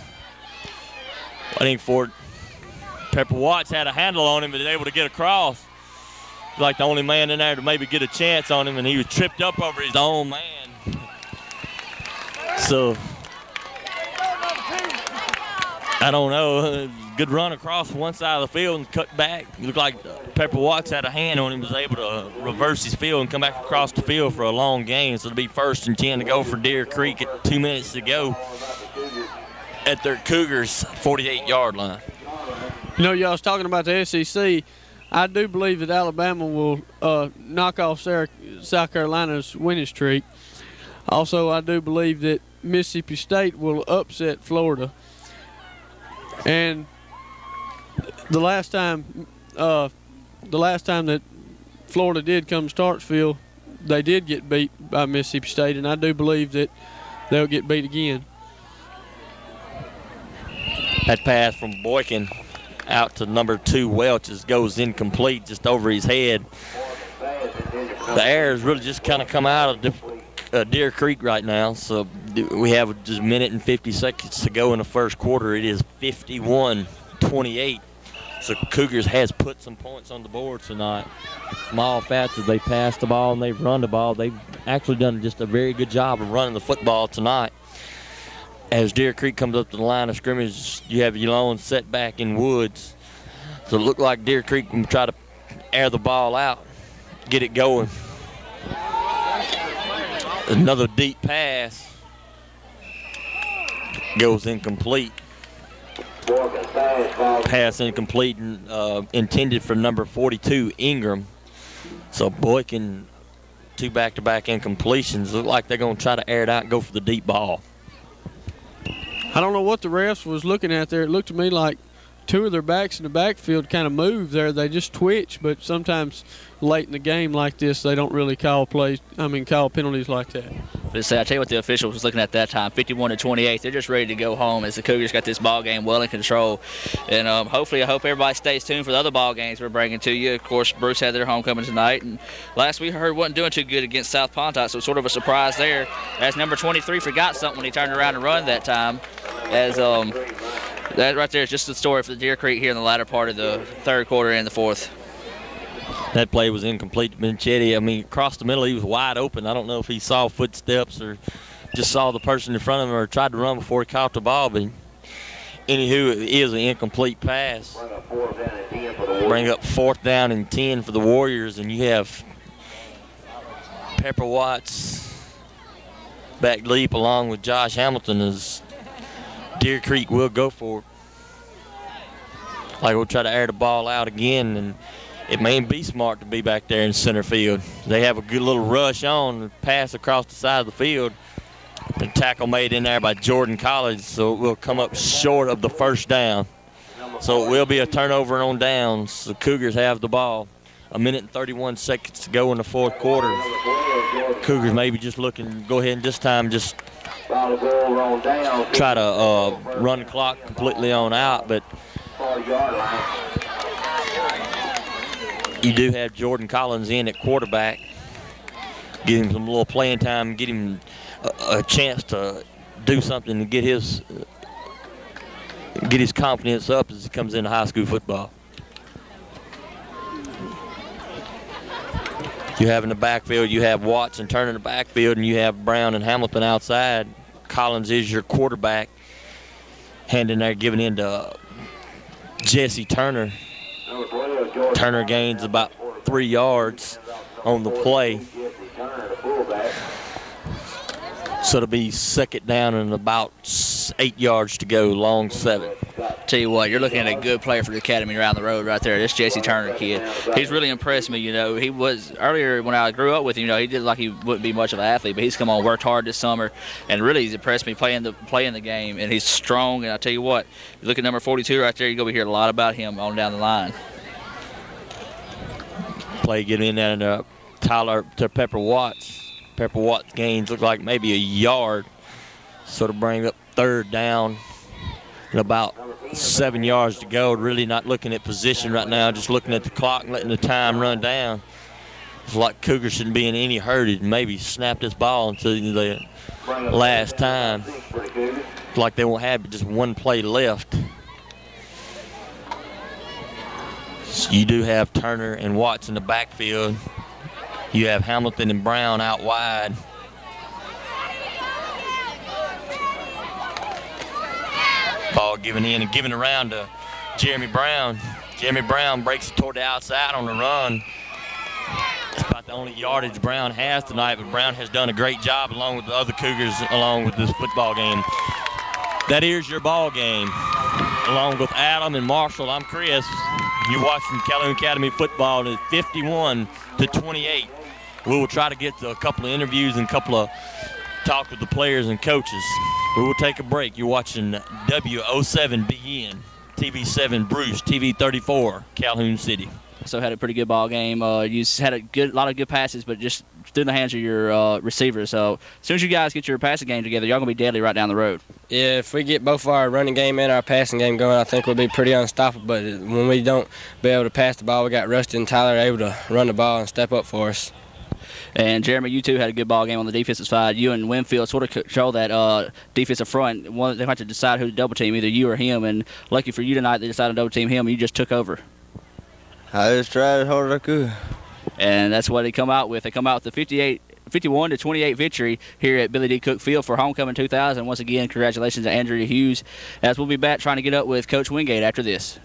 Waiting for it. Pepper Watts had a handle on him, but was able to get across. Like the only man in there to maybe get a chance on him, and he was tripped up over his own man. So, I don't know. Good run across one side of the field and cut back. It looked like Pepper Watts had a hand on him, was able to reverse his field and come back across the field for a long gain. So it'll be 1st and 10 to go for Deer Creek at 2 minutes to go at their Cougars' 48-yard line. Y'all was talking about the SEC. I do believe that Alabama will knock off South Carolina's winning streak. Also, I do believe that Mississippi State will upset Florida. And the last time that Florida did come to Starksville, they did get beat by Mississippi State, and I do believe that they'll get beat again. That pass from Boykin out to number 2 Welch goes incomplete, just over his head. The air has really just kind of come out of Deer Creek right now, so we have just a minute and 50 seconds to go in the first quarter. It is 51-28. So Cougars has put some points on the board tonight. Small Fats, as they pass the ball and they've run the ball, they've actually done just a very good job of running the football tonight. As Deer Creek comes up to the line of scrimmage, you have your lone setback in Woods. So it looked like Deer Creek will try to air the ball out, get it going. Another deep pass goes incomplete. Pass incomplete, intended for number 42, Ingram. So Boykin, 2 back-to-back incompletions. Look like they're going to try to air it out and go for the deep ball. I don't know what the refs was looking at there. It looked to me like 2 of their backs in the backfield kind of moved there. They just twitch, but sometimes late in the game like this, they don't really call penalties like that. But I tell you what the official was looking at that time, 51-28. They're just ready to go home as the Cougars got this ball game well in control. And hopefully, I hope everybody stays tuned for the other ball games we're bringing to you. Of course, Bruce had their homecoming tonight, and last we heard wasn't doing too good against South Pontotoc, so sort of a surprise there. As number 23 forgot something when he turned around and run that time. As that right there is just the story for the Deer Creek here in the latter part of the third quarter and the fourth. That play was incomplete to Minchetti. I mean, across the middle, he was wide open. I don't know if he saw footsteps or just saw the person in front of him or tried to run before he caught the ball. But anywho, it is an incomplete pass. Bring up 4th down and 10 for the Warriors, and you have Pepper Watts back leap along with Josh Hamilton as Deer Creek will go for it. Like we'll try to air the ball out again, and it may be smart to be back there in center field. They have a good little rush on, pass across the side of the field. The tackle made in there by Jordan Collins, so it will come up short of the first down. So it will be a turnover on downs. The Cougars have the ball. A minute and 31 seconds to go in the fourth quarter. Cougars maybe just looking to go ahead and this time just try to run the clock completely on out, but You do have Jordan Collins in at quarterback. Give him some little playing time, get him a chance to do something to get his confidence up as he comes into high school football. You have in the backfield, you have Watts and Turner in the backfield, and you have Brown and Hamilton outside. Collins is your quarterback. Handing there, giving in to Jesse Turner. Turner gains about 3 yards on the play. So it'll be second down and about 8 yards to go, long 7. Tell you what, you're looking at a good player for the academy around the road right there. This Jesse Turner kid, he's really impressed me. You know, he was earlier when I grew up with him. You know, he did like he wouldn't be much of an athlete, but he's come on, worked hard this summer, and really he's impressed me playing the game. And he's strong. And I tell you what, you look at number 42 right there. You're gonna be hearing a lot about him on down the line. Play getting in there and Tyler to Pepper Watts. Pepper Watts gains look like maybe a yard, so to bring up third down and about 7 yards to go. Really not looking at position right now, just looking at the clock and letting the time run down. It's like Cougars shouldn't be in any hurry to maybe snap this ball until the last time. It's like they won't have just one play left. So you do have Turner and Watts in the backfield. You have Hamilton and Brown out wide. Ball given in and given around to Jeremy Brown. Jeremy Brown breaks it toward the outside on the run. It's about the only yardage Brown has tonight, but Brown has done a great job along with the other Cougars along with this football game. That is your ball game. Along with Adam and Marshall, I'm Chris. You're watching Calhoun Academy football, and it's 51-28. We will try to get to a couple of interviews and a couple of talk with the players and coaches. We will take a break. You're watching W07BN, TV7 Bruce, TV34, Calhoun City. So had a pretty good ball game. You had a lot of good passes, but just through the hands of your receivers. So as soon as you guys get your passing game together, y'all gonna be deadly right down the road. Yeah, if we get both our running game and our passing game going, I think we'll be pretty unstoppable. But when we don't be able to pass the ball, we got Rusty and Tyler able to run the ball and step up for us. And Jeremy, you two had a good ball game on the defensive side. You and Winfield sort of control that defensive front. They have to decide who to double team, either you or him. And lucky for you tonight, they decided to double team him, and you just took over. I just tried as hard as I could. And that's what they come out with. They come out with the 51-28 victory here at Billy D. Cook Field for Homecoming 2000. Once again, congratulations to Andrea Hughes, as we'll be back trying to get up with Coach Wingate after this.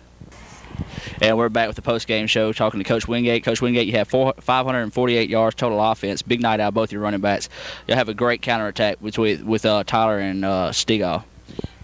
And we're back with the post-game show talking to Coach Wingate. Coach Wingate, you have 548 yards total offense. Big night out of both your running backs. You'll have a great counterattack with Tyler and Stegall.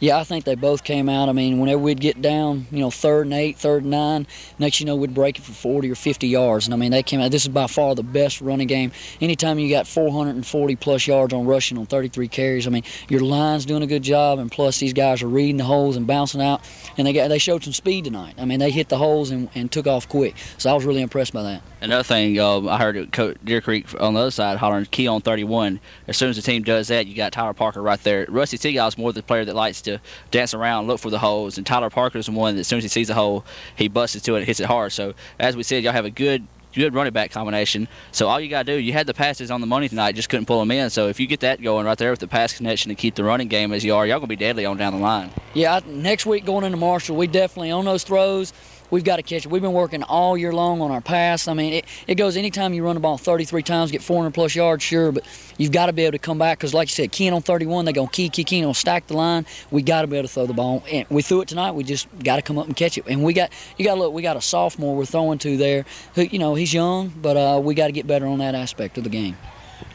Yeah, I think they both came out. I mean, whenever we'd get down, 3rd and 8, 3rd and 9, next we'd break it for 40 or 50 yards. And, I mean, they came out. This is by far the best running game. Anytime you got 440-plus yards on rushing on 33 carries, I mean, your line's doing a good job, and plus these guys are reading the holes and bouncing out. And they showed some speed tonight. I mean, they hit the holes and took off quick. So I was really impressed by that. Another thing, I heard Coach Deer Creek on the other side hollering key on 31. As soon as the team does that, you got Tyler Parker right there. Rusty Stegall's more the player that likes to dance around, look for the holes, and Tyler Parker's the one that as soon as he sees a hole, he busts to it and hits it hard. So as we said, y'all have a good running back combination. So all you got to do, you had the passes on the money tonight, just couldn't pull them in. So if you get that going right there with the pass connection to keep the running game as you are, y'all going to be deadly on down the line. Yeah, next week going into Marshall, we definitely, on those throws, we've got to catch it. We've been working all year long on our pass. I mean, it goes anytime you run the ball 33 times, get 400-plus yards, sure, but you've got to be able to come back because, like you said, keying on 31, they're going to key on stack the line. We got to be able to throw the ball. And we threw it tonight. We just got to come up and catch it. And we got to look, we got a sophomore we're throwing to there who, he's young, but we got to get better on that aspect of the game.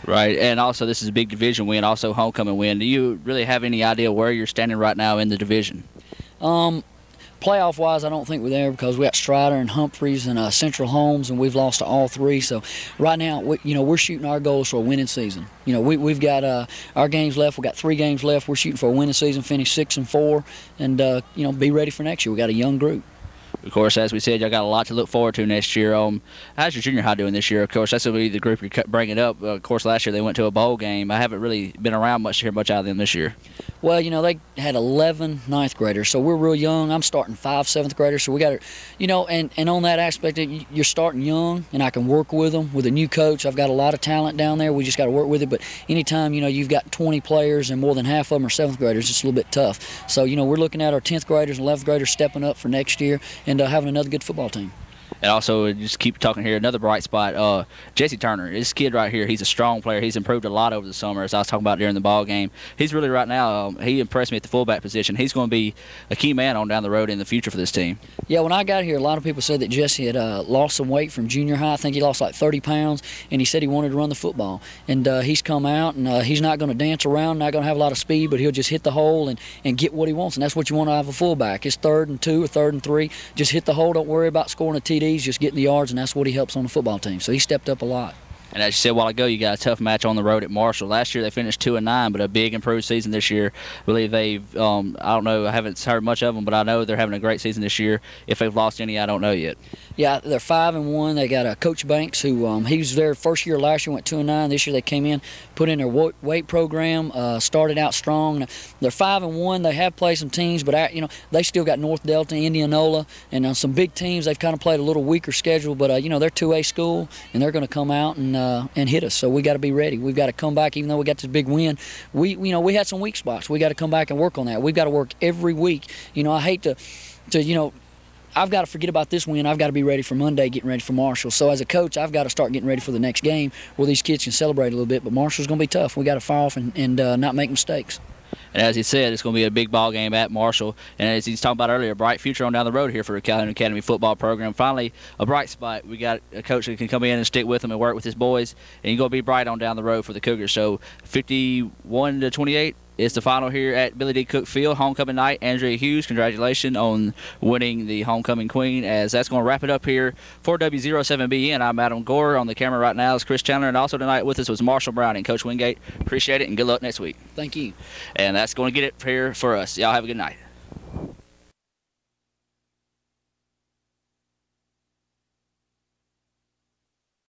Right, and also this is a big division win, also homecoming win. Do you really have any idea where you're standing right now in the division? Playoff-wise, I don't think we're there because we got Strider and Humphreys and Central Holmes, and we've lost to all three. So right now, we're shooting our goals for a winning season. We've got our games left. We've got 3 games left. We're shooting for a winning season, finish 6-4, and be ready for next year. We got a young group. Of course, as we said, y'all got a lot to look forward to next year. How's your junior high doing this year? Of course, that's going to be the group you're bringing up. Of course, last year they went to a bowl game. I haven't really been around much to hear much out of them this year. Well, you know, they had 11 ninth graders, so we're real young. I'm starting 5 seventh graders, so we got to, you know, and on that aspect, you're starting young, and I can work with them. With a new coach, I've got a lot of talent down there. We just got to work with it. But anytime, you know, you've got 20 players and more than half of them are seventh graders, it's a little bit tough. So, you know, we're looking at our 10th graders and 11th graders stepping up for next year and having another good football team. And also, just keep talking here, another bright spot, Jesse Turner. This kid right here, he's a strong player. He's improved a lot over the summer, as I was talking about during the ball game. He's really right now, he impressed me at the fullback position. He's going to be a key man on down the road in the future for this team. Yeah, when I got here, a lot of people said that Jesse had lost some weight from junior high. I think he lost like 30 pounds, and he said he wanted to run the football. And he's come out, and he's not going to dance around, not going to have a lot of speed, but he'll just hit the hole and get what he wants. And that's what you want to have a fullback. It's 3rd and 2 or 3rd and 3. Just hit the hole. Don't worry about scoring the TDs. Just getting the yards, and that's what he helps on the football team. So he stepped up a lot. And as you said a while ago, you got a tough match on the road at Marshall. Last year they finished 2-9, but a big improved season this year. I believe they've, I don't know, I haven't heard much of them, but I know they're having a great season this year. If they've lost any, I don't know yet. Yeah, they're 5-1. They got Coach Banks, who he was there first year last year, went 2-9. This year they came in, put in their weight program, started out strong. They're 5-1. They have played some teams, but you know, they still got North Delta, Indianola, and some big teams. They've kind of played a little weaker schedule, but you know, they're 2A school, and they're going to come out and hit us. So we got to be ready. We've got to come back, even though we got this big win. We had some weak spots. We got to come back and work on that. We've got to work every week. You know, I hate to you know, I've got to forget about this win. I've got to be ready for Monday, getting ready for Marshall. So as a coach, I've got to start getting ready for the next game where these kids can celebrate a little bit. But Marshall's going to be tough. We got to fire off and not make mistakes. And as he said, it's going to be a big ball game at Marshall. And as he's talking about earlier, a bright future on down the road here for the Calhoun Academy football program. Finally, a bright spot. We got a coach that can come in and stick with them and work with his boys. And you're going to be bright on down the road for the Cougars. So 51-28. It's the final here at Billy D. Cook Field, homecoming night. Andrea Hughes, congratulations on winning the homecoming queen. As that's going to wrap it up here for W07BN. I'm Adam Gore. On the camera right now is Chris Chandler, and also tonight with us was Marshall Brown and Coach Wingate. Appreciate it, and good luck next week. Thank you. And that's going to get it here for us. Y'all have a good night.